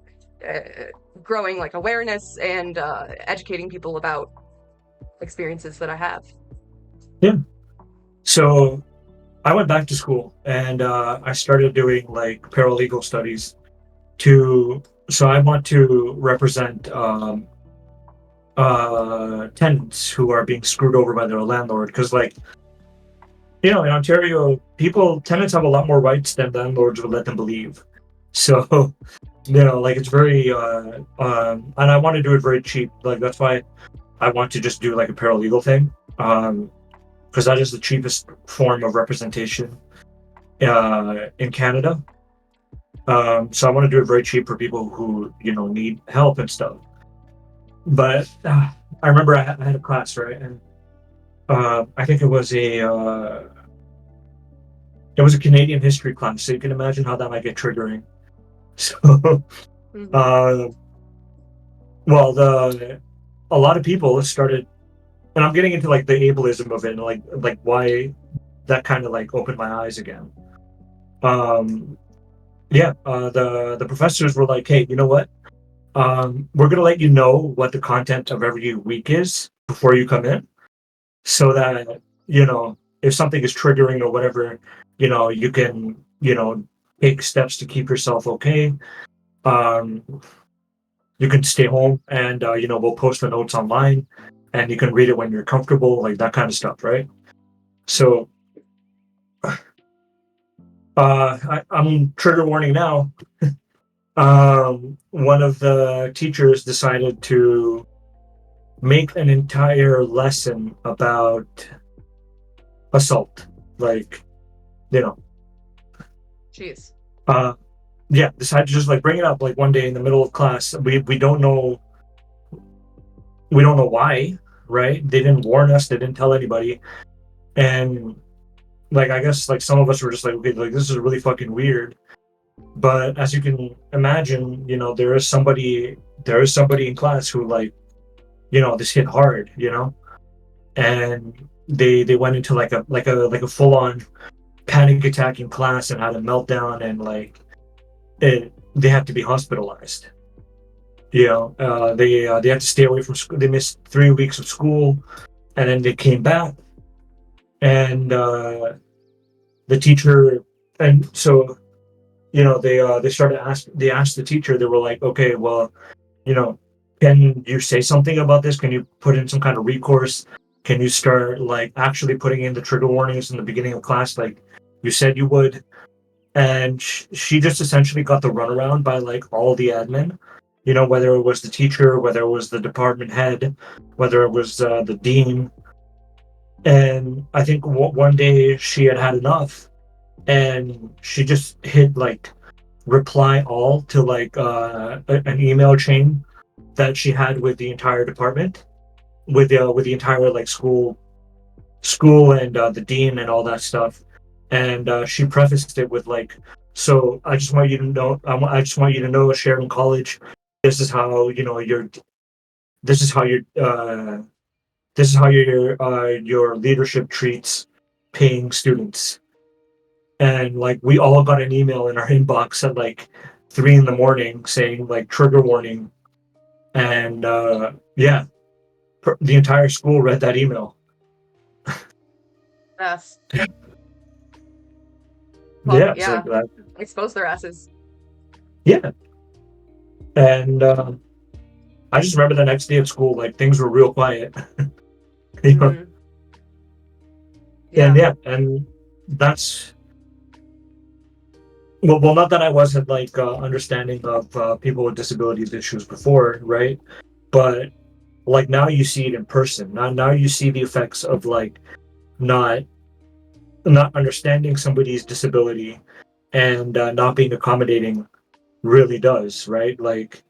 Speaker 1: growing like awareness and educating people about experiences that I have.
Speaker 2: Yeah. So I went back to school and I started doing like paralegal studies to. So I want to represent tenants who are being screwed over by their landlord because, like, in Ontario, tenants have a lot more rights than landlords would let them believe. So, like it's very, and I want to do it very cheap. Like that's why I want to just do like a paralegal thing, because that is the cheapest form of representation in Canada. So I want to do it very cheap for people who need help and stuff. But I remember I had a class, right, and I think it was a Canadian history class, so you can imagine how that might get triggering. So,
Speaker 1: Hmm.
Speaker 2: uh, well, the a lot of people started, and I'm getting into like the ableism of it, and like why that kind of like opened my eyes again. Um, yeah, the professors were like, "Hey, you know what? We're gonna let you know what the content of every week is before you come in, so that if something is triggering or whatever, you can take steps to keep yourself okay. Um, you can stay home and we'll post the notes online and you can read it when you're comfortable, like that kind of stuff, right? So I'm trigger warning now. One of the teachers decided to make an entire lesson about assault, like you know
Speaker 1: Jeez.
Speaker 2: uh yeah, decided to just like bring it up like one day in the middle of class. We don't know why, right? They didn't warn us, they didn't tell anybody. And like I guess like some of us were just like, okay, like this is really fucking weird. But as you can imagine, there is somebody in class who like, this hit hard, and they went into like a full on panic attack in class and had a meltdown and like they had to be hospitalized. They had to stay away from school. They missed 3 weeks of school, and then they came back, and the teacher, and so they asked the teacher. They were like, okay, well, you know, can you say something about this? Can you put in some kind of recourse? Can you start like actually putting in the trigger warnings in the beginning of class, like you said you would? And she just essentially got the runaround by like all the admin, whether it was the teacher, whether it was the department head, whether it was the dean. And I think one day she had had enough, and she just hit like reply all to like an email chain that she had with the entire department, with the entire like school and the dean and all that stuff. And she prefaced it with like, so I just want you to know, I just want you to know, Sheridan College, this is how this is how your this is how your leadership treats paying students. And like we all got an email in our inbox at like 3 in the morning saying like trigger warning. And yeah, the entire school read that email.
Speaker 1: Yes. Well,
Speaker 2: Yeah, it's like
Speaker 1: yeah.
Speaker 2: that.
Speaker 1: Expose their asses.
Speaker 2: Yeah. And I just remember the next day at school, like things were real quiet. you know?
Speaker 1: Hmm.
Speaker 2: And
Speaker 1: Yeah.
Speaker 2: yeah, and that's well, not that I wasn't like understanding of people with disabilities issues before, right? But like now you see it in person. Now you see the effects of like not not understanding somebody's disability and not being accommodating really does, right? Like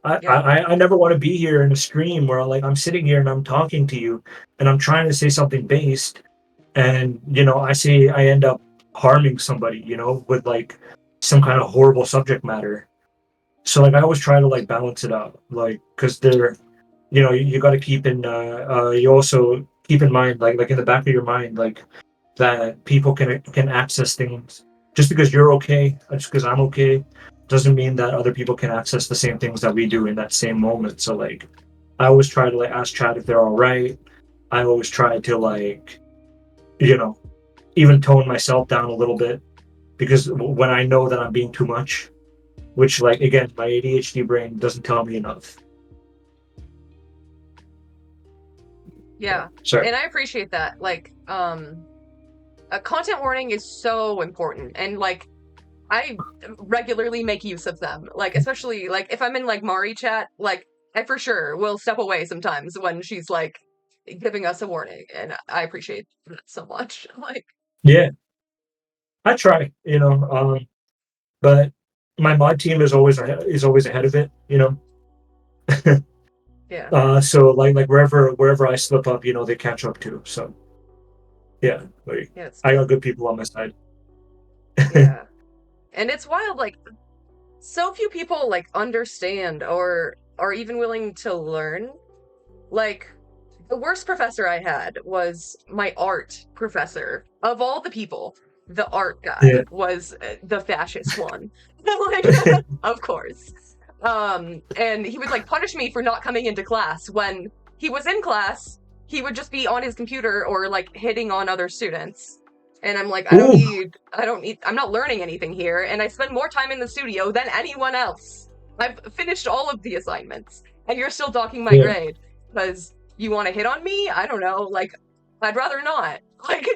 Speaker 1: Yeah.
Speaker 2: I never want to be here in a stream where like I'm sitting here and I'm talking to you and I'm trying to say something based, and I end up harming somebody, with like some kind of horrible subject matter. So like I always try to like balance it out, like because they're you got to keep in you also keep in mind like in the back of your mind like that people can access things just because you're okay, just because I'm okay doesn't mean that other people can access the same things that we do in that same moment. So like, I always try to like ask chat if they're all right. I always try to like, you know, even tone myself down a little bit because when I know that I'm being too much, which like again, my ADHD brain doesn't tell me enough. Yeah.
Speaker 1: Yeah.
Speaker 2: Sorry.
Speaker 1: And I appreciate that. Like, content warning is so important. And like, I regularly make use of them. Like, especially like if I'm in like Mari chat, like I for sure will step away sometimes when she's like giving us a warning. And I appreciate that so much. Like,
Speaker 2: Yeah, I try, but my mod team is always ahead of it,
Speaker 1: yeah.
Speaker 2: so like wherever I slip up, they catch up too. So yeah, like
Speaker 1: Yeah, it's
Speaker 2: I got
Speaker 1: good.
Speaker 2: good people on my side.
Speaker 1: Yeah. And it's wild, like so few people like understand or are even willing to learn. Like the worst professor I had was my art professor. Of all the people, the art
Speaker 2: Yeah.
Speaker 1: guy was the fascist one. Like, of course. And he would like punish me for not coming into class when he was in class. He would just be on his computer or like hitting on other students. And I'm like,
Speaker 2: Ooh,
Speaker 1: I'm not learning anything here. And I spend more time in the studio than anyone else. I've finished all of the assignments, and you're still docking my
Speaker 2: yeah,
Speaker 1: grade because you want to hit on me? I don't know. Like, I'd rather not. Like,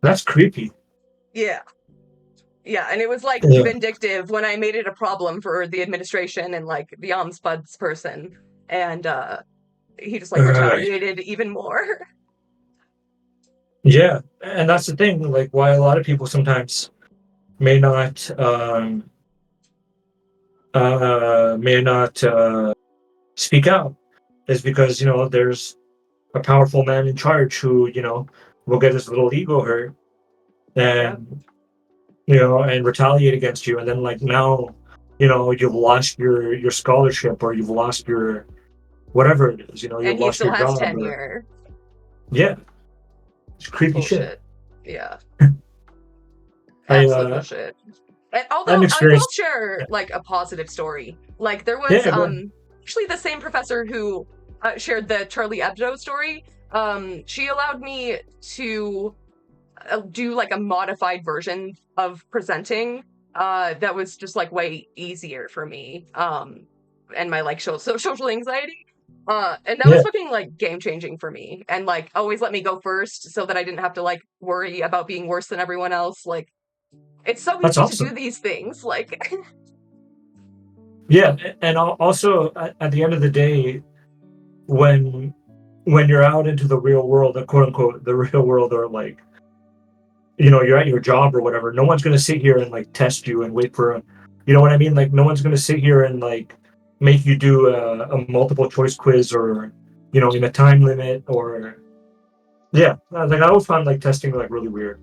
Speaker 2: that's creepy.
Speaker 1: yeah. Yeah, and it was like
Speaker 2: Yeah.
Speaker 1: vindictive when I made it a problem for the administration and like the ombuds person, and he just like
Speaker 2: Right.
Speaker 1: retaliated even more.
Speaker 2: Yeah, and that's the thing. Like, why a lot of people sometimes may not speak out is because there's a powerful man in charge who will get his little ego hurt
Speaker 1: Yep.
Speaker 2: and and retaliate against you, and then like now you've lost your scholarship, or you've lost your whatever it is,
Speaker 1: And
Speaker 2: you've
Speaker 1: he
Speaker 2: lost
Speaker 1: still
Speaker 2: your
Speaker 1: has
Speaker 2: job, or
Speaker 1: tenure.
Speaker 2: yeah, it's
Speaker 1: It's
Speaker 2: creepy shit.
Speaker 1: bullshit. Yeah,
Speaker 2: I
Speaker 1: absolute bullshit. And
Speaker 2: I'm
Speaker 1: although I will
Speaker 2: experienced.
Speaker 1: share like a positive story. Like there was
Speaker 2: Yeah, go ahead.
Speaker 1: actually the same professor who shared the Charlie Hebdo story. She allowed me to do like a modified version of presenting that was just like way easier for me and my like social anxiety, and that was
Speaker 2: Yeah,
Speaker 1: fucking like game changing for me, and like always let me go first so that I didn't have to like worry about being worse than everyone else. Like it's so
Speaker 2: that's
Speaker 1: easy to do
Speaker 2: awesome.
Speaker 1: these things, like
Speaker 2: Yeah, and also at the end of the day, when you're out into the real world, the quote unquote the real world, or like you're at your job or whatever, no one's going to sit here and like test you and wait for a, you know what I mean, like no one's going to sit here and like make you do a multiple choice quiz, or in a time limit, or yeah, like I always found like testing like really weird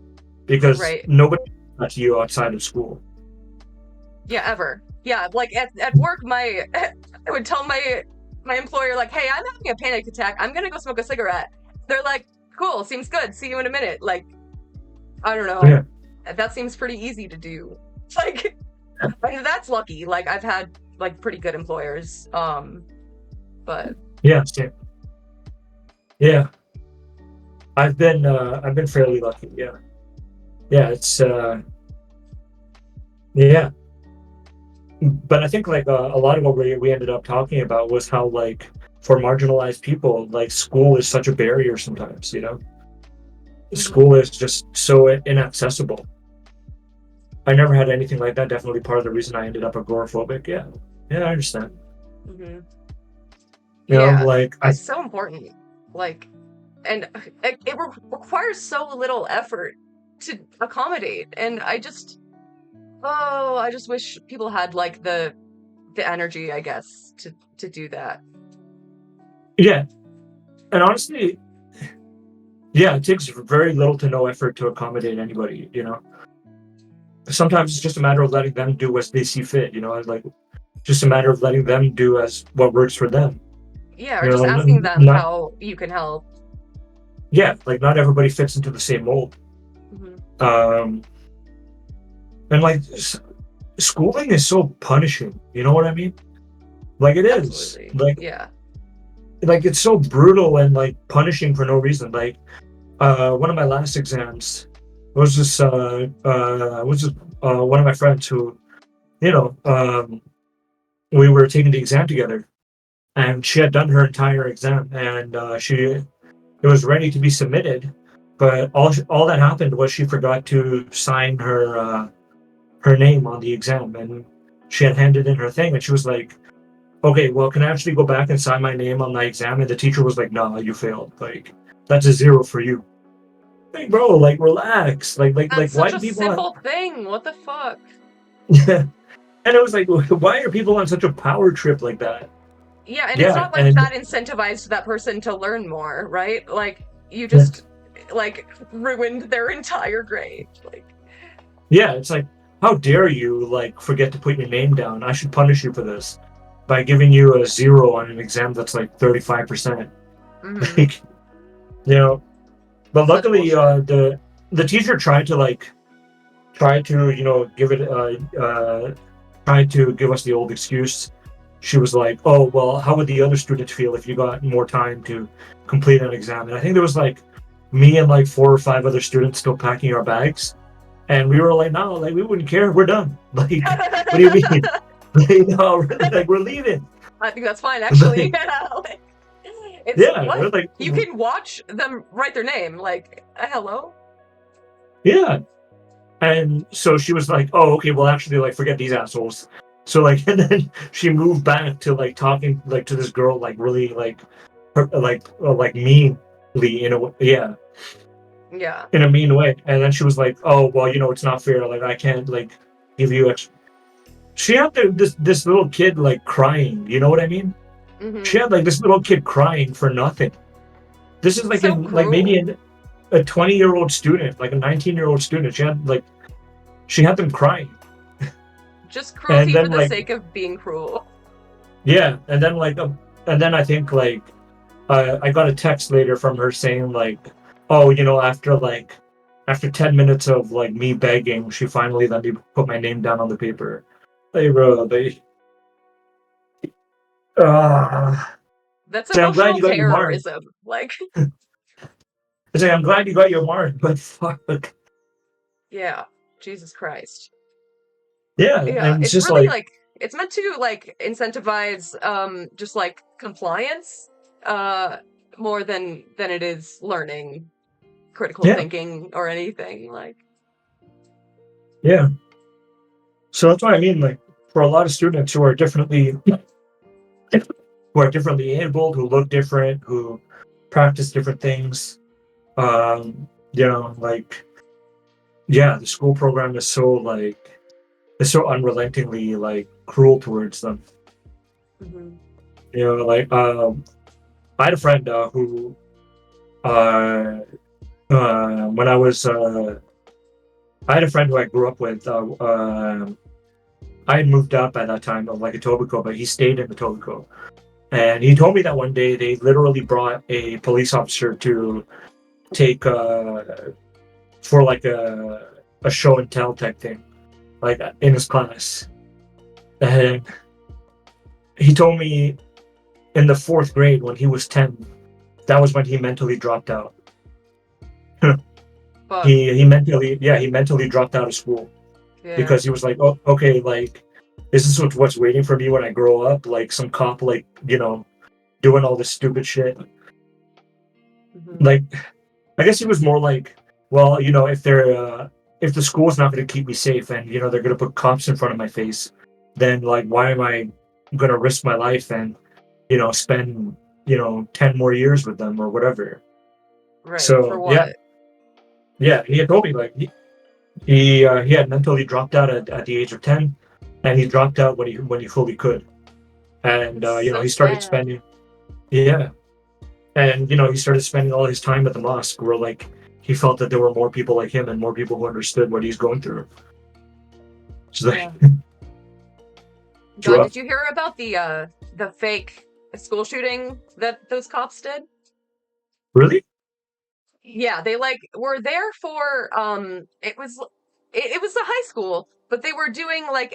Speaker 2: because
Speaker 1: right.
Speaker 2: nobody does to you outside of school.
Speaker 1: Yeah, ever. Yeah, like at work, my I would tell my employer like, "Hey, I'm having a panic attack. I'm gonna go smoke a cigarette." They're like, "Cool, seems good. See you in a minute." Like, I don't know.
Speaker 2: Yeah,
Speaker 1: That seems pretty easy to do. Like, I mean, that's lucky. Like, I've had like pretty good employers. But
Speaker 2: yeah, same. Yeah, I've been fairly lucky. Yeah, yeah, it's yeah. But I think like a lot of what we ended up talking about was how like for marginalized people, like school is such a barrier sometimes.
Speaker 1: mhm,
Speaker 2: School is just so inaccessible. I never had anything like that. Definitely part of the reason I ended up agoraphobic. Yeah, yeah, I understand.
Speaker 1: mhm. Yeah,
Speaker 2: Like I
Speaker 1: it's so important. Like, and it requires so little effort to accommodate. And I just wish people had like the energy, I guess, to do that.
Speaker 2: yeah, and honestly, yeah, it takes very little to no effort to accommodate anybody. Sometimes it's just a matter of letting them do as they see fit. Like just a matter of letting them do as what works for them.
Speaker 1: Yeah, or just asking them
Speaker 2: Not
Speaker 1: how you can help.
Speaker 2: yeah, like not everybody fits into the same mold.
Speaker 1: Hmm.
Speaker 2: Um, and like schooling is so punishing. You know what I mean? Like it is.
Speaker 1: Absolutely.
Speaker 2: Like
Speaker 1: Yeah.
Speaker 2: it's so brutal and like punishing for no reason. Like one of my last exams was just one of my friends who, you know, we were taking the exam together, and she had done her entire exam, and she it was ready to be submitted, but all that happened was she forgot to sign her name on the exam, and she had handed in her thing, and she was like, "Okay, well, can I actually go back and sign my name on my exam?" And the teacher was like, "No, you failed. Like, that's a zero for you." Like, bro, like, relax.
Speaker 1: That's
Speaker 2: Why
Speaker 1: such
Speaker 2: do
Speaker 1: a
Speaker 2: people?
Speaker 1: simple thing. What the fuck?
Speaker 2: Yeah, and it was like, why are people on such a power trip like that?
Speaker 1: Yeah, and it's
Speaker 2: Yeah,
Speaker 1: not like
Speaker 2: and
Speaker 1: that incentivized that person to learn more, right? Like you
Speaker 2: yeah,
Speaker 1: just like ruined their entire grade. Like
Speaker 2: yeah, it's like, how dare you like forget to put your name down? I should punish you for this by giving you a zero on an exam that's like 35%.
Speaker 1: mm-hmm.
Speaker 2: Like, you know, but
Speaker 1: Such
Speaker 2: luckily,
Speaker 1: bullshit.
Speaker 2: the teacher tried to give it tried to give us the old excuse. She was like, "Oh well, how would the other students feel if you got more time to complete an exam?" And I think there was like me and like four or five other students still packing our bags, and we were like, "No, like we wouldn't care. We're done. Like, what do you mean? Like, no, like we're leaving."
Speaker 1: I think that's fine actually.
Speaker 2: Like,
Speaker 1: Yeah, like, it's
Speaker 2: yeah,
Speaker 1: what?
Speaker 2: we're like,
Speaker 1: You can watch them write their name. Like, hello?
Speaker 2: yeah. And so she was like, "Oh, okay, well, actually, like, forget these assholes." So like, and then she moved back to like talking like to this girl, like really like, like meanly in a yeah,
Speaker 1: Yeah.
Speaker 2: in a mean way. And then she was like, "Oh, well, it's not fair. Like, I can't like give you extra." She had this little kid like crying. You know what I mean? She
Speaker 1: Mm-hmm.
Speaker 2: had like this little kid crying for nothing. This is like
Speaker 1: So
Speaker 2: in like maybe
Speaker 1: cruel.
Speaker 2: a 20-year-old student, like a 19-year-old student. She had them crying,
Speaker 1: Just
Speaker 2: and
Speaker 1: cruelty for
Speaker 2: then
Speaker 1: the
Speaker 2: like
Speaker 1: sake of being cruel.
Speaker 2: yeah, and then I think like I got a text later from her saying like, oh, after 10 minutes of like me begging, she finally let me put my name down on the paper. Hey, bro, uh,
Speaker 1: That's
Speaker 2: say I'm glad
Speaker 1: emotional
Speaker 2: you got your mark.
Speaker 1: terrorism. Like,
Speaker 2: I say I'm glad you got your mark, but fuck,
Speaker 1: yeah. Jesus Christ.
Speaker 2: yeah,
Speaker 1: Yeah,
Speaker 2: and it's
Speaker 1: it's
Speaker 2: just
Speaker 1: really
Speaker 2: like
Speaker 1: like it's meant to like incentivize just like compliance uh more than it is learning critical
Speaker 2: yeah,
Speaker 1: thinking or anything like.
Speaker 2: yeah. So that's what I mean. Like for a lot of students who are differently abled, who look different, who practice different things. Like yeah, the school program is so like it's so unrelentingly like cruel towards them.
Speaker 1: Mhm.
Speaker 2: Like I had a friend who uh when I had a friend who I grew up with. I had moved out by that time of like Etobicoke, but he stayed in Etobicoke. And he told me that one day they literally brought a police officer to take for like a show and tell type thing, like in his class. And he told me in the fourth grade when he was 10, that was when he mentally dropped out.
Speaker 1: Fuck.
Speaker 2: he mentally dropped out of school
Speaker 1: Yeah.
Speaker 2: because he was like, oh, okay, like, is this what's waiting for me when I grow up? Like some cop, like, doing all this stupid shit.
Speaker 1: Mhm.
Speaker 2: Like, I guess he was more like, well, if the school's not going to keep me safe and they're going to put cops in front of my face, then like why am I going to risk my life and spend 10 more years with them or whatever.
Speaker 1: Right. For
Speaker 2: So yeah,
Speaker 1: what?
Speaker 2: yeah, he had told me like he had mentally dropped out at the age of 10, and he dropped out when he fully could, and
Speaker 1: It's so
Speaker 2: he started
Speaker 1: sad.
Speaker 2: spending yeah, and he started spending all his time at the mosque where like he felt that there were more people like him and more people who understood what he's going through. So like
Speaker 1: Yeah.
Speaker 2: it's
Speaker 1: God, did
Speaker 2: rough.
Speaker 1: you hear about the fake school shooting that those cops did?
Speaker 2: Really?
Speaker 1: Yeah, they like were there for it was a high school but they were doing like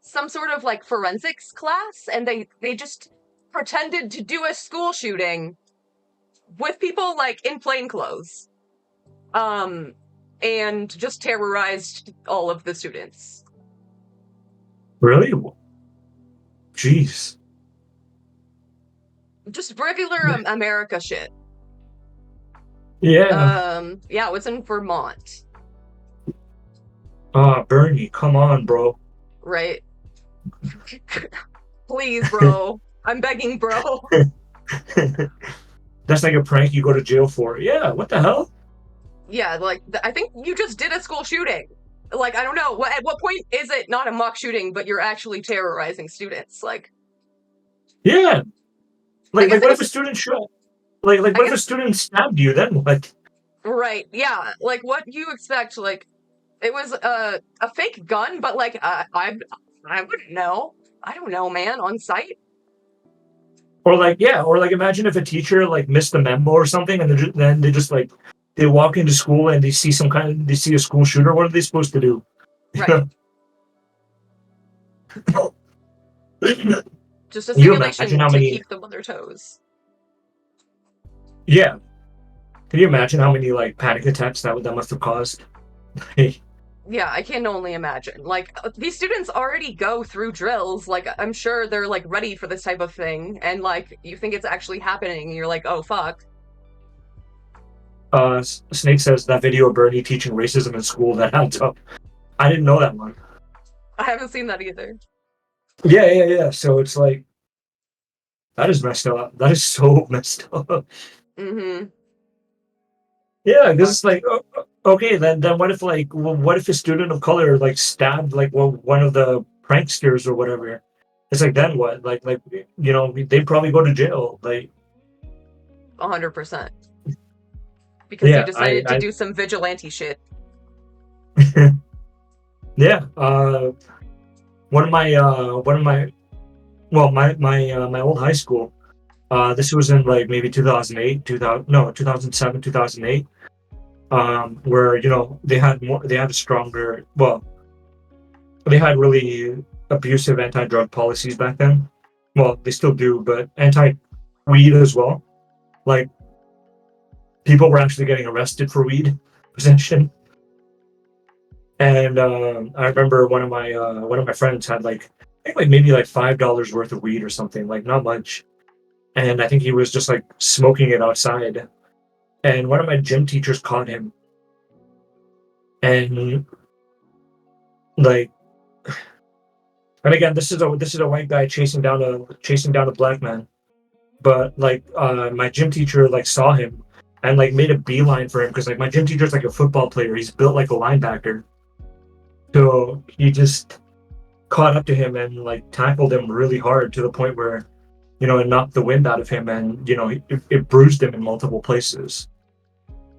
Speaker 1: some sort of like forensics class, and they just pretended to do a school shooting with people like in plain clothes. Um and just terrorized all of the students.
Speaker 2: Really? Jeez.
Speaker 1: Just regular America shit.
Speaker 2: Yeah.
Speaker 1: Yeah, it was in Vermont,
Speaker 2: Bernie, come on, bro.
Speaker 1: right? Please, bro. I'm begging, bro.
Speaker 2: That's like a prank you go to jail for. Yeah, what the hell?
Speaker 1: Yeah, like I think you just did a school shooting. Like I don't know, at what point is it not a mock shooting, but you're actually terrorizing students? Like
Speaker 2: Yeah.
Speaker 1: I guess
Speaker 2: Like
Speaker 1: it
Speaker 2: what if a
Speaker 1: was
Speaker 2: student shot
Speaker 1: I
Speaker 2: what if a
Speaker 1: guess
Speaker 2: student stabbed you then? What?
Speaker 1: right. Yeah, like what you expect like it was a fake gun, but like I wouldn't know. I don't know, man, on site.
Speaker 2: Or like yeah, or like imagine if a teacher like missed the memo or something and then they just like they walk into school and they see a school shooter. What are they supposed to do?
Speaker 1: Right.
Speaker 2: Can
Speaker 1: Just a
Speaker 2: you imagine
Speaker 1: simulation
Speaker 2: how
Speaker 1: to
Speaker 2: many?
Speaker 1: keep them on their toes.
Speaker 2: Yeah, can you imagine how many like panic attacks that must have caused?
Speaker 1: Yeah, I can only imagine. Like these students already go through drills. Like I'm sure they're like ready for this type of thing, and like you think it's actually happening, and you're like, oh fuck.
Speaker 2: Snake says that video of Bernie teaching racism in school that adds up. I didn't know that one.
Speaker 1: I haven't seen that either.
Speaker 2: Yeah. So it's like that is messed up. That is so messed up.
Speaker 1: Mm-hmm.
Speaker 2: Yeah, because
Speaker 1: Fuck.
Speaker 2: it's like okay, then what if like what if a student of color like stabbed like one of the pranksters or whatever? It's like then what? They'd probably go to jail.
Speaker 1: 100%. Because you
Speaker 2: Yeah, I
Speaker 1: decided to do some vigilante shit.
Speaker 2: yeah. One of my well my old high school. This was in like maybe 2008, 2000 no 2007, 2008. Where they had a stronger they had really abusive anti-drug policies back then. Well, they still do, but anti-weed as well. Like people were actually getting arrested for weed possession. And I remember one of my friends had like I think like maybe like $5 worth of weed or something, like not much. And I think he was just like smoking it outside. And one of my gym teachers caught him, and like, and again, this is a white guy chasing down a black man. But like my gym teacher like saw him and like made a beeline for him because like my gym teacher's like a football player. He's built like a linebacker. So he just caught up to him and like tackled him really hard to the point where it knocked the wind out of him and it bruised him in multiple places.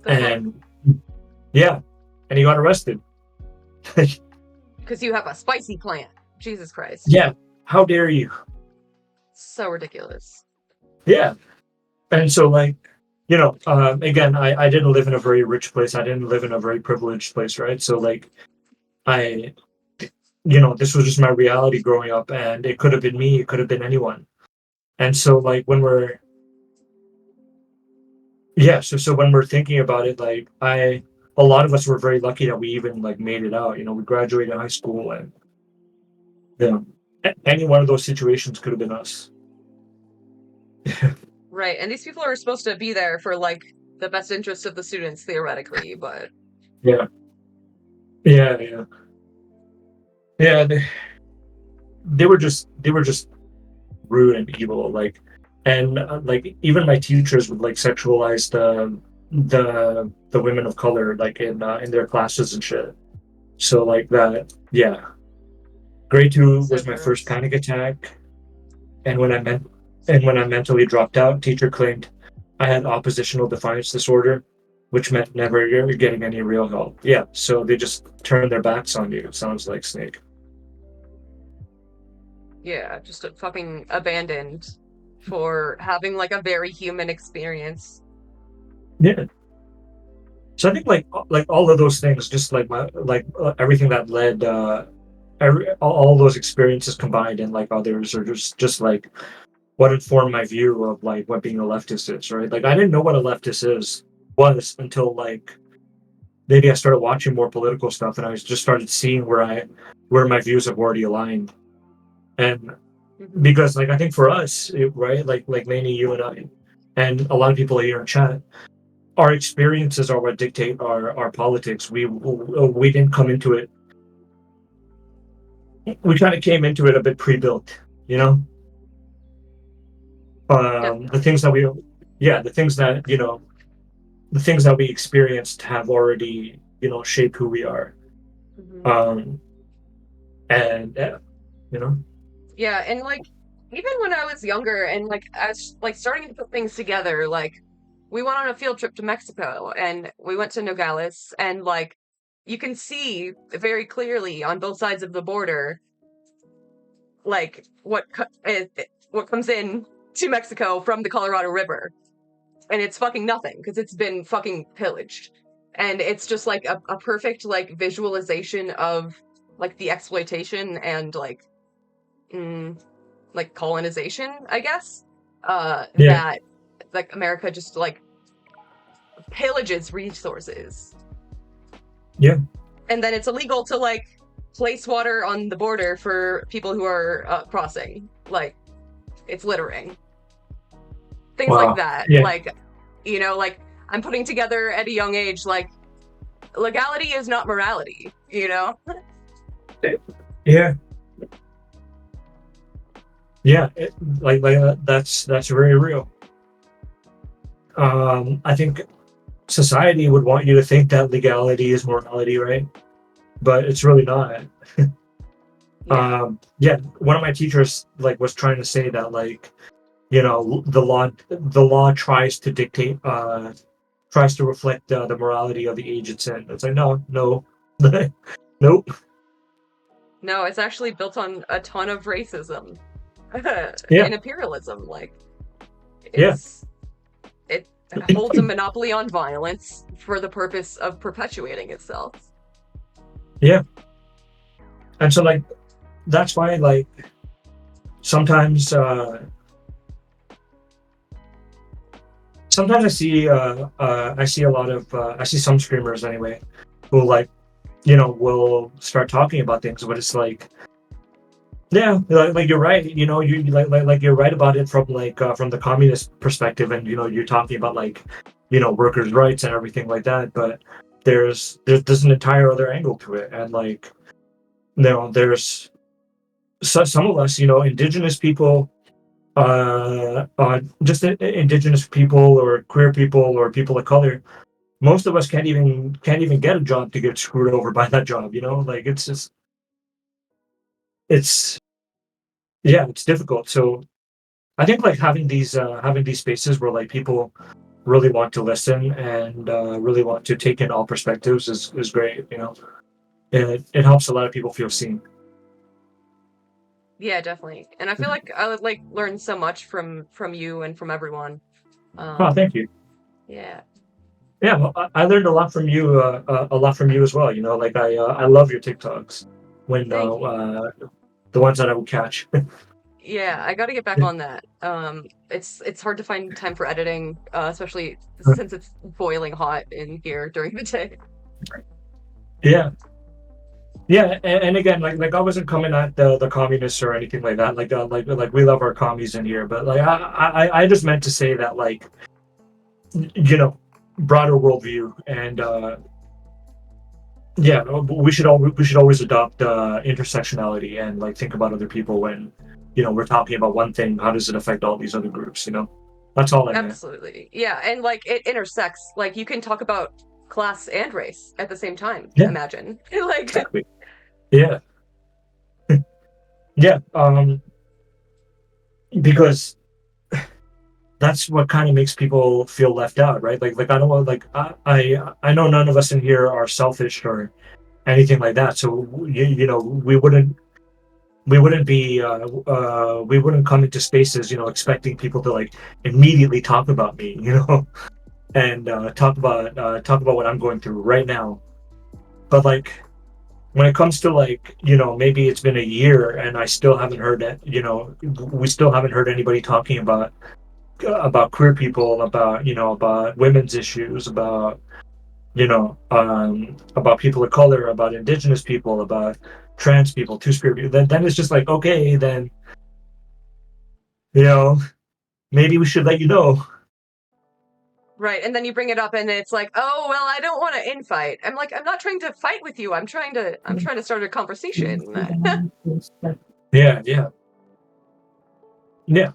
Speaker 1: The fuck?
Speaker 2: And yeah, and he got arrested.
Speaker 1: Because you have a spicy plant. Jesus Christ.
Speaker 2: Yeah, how dare you?
Speaker 1: So ridiculous.
Speaker 2: Yeah, and so like again, I didn't live in a very rich place. I didn't live in a very privileged place, right? So like I this was just my reality growing up, and it could have been me, it could have been anyone. And so like when we're yeah, so when we're thinking about it, like a lot of us were very lucky that we even like made it out. We graduated high school, and yeah, any one of those situations could have been us.
Speaker 1: Right, and these people are supposed to be there for like the best interest of the students theoretically, but
Speaker 2: Yeah, yeah. Yeah, they were just rude and evil, like, and like even my teachers would like sexualize the women of color like in their classes and shit. So like that, yeah. Grade two
Speaker 1: so
Speaker 2: was my first
Speaker 1: gross.
Speaker 2: panic attack, and when I mentally dropped out, teacher claimed I had oppositional defiance disorder, which meant never getting any real help. Yeah, so they just turned their backs on you. It sounds like Snake.
Speaker 1: Yeah, just fucking abandoned for having like a very human experience.
Speaker 2: Yeah, So I think like all of those things, just like my like everything that led all those experiences combined and like others are just like what informed my view of like what being a leftist is, right? Like I didn't know what a leftist is was until like maybe I started watching more political stuff and I just started seeing where my views have already aligned. And
Speaker 1: Hmm.
Speaker 2: because like I think for us, right, like mainly you and I and a lot of people here in chat, our experiences are what dictate our politics. We didn't come into it. We kind of came into it a bit pre-built, you know. The
Speaker 1: Definitely.
Speaker 2: things that we, yeah, the things that the things that we experienced have already shaped who we are.
Speaker 1: Hmm.
Speaker 2: Um, and yeah, you know,
Speaker 1: Yeah, and like even when I was younger and like as like starting to put things together, like we went on a field trip to Mexico and we went to Nogales and like you can see very clearly on both sides of the border like what comes in to Mexico from the Colorado River, and it's fucking nothing because it's been fucking pillaged, and it's just like a perfect like visualization of like the exploitation and mm, like colonization, I guess.
Speaker 2: yeah,
Speaker 1: That like America just like pillages resources,
Speaker 2: yeah,
Speaker 1: and then it's illegal to like place water on the border for people who are crossing. Like it's littering, things like
Speaker 2: wow,
Speaker 1: that.
Speaker 2: yeah,
Speaker 1: Like like I'm putting together at a young age like legality is not morality.
Speaker 2: yeah, yeah. That's very real. I think society would want you to think that legality is morality, right? But it's really not.
Speaker 1: Yeah.
Speaker 2: Yeah, one of my teachers like was trying to say that like the law tries to dictate tries to reflect the morality of the age it's in. It's like no, no, nope.
Speaker 1: No, it's actually built on a ton of racism
Speaker 2: Yeah,
Speaker 1: and imperialism. Like
Speaker 2: yeah,
Speaker 1: it's it holds a monopoly on violence for the purpose of perpetuating itself.
Speaker 2: yeah. And so like that's why like sometimes sometimes I see a lot of I see some streamers anyway who like will start talking about things, but it's like yeah, like you're right. You like you're right about it from the communist perspective, and you're talking about like workers' rights and everything like that. But there's an entire other angle to it, and like there's some of us, indigenous people, just indigenous people or queer people or people of color. Most of us can't even get a job to get screwed over by that job. Like it's just it's yeah, it's difficult. So I think like having these spaces where like people really want to listen and really want to take in all perspectives is great. It helps a lot of people feel seen.
Speaker 1: Yeah, definitely. And I feel like I would like learn so much from you and from everyone.
Speaker 2: Oh,
Speaker 1: Um,
Speaker 2: thank you.
Speaker 1: yeah.
Speaker 2: Yeah, well, I learned a lot from you, a lot from you as well. Like I love your TikToks when
Speaker 1: Thank you.
Speaker 2: the ones that I would catch.
Speaker 1: Yeah, I got to get back on that. It's hard to find time for editing, especially since it's boiling hot in here during the day.
Speaker 2: Yeah, yeah, and again, like I wasn't coming at the communists or anything like that. Like we love our commies in here, but like I just meant to say that like you know broader worldview and yeah, we should always adopt intersectionality and like think about other people when we're talking about one thing. How does it affect all these other groups? That's all I meant.
Speaker 1: Absolutely. Yeah, and like it intersects. Like you can talk about class and race at the same time,
Speaker 2: Yeah,
Speaker 1: imagine. Like
Speaker 2: exactly. Yeah, yeah. Because that's what kind of makes people feel left out, right? Like I don't want like I know none of us in here are selfish or anything like that. So we wouldn't come into spaces expecting people to like immediately talk about me. and talk about what I'm going through right now. But like when it comes to like maybe it's been a year and I still haven't heard it. We still haven't heard anybody talking about queer people, about women's issues, about people of color, about indigenous people, about trans people, two-spirit people. Then it's just like, okay, then you know maybe we should let you know.
Speaker 1: Right. And then you bring it up and it's like, "Oh, well, I don't want to infight." I'm like, "I'm not trying to fight with you. I'm trying to start a conversation."
Speaker 2: Yeah, yeah, yeah,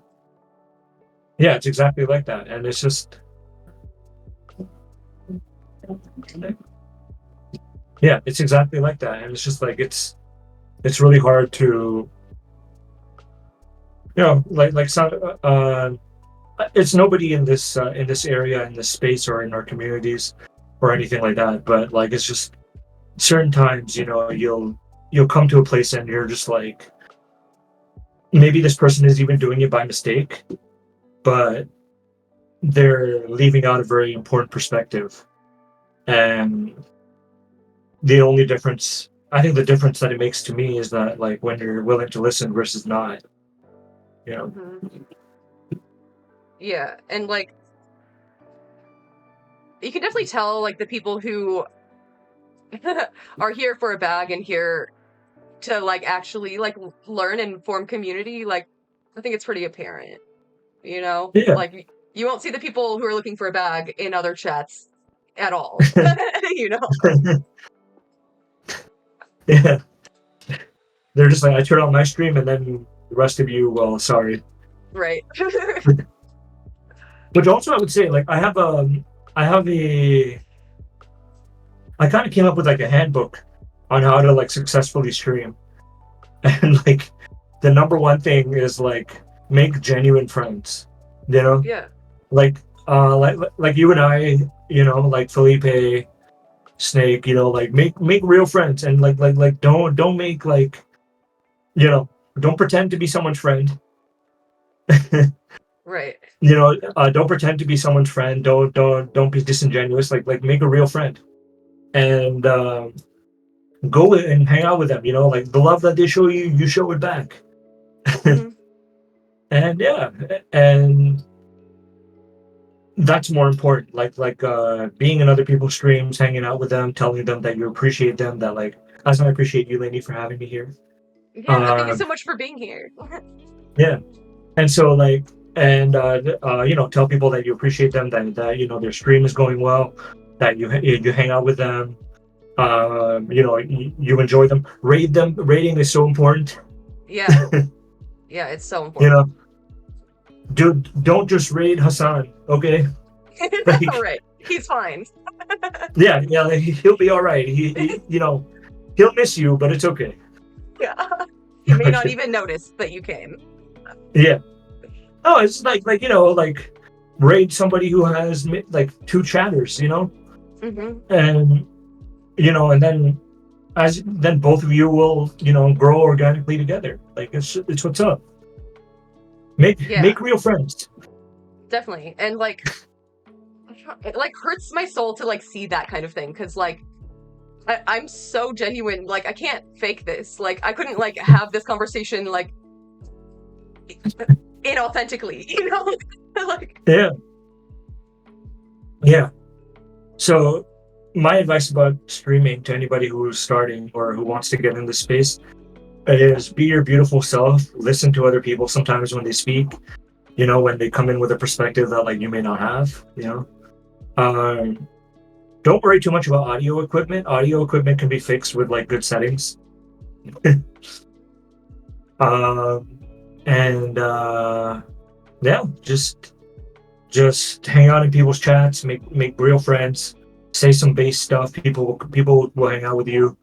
Speaker 2: yeah. It's exactly like that, and it's just yeah, it's exactly like that, and it's just like it's really hard to like some it's nobody in this area, in this space, or in our communities or anything like that, but like it's just certain times you'll come to a place and you're just like maybe this person is even doing it by mistake, but they're leaving out a very important perspective. And the only difference, I think the difference that it makes to me is that like when you're willing to listen versus not, you know.
Speaker 1: Hmm. Yeah. And like you can definitely tell like the people who are here for a bag and here to like actually like learn and form community. Like I think it's pretty apparent, you know?
Speaker 2: Yeah.
Speaker 1: Like you won't see the people who are looking for a bag in other chats at all. You know?
Speaker 2: Yeah. They're just like I turn on my stream and then the rest of you, well, sorry.
Speaker 1: Right.
Speaker 2: Which also I would say like I have a I kind of came up with like a handbook on how to like successfully stream. And like the number one thing is like make genuine friends, you know?
Speaker 1: Yeah.
Speaker 2: Like like you and I, like Felipe, Snake, like make real friends and like don't make like, you know, don't pretend to be someone's friend.
Speaker 1: Right.
Speaker 2: Don't pretend to be someone's friend. Don't be disingenuous. Like make a real friend and go and hang out with them. Like the love that they show you, you show it back.
Speaker 1: Hmm.
Speaker 2: And yeah, and that's more important. Like being in other people's streams, hanging out with them, telling them that you appreciate them. That like as I appreciate you, Lainey, for having me here.
Speaker 1: Yeah. Thank you
Speaker 2: Uh,
Speaker 1: so much for being here.
Speaker 2: yeah, and so like and tell people that you appreciate them, that their stream is going well, that you hang out with them. You enjoy them. Rate them. Rating is so important.
Speaker 1: Yeah. Yeah. It's so
Speaker 2: You
Speaker 1: important.
Speaker 2: know, dude, don't just raid Hassan, okay?
Speaker 1: All
Speaker 2: Like,
Speaker 1: right. He's fine.
Speaker 2: yeah, yeah, like, he'll be all right. He'll miss you, but it's okay.
Speaker 1: Yeah. He may not even notice that you came.
Speaker 2: Yeah. Oh, it's like like raid somebody who has like two chatters,
Speaker 1: Hmm.
Speaker 2: and and then both of you will grow organically together. Like it's what's up.
Speaker 1: Yeah.
Speaker 2: Make real friends.
Speaker 1: Definitely. And like it like hurts my soul to like see that kind of thing because like I'm so genuine. Like I can't fake this. Like I couldn't like have this conversation like inauthentically, you know? Like
Speaker 2: Yeah, yeah. So my advice about streaming to anybody who's starting or who wants to get in the space is be your beautiful self. Listen to other people sometimes when they speak. When they come in with a perspective that like you may not have. Um, don't worry too much about audio equipment. Audio equipment can be fixed with like good settings. um, and yeah, just hang out in people's chats, make real friends, say some base stuff. People will hang out with you.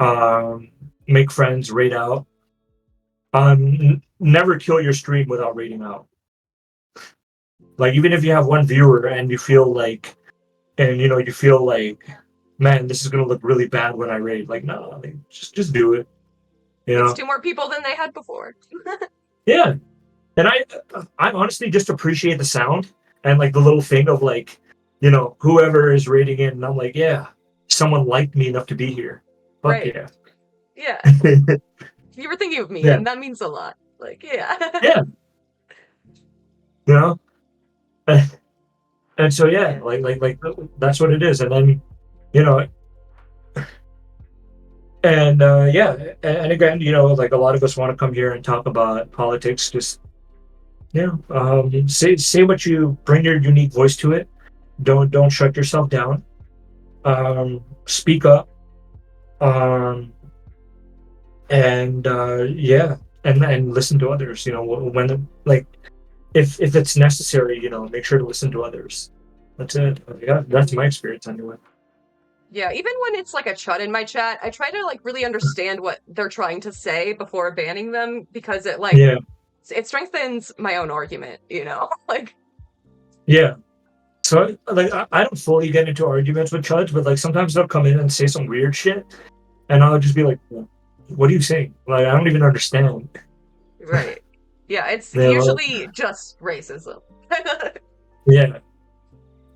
Speaker 2: Um, make friends, rate out. Never kill your stream without rating out. Like even if you have one viewer and you feel like, man, this is gonna look really bad when I rate. Like no, like, just do it. You
Speaker 1: it's
Speaker 2: know?
Speaker 1: two more people than they had before.
Speaker 2: Yeah. And I honestly just appreciate the sound and like the little thing of like whoever is rating in, and I'm like, yeah, someone liked me enough to be here. Fuck
Speaker 1: Right.
Speaker 2: yeah.
Speaker 1: Yeah. You were thinking of me,
Speaker 2: Yeah.
Speaker 1: and that means a lot. Like, yeah.
Speaker 2: Yeah. You know? And so yeah,
Speaker 1: Yeah.
Speaker 2: like that's what it is. And then, you know, and yeah, and again, like a lot of us want to come here and talk about politics. Just say what you bring your unique voice to it. Don't shut yourself down. Speak up. Um, and yeah, and listen to others. When like if it's necessary, make sure to listen to others. That's it. Yeah, that's
Speaker 1: Mhm.
Speaker 2: my experience anyway.
Speaker 1: Yeah, even when it's like a chud in my chat, I try to like really understand what they're trying to say before banning them because it like
Speaker 2: Yeah,
Speaker 1: it strengthens my own argument, you know? Like,
Speaker 2: yeah. So like I don't fully get into arguments with chuds, but like sometimes they'll come in and say some weird shit, and I'll just be like, "What are you saying? Like I don't even understand."
Speaker 1: right. Yeah, it's
Speaker 2: Yeah, well,
Speaker 1: usually just racism.
Speaker 2: yeah,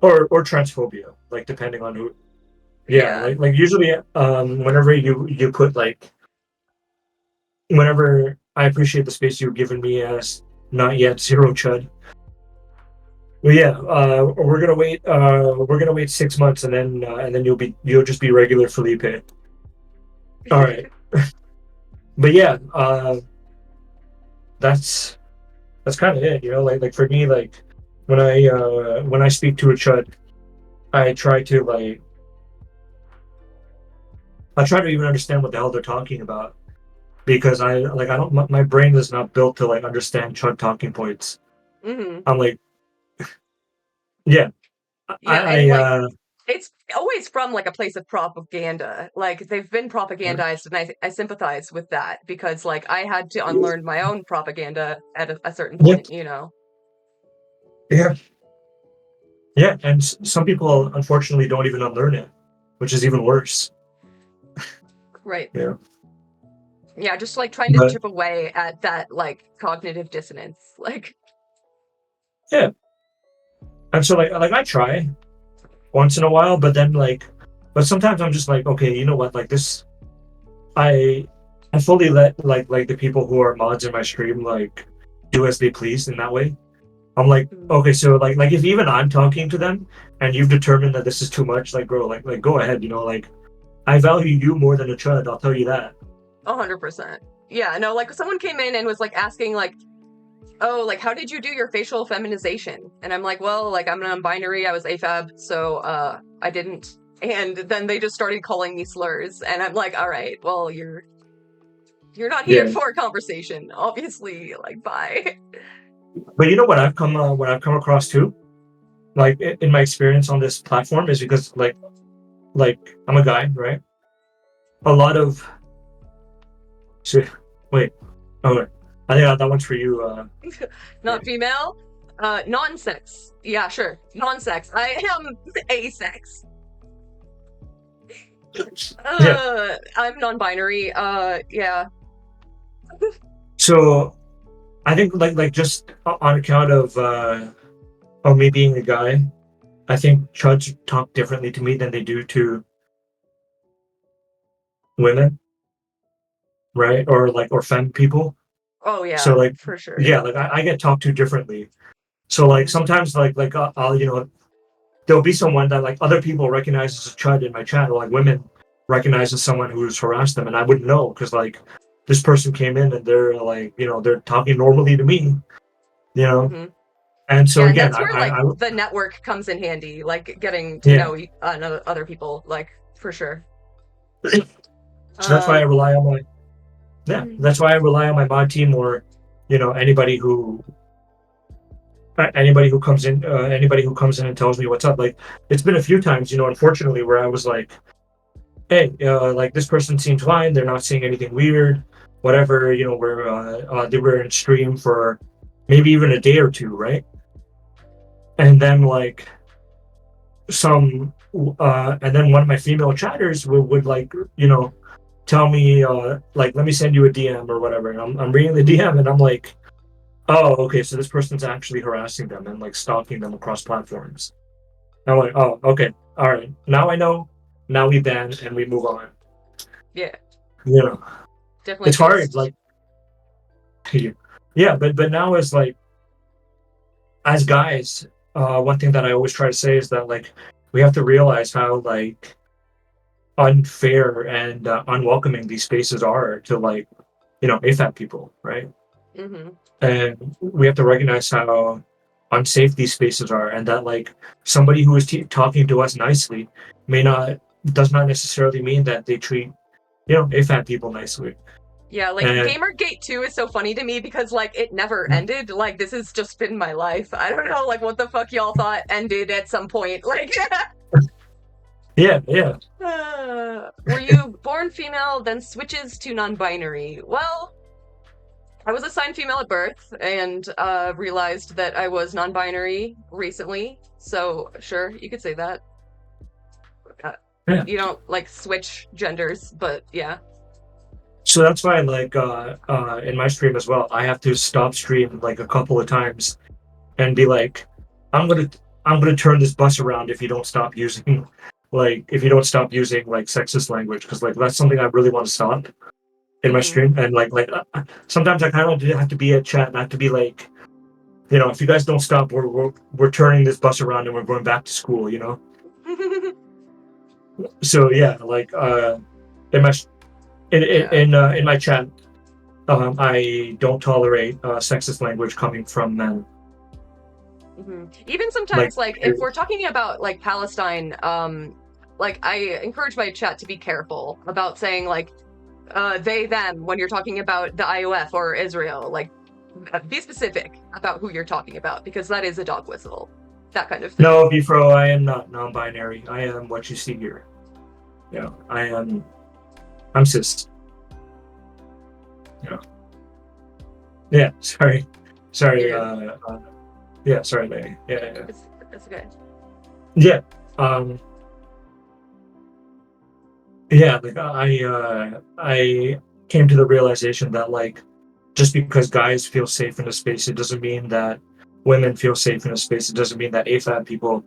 Speaker 2: or transphobia, like depending on who. Yeah,
Speaker 1: Yeah.
Speaker 2: like usually, whenever you put like whenever I appreciate the space you've given me as not yet zero chud. Well, yeah, we're gonna wait 6 months and then you'll just be regular Felipe. All right, but yeah, that's that's kind of it. Like for me, like when I speak to a chud, I try to like I try to even understand what the hell they're talking about because I don't my brain is not built to like understand chud talking points.
Speaker 1: Hmm.
Speaker 2: I'm like, yeah,
Speaker 1: Yeah, and
Speaker 2: I
Speaker 1: like it's always from like a place of propaganda. Like they've been propagandized, and I sympathize with that because like I had to unlearn my own propaganda at a certain
Speaker 2: yeah,
Speaker 1: point, you know.
Speaker 2: yeah, yeah, and some people unfortunately don't even unlearn it, which is even worse.
Speaker 1: Right.
Speaker 2: Yeah,
Speaker 1: Yeah, just like trying to
Speaker 2: but
Speaker 1: chip away at that like cognitive dissonance. Like,
Speaker 2: yeah, and so like I try once in a while, but sometimes I'm just like, okay, you know what, like this, I I fully let like the people who are mods in my stream like do as they please in that way. I'm like,
Speaker 1: mm,
Speaker 2: okay, so like if even I'm talking to them and you've determined that this is too much, like bro, like go ahead, like I value you more than a chud, I'll tell you that.
Speaker 1: 100%. Yeah, no, like someone came in and was like asking like, "Oh, like how did you do your facial feminization?" And I'm like, "Well, like I'm non-binary, I was AFAB, so I didn't." And then they just started calling me slurs, and I'm like, "All right, well, you're not here
Speaker 2: Yeah,
Speaker 1: for a conversation, obviously. Like, bye."
Speaker 2: but you know what I've come across too, like in my experience on this platform is because like I'm a guy, right? A lot of shit. Wait, oh, I think that one's for you.
Speaker 1: Not female. Non-sex. Yeah, sure. Non-sex. I am asex.
Speaker 2: Yeah.
Speaker 1: I'm non-binary. Yeah.
Speaker 2: So I think like just on account of me being a guy, I think chuds talk differently to me than they do to women, right? Or femme people.
Speaker 1: Oh
Speaker 2: So
Speaker 1: yeah,
Speaker 2: like
Speaker 1: for sure.
Speaker 2: yeah, like I get talked to differently. So like
Speaker 1: Hmm.
Speaker 2: sometimes I'll there'll be someone that like other people recognize as a chud in my chat, or like women recognize as someone who's harassed them, and I wouldn't know because like this person came in and they're like they're talking normally to me, you know.
Speaker 1: Hmm.
Speaker 2: And so
Speaker 1: Yeah, and
Speaker 2: again,
Speaker 1: that's where like the network comes in handy, like getting to
Speaker 2: yeah.
Speaker 1: know other people, like for sure.
Speaker 2: So that's why I
Speaker 1: Um,
Speaker 2: rely on my yeah.
Speaker 1: mhm.
Speaker 2: That's why I rely on my mod team or anybody who comes in and tells me what's up. Like it's been a few times, unfortunately, where I was like, hey, like this person seems fine. They're not seeing anything weird, whatever. Where they were in stream for maybe even a day or two, right? And then like and then one of my female chatters would like tell me like let me send you a DM or whatever, and I'm reading the DM and I'm like, oh, okay, so this person's actually harassing them and like stalking them across platforms. I'm like, oh, okay, all right. Now I know. Now we ban and we move on.
Speaker 1: Yeah,
Speaker 2: You know,
Speaker 1: definitely
Speaker 2: it's hard.
Speaker 1: just.
Speaker 2: Like, yeah, but now it's like as guys, one thing that I always try to say is that like we have to realize how like unfair and unwelcoming these spaces are to like AFAB people, right?
Speaker 1: Hmm.
Speaker 2: And we have to recognize how unsafe these spaces are, and that like somebody who is talking to us nicely may not does not necessarily mean that they treat AFAB people nicely.
Speaker 1: Yeah, like
Speaker 2: And
Speaker 1: Gamergate 2 is so funny to me because like it never ended. Like this has just been my life. I don't know like what the fuck y'all thought ended at some point. Like
Speaker 2: yeah, yeah.
Speaker 1: were you born female then switches to non-binary? Well, I was assigned female at birth and realized that I was non-binary recently. So, sure, you could say that. Uh,
Speaker 2: Yeah.
Speaker 1: you don't like switch genders, but yeah.
Speaker 2: So that's why like in my stream as well, I have to stop stream like a couple of times and be like, I'm gonna I'm gonna turn this bus around if you don't stop using like sexist language, because like that's something I really want to stop in my
Speaker 1: Hmm.
Speaker 2: stream. And sometimes I kind of have to be a chat and I have to be like, if you guys don't stop, we're turning this bus around and we're going back to school. So yeah, like in my
Speaker 1: Yeah.
Speaker 2: in my chat, I don't tolerate sexist language coming from men.
Speaker 1: Even
Speaker 2: Like,
Speaker 1: sometimes, like if we're talking about like Palestine, like I encourage my chat to be careful about saying like they them when you're talking about the IOF or Israel. Like be specific about who you're talking about because that is a dog whistle, that kind of thing.
Speaker 2: no, Bifro, I am not non-binary. I am what you see here. I'm cis. Yeah. Yeah. Sorry. Sorry.
Speaker 1: You're
Speaker 2: Yeah. Sorry, lady. Yeah. Yeah.
Speaker 1: it's okay.
Speaker 2: Yeah. Um. Yeah. Like I came to the realization that like just because guys feel safe in a space, it doesn't mean that women feel safe in a space. It doesn't mean that AFAB people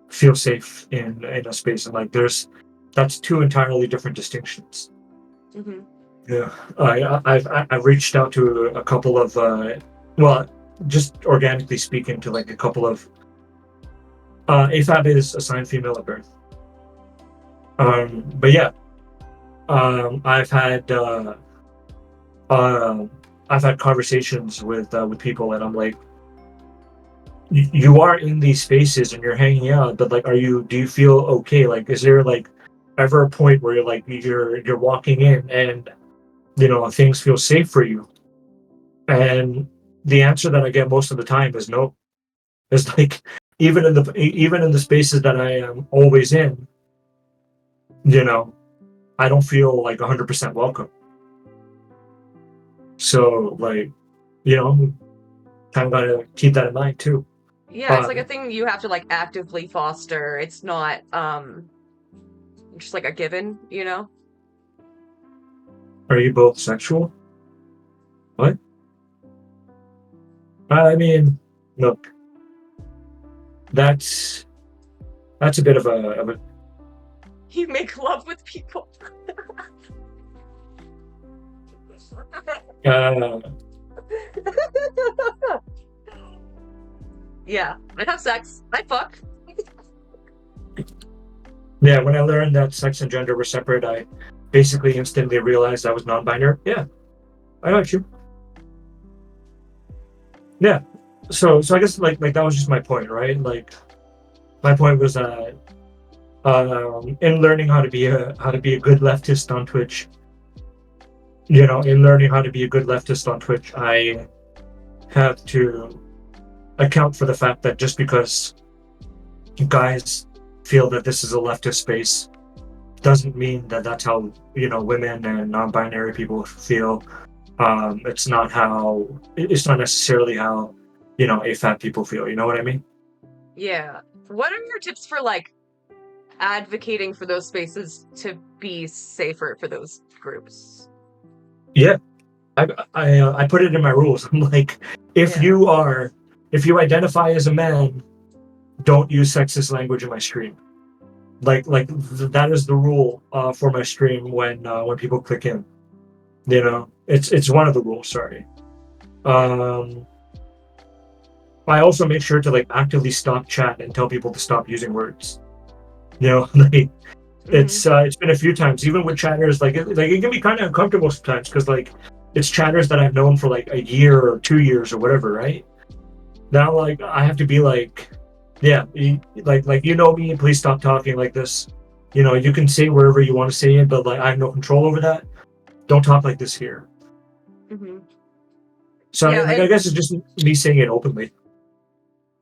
Speaker 2: feel safe in a space. And like that's two entirely different distinctions.
Speaker 1: Hmm.
Speaker 2: Yeah, I've reached out to a couple of well, just organically speaking, to like a couple of AFAB is assigned female at birth. But yeah, um, I've had uh, um, I've had conversations with people, and I'm like, you are in these spaces and you're hanging out, but like, do you feel okay? Like, is there like ever a point where you're walking in and things feel safe for you? And the answer that I get most of the time is no. It's like even in the spaces that I am always in, you know, I don't feel like 100% welcome. So like, kind of gotta keep that in mind too.
Speaker 1: Yeah, it's
Speaker 2: Uh,
Speaker 1: like a thing you have to like actively foster. It's not just like a given, you know?
Speaker 2: are you both sexual? What? I mean, look, that's that's a bit of a
Speaker 1: You make love with people.
Speaker 2: uh,
Speaker 1: Yeah, I have sex. I fuck.
Speaker 2: yeah. When I learned that sex and gender were separate, I basically instantly realized I was non-binary. Yeah, I got you. Yeah. So I guess like that was just my point, right? Like my point was that in learning how to be a good leftist on Twitch, in learning how to be a good leftist on Twitch, I have to account for the fact that just because guys feel that this is a leftist space doesn't mean that that's how women and non-binary people feel. It's not necessarily how AFAB people feel. You know what I mean?
Speaker 1: Yeah. What are your tips for like advocating for those spaces to be safer for those groups?
Speaker 2: Yeah, I put it in my rules. I'm like, if
Speaker 1: Yeah.
Speaker 2: you are if you identify as a man, don't use sexist language in my stream. That is the rule for my stream when people click in. You know, it's one of the rules. Sorry.
Speaker 1: Yeah.
Speaker 2: Um, I also make sure to like actively stop chat and tell people to stop using words. You know, like
Speaker 1: Hmm.
Speaker 2: it's been a few times, even with chatters. Like it can be kind of uncomfortable sometimes because like it's chatters that I've known for like a year or 2 years or whatever, right? Now, like I have to be like, yeah, like you know me. Please stop talking like this. You know, you can say wherever you want to say it, but like I have no control over that. Don't talk like this here.
Speaker 1: Hmm.
Speaker 2: So
Speaker 1: Yeah,
Speaker 2: I
Speaker 1: and
Speaker 2: guess it's just me saying it openly.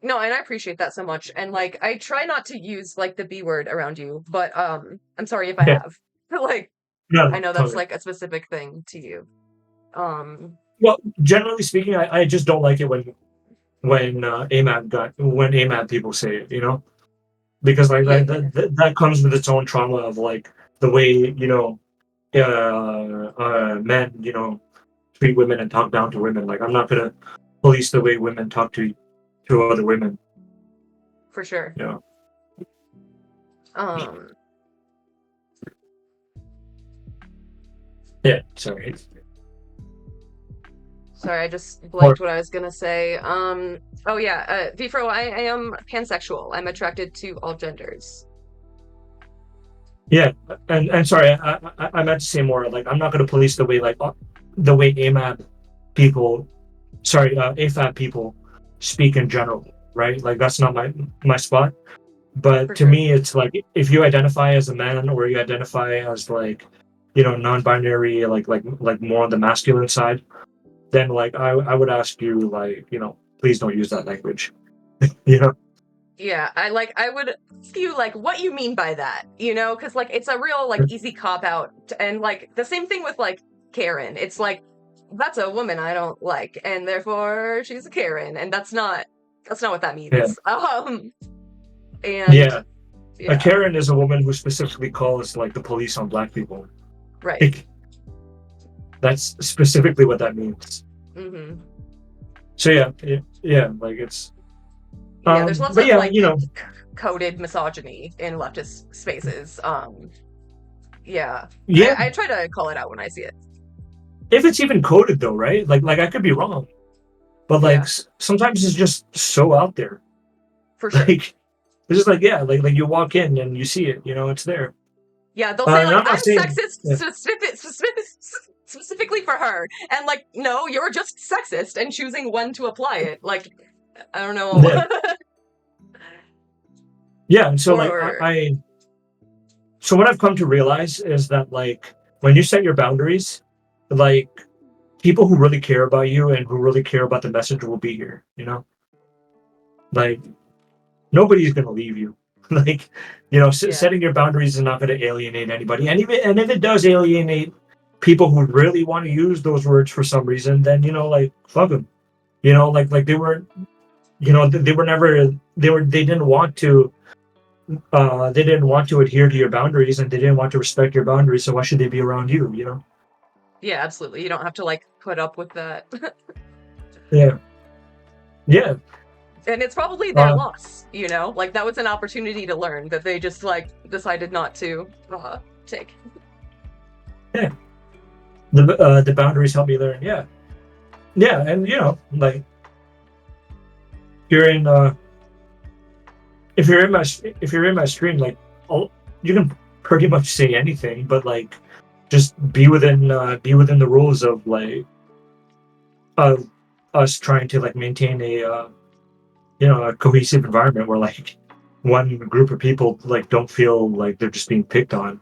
Speaker 1: no, and I appreciate that so much. And like, I try not to use like the B word around you, but I'm sorry if I
Speaker 2: Yeah,
Speaker 1: have. Like,
Speaker 2: no,
Speaker 1: I
Speaker 2: no,
Speaker 1: know that's
Speaker 2: totally.
Speaker 1: like a specific thing to you. Um,
Speaker 2: Well, generally speaking, I just don't like it when AMAB people say it, you know, because like
Speaker 1: yeah, yeah,
Speaker 2: that comes with its own trauma of like the way men treat women and talk down to women. Like I'm not gonna police the way women talk to other women.
Speaker 1: for sure.
Speaker 2: You know.
Speaker 1: Um,
Speaker 2: Yeah. Sorry.
Speaker 1: Sorry, I just
Speaker 2: Or
Speaker 1: blanked what I was gonna say. Oh yeah, Vfro, I am pansexual. I'm attracted to all genders.
Speaker 2: yeah, and sorry, I meant to say more. Like I'm not gonna police the way AMAB people, sorry, AFAB people speak in general, right? Like that's not my spot. But
Speaker 1: For
Speaker 2: to
Speaker 1: sure.
Speaker 2: me, it's like if you identify as a man or you identify as like, non-binary, like more on the masculine side, then like I would ask you like, please don't use that language. You know?
Speaker 1: Yeah, I would ask you like what you mean by that, you know, because like it's a real like easy cop out, and like the same thing with like Karen. It's like that's a woman I don't like, and therefore she's a Karen, and that's not what that
Speaker 2: Yeah,
Speaker 1: means. And
Speaker 2: yeah. A
Speaker 1: yeah,
Speaker 2: Karen is a woman who specifically calls like the police on black people.
Speaker 1: right.
Speaker 2: Like, that's specifically what that means.
Speaker 1: Hmm.
Speaker 2: So yeah, like it's
Speaker 1: Yeah, there's lots
Speaker 2: but
Speaker 1: of
Speaker 2: yeah,
Speaker 1: like coded misogyny in leftist spaces. Yeah,
Speaker 2: yeah.
Speaker 1: I try to call it out when I see it.
Speaker 2: If it's even coded though, right? Like I could be wrong, but like
Speaker 1: Yeah,
Speaker 2: sometimes it's just so out there.
Speaker 1: for sure.
Speaker 2: Like it's just like yeah, like you walk in and you see it, it's there.
Speaker 1: Yeah, they'll say
Speaker 2: And
Speaker 1: like
Speaker 2: I'm not
Speaker 1: I'm
Speaker 2: saying
Speaker 1: sexist
Speaker 2: yeah,
Speaker 1: specifically for her, and like no, you're just sexist and choosing when to apply it. Like I don't know,
Speaker 2: yeah, yeah. And so like
Speaker 1: or
Speaker 2: so what I've come to realize is that like when you set your boundaries, like people who really care about you and who really care about the message will be here. Like nobody's gonna leave you. Like
Speaker 1: yeah,
Speaker 2: setting your boundaries is not going to alienate anybody. And if it does alienate people who really want to use those words for some reason, then like fuck them. Like they were, they were never they didn't want to adhere to your boundaries and they didn't want to respect your boundaries. So why should they be around you?
Speaker 1: yeah, absolutely. You don't have to like put up with that,
Speaker 2: Yeah, yeah,
Speaker 1: and it's probably their
Speaker 2: uh,
Speaker 1: loss. You know, like that was an opportunity to learn that they just like decided not to take.
Speaker 2: yeah. The boundaries help me learn. Yeah, yeah, and like you're in if you're in my stream, like you can pretty much say anything, but like just be within the rules of like of us trying to like maintain a cohesive environment where like one group of people like don't feel like they're just being picked on.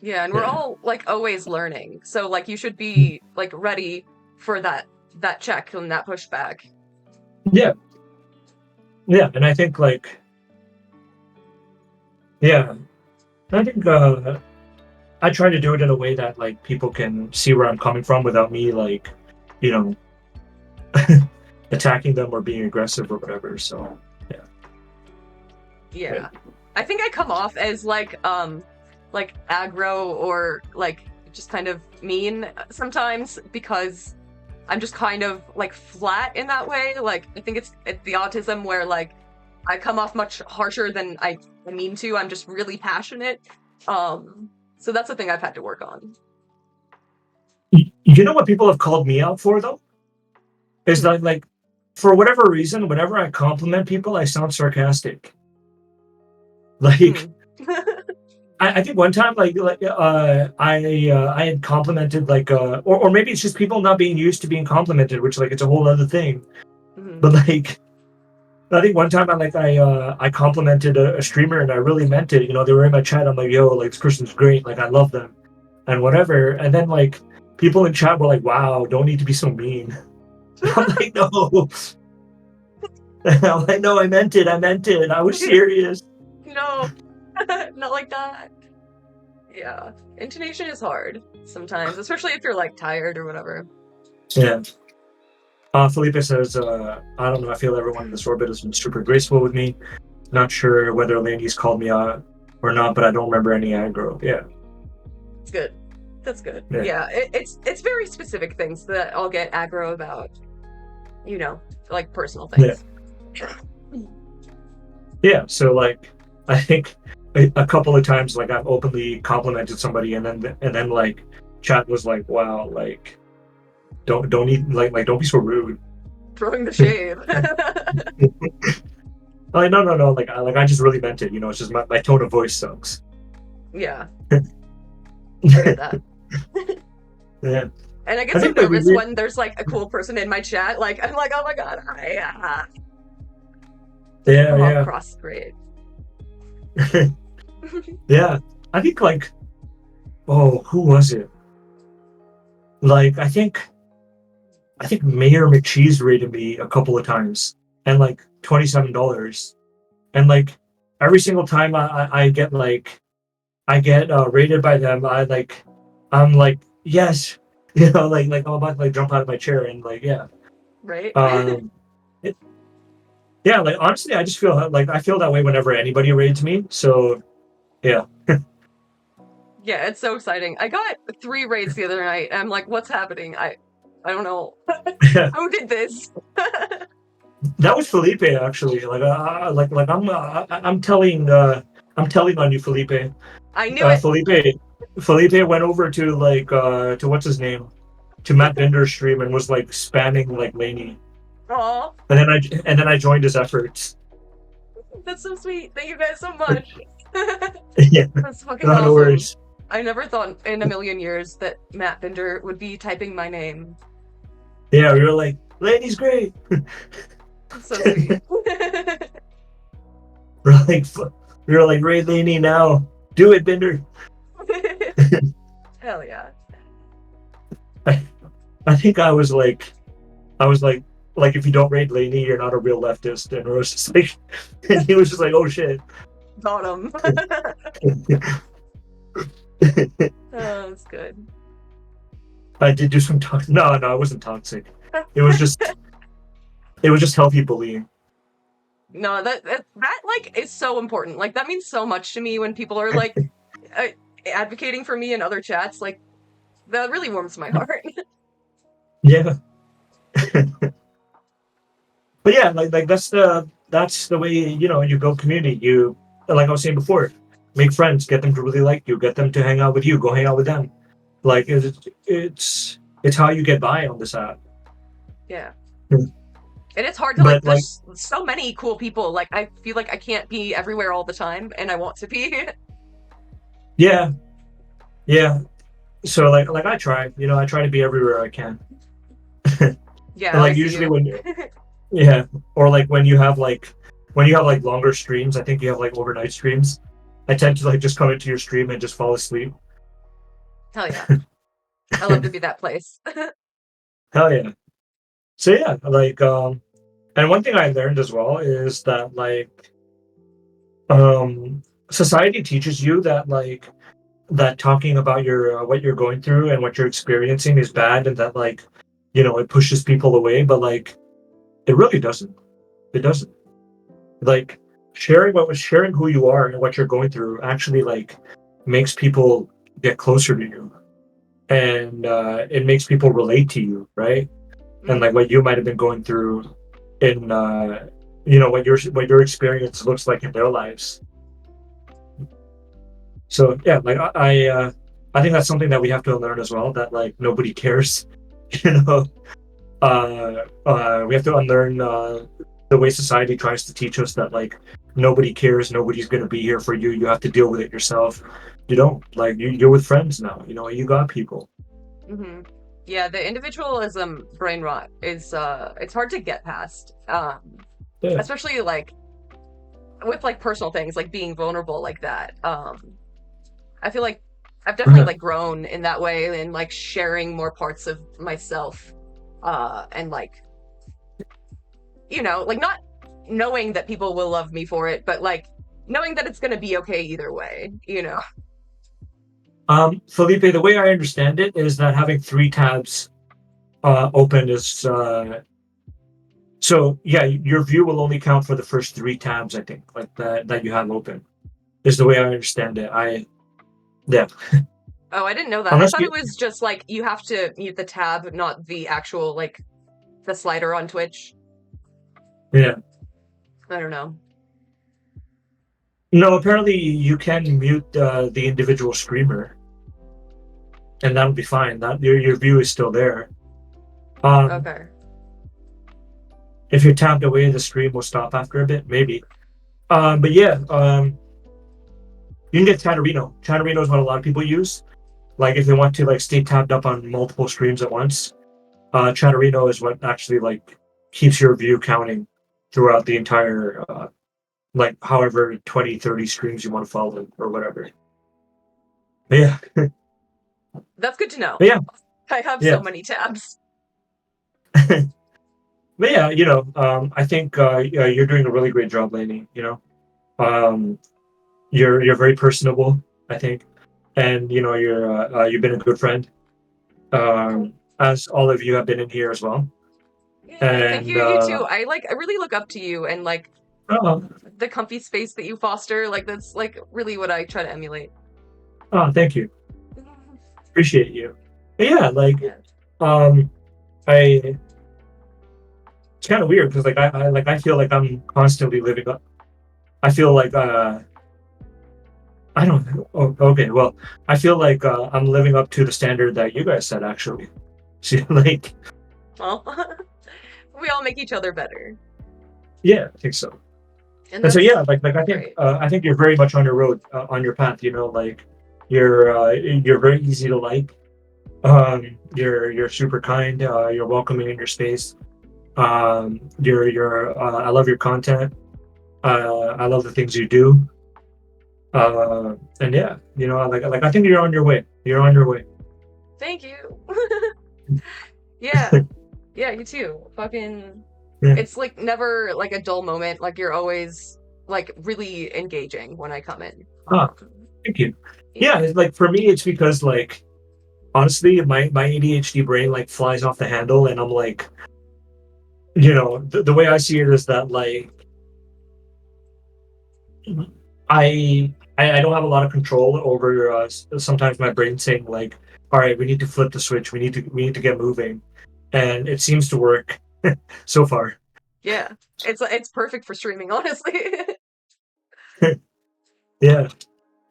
Speaker 1: Yeah, and we're
Speaker 2: Yeah,
Speaker 1: all like always learning, so like you should be like ready for that check and that pushback.
Speaker 2: yeah, yeah, and I think like yeah, I think I try to do it in a way that like people can see where I'm coming from without me like you know attacking them or being aggressive or whatever. So yeah, yeah,
Speaker 1: Yeah. I think I come off as like aggro or like just kind of mean sometimes because I'm just kind of like flat in that way. Like I think it's the autism where like I come off much harsher than I mean to. I'm just really passionate. So that's the thing I've had to work on.
Speaker 2: You know what people have called me out for though? Is
Speaker 1: Hmm.
Speaker 2: that like for whatever reason, whenever I compliment people, I sound sarcastic. Like
Speaker 1: Hmm.
Speaker 2: I think one time, I had complimented or maybe it's just people not being used to being complimented, which like it's a whole other thing.
Speaker 1: Hmm.
Speaker 2: But like I think one time I complimented a streamer and I really meant it. They were in my chat. I'm like, yo, like this person's great. Like I love them and whatever. And then like people in chat were like, wow, don't need to be so mean. I'm like, no. I'm like, no, I meant it. I meant it. I was serious.
Speaker 1: No, not like that. Yeah, intonation is hard sometimes, especially if you're like tired or whatever.
Speaker 2: Yeah. Felipe says, I don't know. I feel everyone in this orbit has been super graceful with me. Not sure whether Laney's called me out or not, but I don't remember any aggro. Yeah.
Speaker 1: It's good. That's good.
Speaker 2: Yeah.
Speaker 1: Yeah, it's very specific things that I'll get aggro about, you know, like personal
Speaker 2: Yeah.
Speaker 1: things.
Speaker 2: Yeah. So like, I think a couple of times, like I've openly complimented somebody and then like chat was like, wow, like don't need like don't be so rude.
Speaker 1: Throwing the shade.
Speaker 2: Like no, like I just really meant it. It's just my tone of voice sucks.
Speaker 1: Yeah, I
Speaker 2: Yeah.
Speaker 1: get that. And I get
Speaker 2: I
Speaker 1: so
Speaker 2: think that
Speaker 1: nervous when there's like a cool person in my chat. Like I'm like, oh my god, doesn't
Speaker 2: yeah,
Speaker 1: come
Speaker 2: yeah.
Speaker 1: across great.
Speaker 2: Yeah. I think like, oh, who was it? Like I think Mayor McCheese rated me a couple of times and like $27. And like every single time I get rated by them, I'm like, yes, like I'm about to like jump out of my chair and like yeah.
Speaker 1: Right?
Speaker 2: Um it, yeah, like honestly I just feel like I feel that way whenever anybody raids me. So yeah.
Speaker 1: Yeah, it's so exciting. I got 3 raids the other night, and I'm like, what's happening? I don't know. Who did this?
Speaker 2: That was Felipe actually. I'm telling on you, Felipe.
Speaker 1: I knew
Speaker 2: Uh,
Speaker 1: it.
Speaker 2: Felipe Felipe went over to to what's his name to Matt Binder's stream and was like spamming like Laney,
Speaker 1: Aw,
Speaker 2: and then I joined his efforts.
Speaker 1: that's so sweet. Thank you guys so much.
Speaker 2: Yeah,
Speaker 1: That's fucking
Speaker 2: no, no
Speaker 1: awesome.
Speaker 2: worries.
Speaker 1: I never thought in a million years that Matt Binder would be typing my name.
Speaker 2: Yeah, we were like Laney's great.
Speaker 1: It's so sweet.
Speaker 2: we're like we were like Ray Laney now. Do it, Binder.
Speaker 1: Hell yeah.
Speaker 2: I, I think I was like if you don't rate Laney, you're not a real leftist. And it was just like, and he was just like, oh shit.
Speaker 1: Got him. Oh, that's good.
Speaker 2: I did do some toxic. No, no, it wasn't toxic. It was just it was just healthy bullying.
Speaker 1: No, that like is so important. Like that means so much to me when people are like uh, advocating for me in other chats. Like that really warms my heart.
Speaker 2: Yeah, but yeah, like that's the way you build community. You like I was saying before, make friends, get them to really like you, get them to hang out with you, go hang out with them. Like it's how you get by on this app.
Speaker 1: Yeah. And it's hard to like
Speaker 2: But like
Speaker 1: there's so many cool people. Like I feel like I can't be everywhere all the time and I want to be.
Speaker 2: yeah, yeah. So like I try to be everywhere I can. And
Speaker 1: Yeah, I
Speaker 2: like
Speaker 1: see
Speaker 2: usually
Speaker 1: you.
Speaker 2: when yeah, or like when you have like longer streams, I think you have like overnight streams. I tend to like just come into your stream and just fall asleep.
Speaker 1: Hell yeah. I love to be that place.
Speaker 2: Hell yeah. So yeah, and one thing I learned as well is that society teaches you that talking about your what you're going through and what you're experiencing is bad and that it pushes people away, but like it really doesn't. It doesn't. Like sharing who you are and what you're going through actually like makes people get closer to you and it makes people relate to you, right? and
Speaker 1: Mm-hmm.
Speaker 2: like what you might have been going through in what your experience looks like in their lives. So yeah, like I think that's something that we have to learn as well. That like nobody cares, you know. We have to unlearn the way society tries to teach us that like nobody cares, nobody's gonna be here for you. You have to deal with it yourself. You don't like you're with friends now. You know, you got people.
Speaker 1: Mm-hmm. Yeah, the individualism brain rot is it's hard to get past.
Speaker 2: Yeah.
Speaker 1: Especially like with like personal things like being vulnerable like that. I feel like I've definitely like grown in that way and like sharing more parts of myself and like like not knowing that people will love me for it, but like knowing that it's going to be okay either way.
Speaker 2: Felipe, the way I understand it is that having three tabs open is so yeah, your view will only count for the first three tabs, I think, like that you have open. Is the way I understand it. Yeah.
Speaker 1: Oh, I didn't know that. I
Speaker 2: Unless
Speaker 1: thought
Speaker 2: you
Speaker 1: it was just like you have to mute the tab, not the actual like the slider on Twitch.
Speaker 2: yeah.
Speaker 1: I don't know.
Speaker 2: No, apparently you can mute the individual streamer, and that'll be fine. That your view is still there. Um,
Speaker 1: Okay.
Speaker 2: if you're tapped away, the stream will stop after a bit, maybe. But yeah, you can get Chatterino. Chatterino is what a lot of people use. Like if they want to like stay tabbed up on multiple streams at once, Chatterino is what actually like keeps your view counting throughout the entire like however 20, 30 streams you want to follow or whatever. But yeah,
Speaker 1: That's good to know.
Speaker 2: but yeah,
Speaker 1: I have so
Speaker 2: yeah.
Speaker 1: many tabs.
Speaker 2: But yeah, I think yeah, you're doing a really great job, Lainey. Um, you're very personable, I think, and you've been a good friend, as all of you have been in here as well.
Speaker 1: Yeah, thank you.
Speaker 2: And
Speaker 1: You too. I really look up to you and like
Speaker 2: oh,
Speaker 1: the comfy space that you foster. Like that's like really what I try to emulate.
Speaker 2: thank you, appreciate you. But yeah, like
Speaker 1: Yeah.
Speaker 2: um, I it's kind of weird because like I feel like I'm constantly living up. I feel like I don't know. Oh, okay, well, I feel like I'm living up to the standard that you guys set, actually. See, like,
Speaker 1: Well, we all make each other better.
Speaker 2: yeah, I think so.
Speaker 1: And
Speaker 2: And so,
Speaker 1: that's
Speaker 2: yeah, like
Speaker 1: great.
Speaker 2: I think you're very much on your road, on your path. Like, you're very easy to like. You're super kind. You're welcoming in your space. I love your content. I love the things you do. And yeah, like I think you're on your way. You're on your way.
Speaker 1: Thank you. Yeah. Yeah, you too. Fucking
Speaker 2: Yeah.
Speaker 1: it's like never like a dull moment. Like you're always like really engaging when I come in.
Speaker 2: Ah, thank you. Yeah,
Speaker 1: Yeah.
Speaker 2: it's like for me, it's because like honestly, my ADHD brain like flies off the handle, and I'm like, the way I see it is that like I don't have a lot of control over sometimes my brain saying like, all right, we need to flip the switch, we need to get moving, and it seems to work so far.
Speaker 1: Yeah. It's perfect for streaming, honestly.
Speaker 2: Yeah,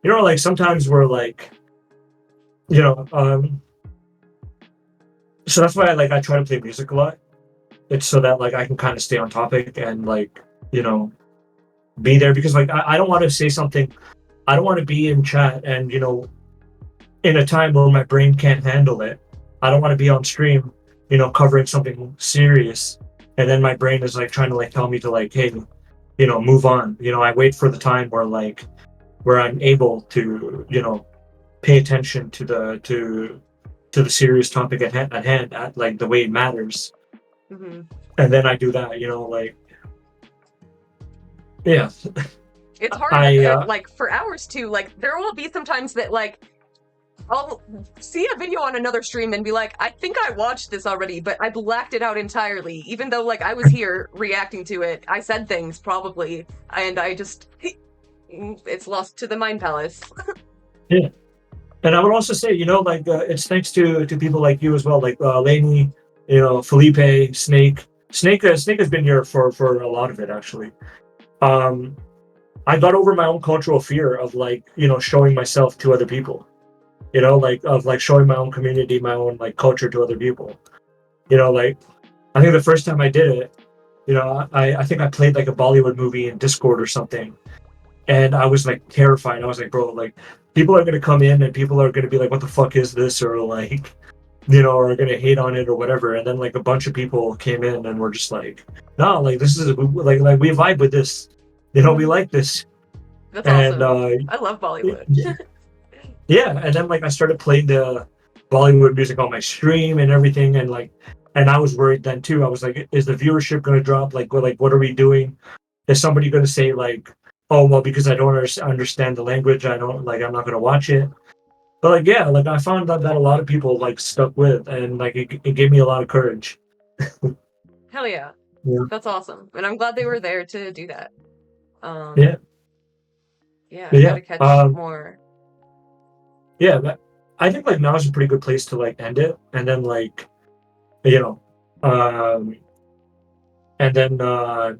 Speaker 2: like sometimes we're like, you know, so that's why I try to play music a lot. It's so that like I can kind of stay on topic and like you know be there because like I don't want to say something. I don't want to be in chat and in a time where my brain can't handle it. I don't want to be on stream, covering something serious, and then my brain is like trying to like tell me to like, hey, move on. I wait for the time where I'm able to pay attention to the serious topic at hand at like the way it matters,
Speaker 1: Hmm.
Speaker 2: and then I do that. Like yeah,
Speaker 1: It's hard
Speaker 2: I
Speaker 1: like for hours too. Like there will be some times that like I'll see a video on another stream and be like, I think I watched this already, but I blacked it out entirely. Even though like I was here reacting to it, I said things probably, and I just it's lost to the mind palace.
Speaker 2: yeah. And I would also say, like it's thanks to people like you as well, like Lainey. Felipe, Snake has been here for a lot of it actually. Um, I got over my own cultural fear of like showing myself to other people. Like of like showing my own community, my own like culture to other people. Like I think the first time I did it, I think I played like a Bollywood movie in Discord or something, and I was like terrified. I was like, bro, like people are gonna come in and people are gonna be like, what the fuck is this, or like, or are gonna hate on it or whatever. And then like a bunch of people came in and were just like, no, like this is like we vibe with this, we
Speaker 1: Mhm.
Speaker 2: like this,
Speaker 1: That's
Speaker 2: and
Speaker 1: awesome. I love Bollywood.
Speaker 2: yeah, and then like I started playing the Bollywood music on my stream and everything, and like, and I was worried then too. I was like, is the viewership gonna drop? Like what are we doing? Is somebody gonna say like, oh well, because I don't understand the language, I don't like, I'm not gonna watch it. But like, yeah, like I found that a lot of people like stuck with, and like it gave me a lot of courage.
Speaker 1: Hell yeah.
Speaker 2: Yeah,
Speaker 1: That's awesome. And I'm glad they were there to do that. Um,
Speaker 2: yeah,
Speaker 1: yeah, I
Speaker 2: yeah.
Speaker 1: gotta catch more.
Speaker 2: Yeah. I think like now is a pretty good place to like end it, and then like you know, um, and then I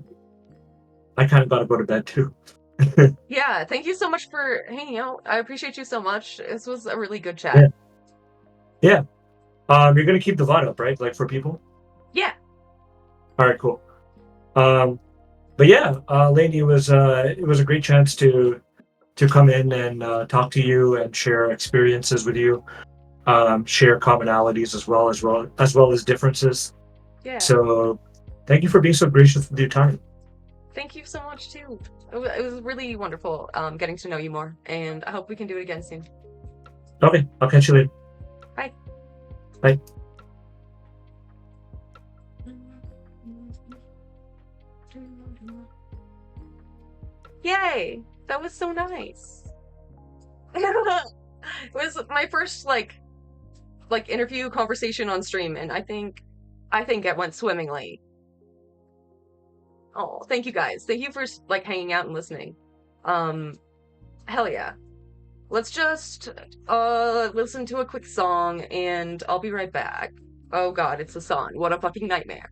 Speaker 2: kind of got to go to bed too.
Speaker 1: Yeah, thank you so much for hanging out. I appreciate you so much. This was a really good chat.
Speaker 2: Yeah, yeah. You're gonna keep the VOD up, right? Like for people.
Speaker 1: Yeah,
Speaker 2: All right, cool. Um, but yeah, Lainey, it was a great chance to come in and talk to you and share experiences with you, share commonalities as well as differences.
Speaker 1: yeah.
Speaker 2: So, thank you for being so gracious with your time.
Speaker 1: Thank you so much too. It was really wonderful getting to know you more, and I hope we can do it again soon.
Speaker 2: Okay, I'll catch you later.
Speaker 1: Bye.
Speaker 2: Bye.
Speaker 1: Yay! That was so nice. It was my first like interview conversation on stream, and I think it went swimmingly. Oh, thank you guys. Thank you for like hanging out and listening. Um, hell yeah. Let's just listen to a quick song and I'll be right back. Oh god, it's a song. What a fucking nightmare.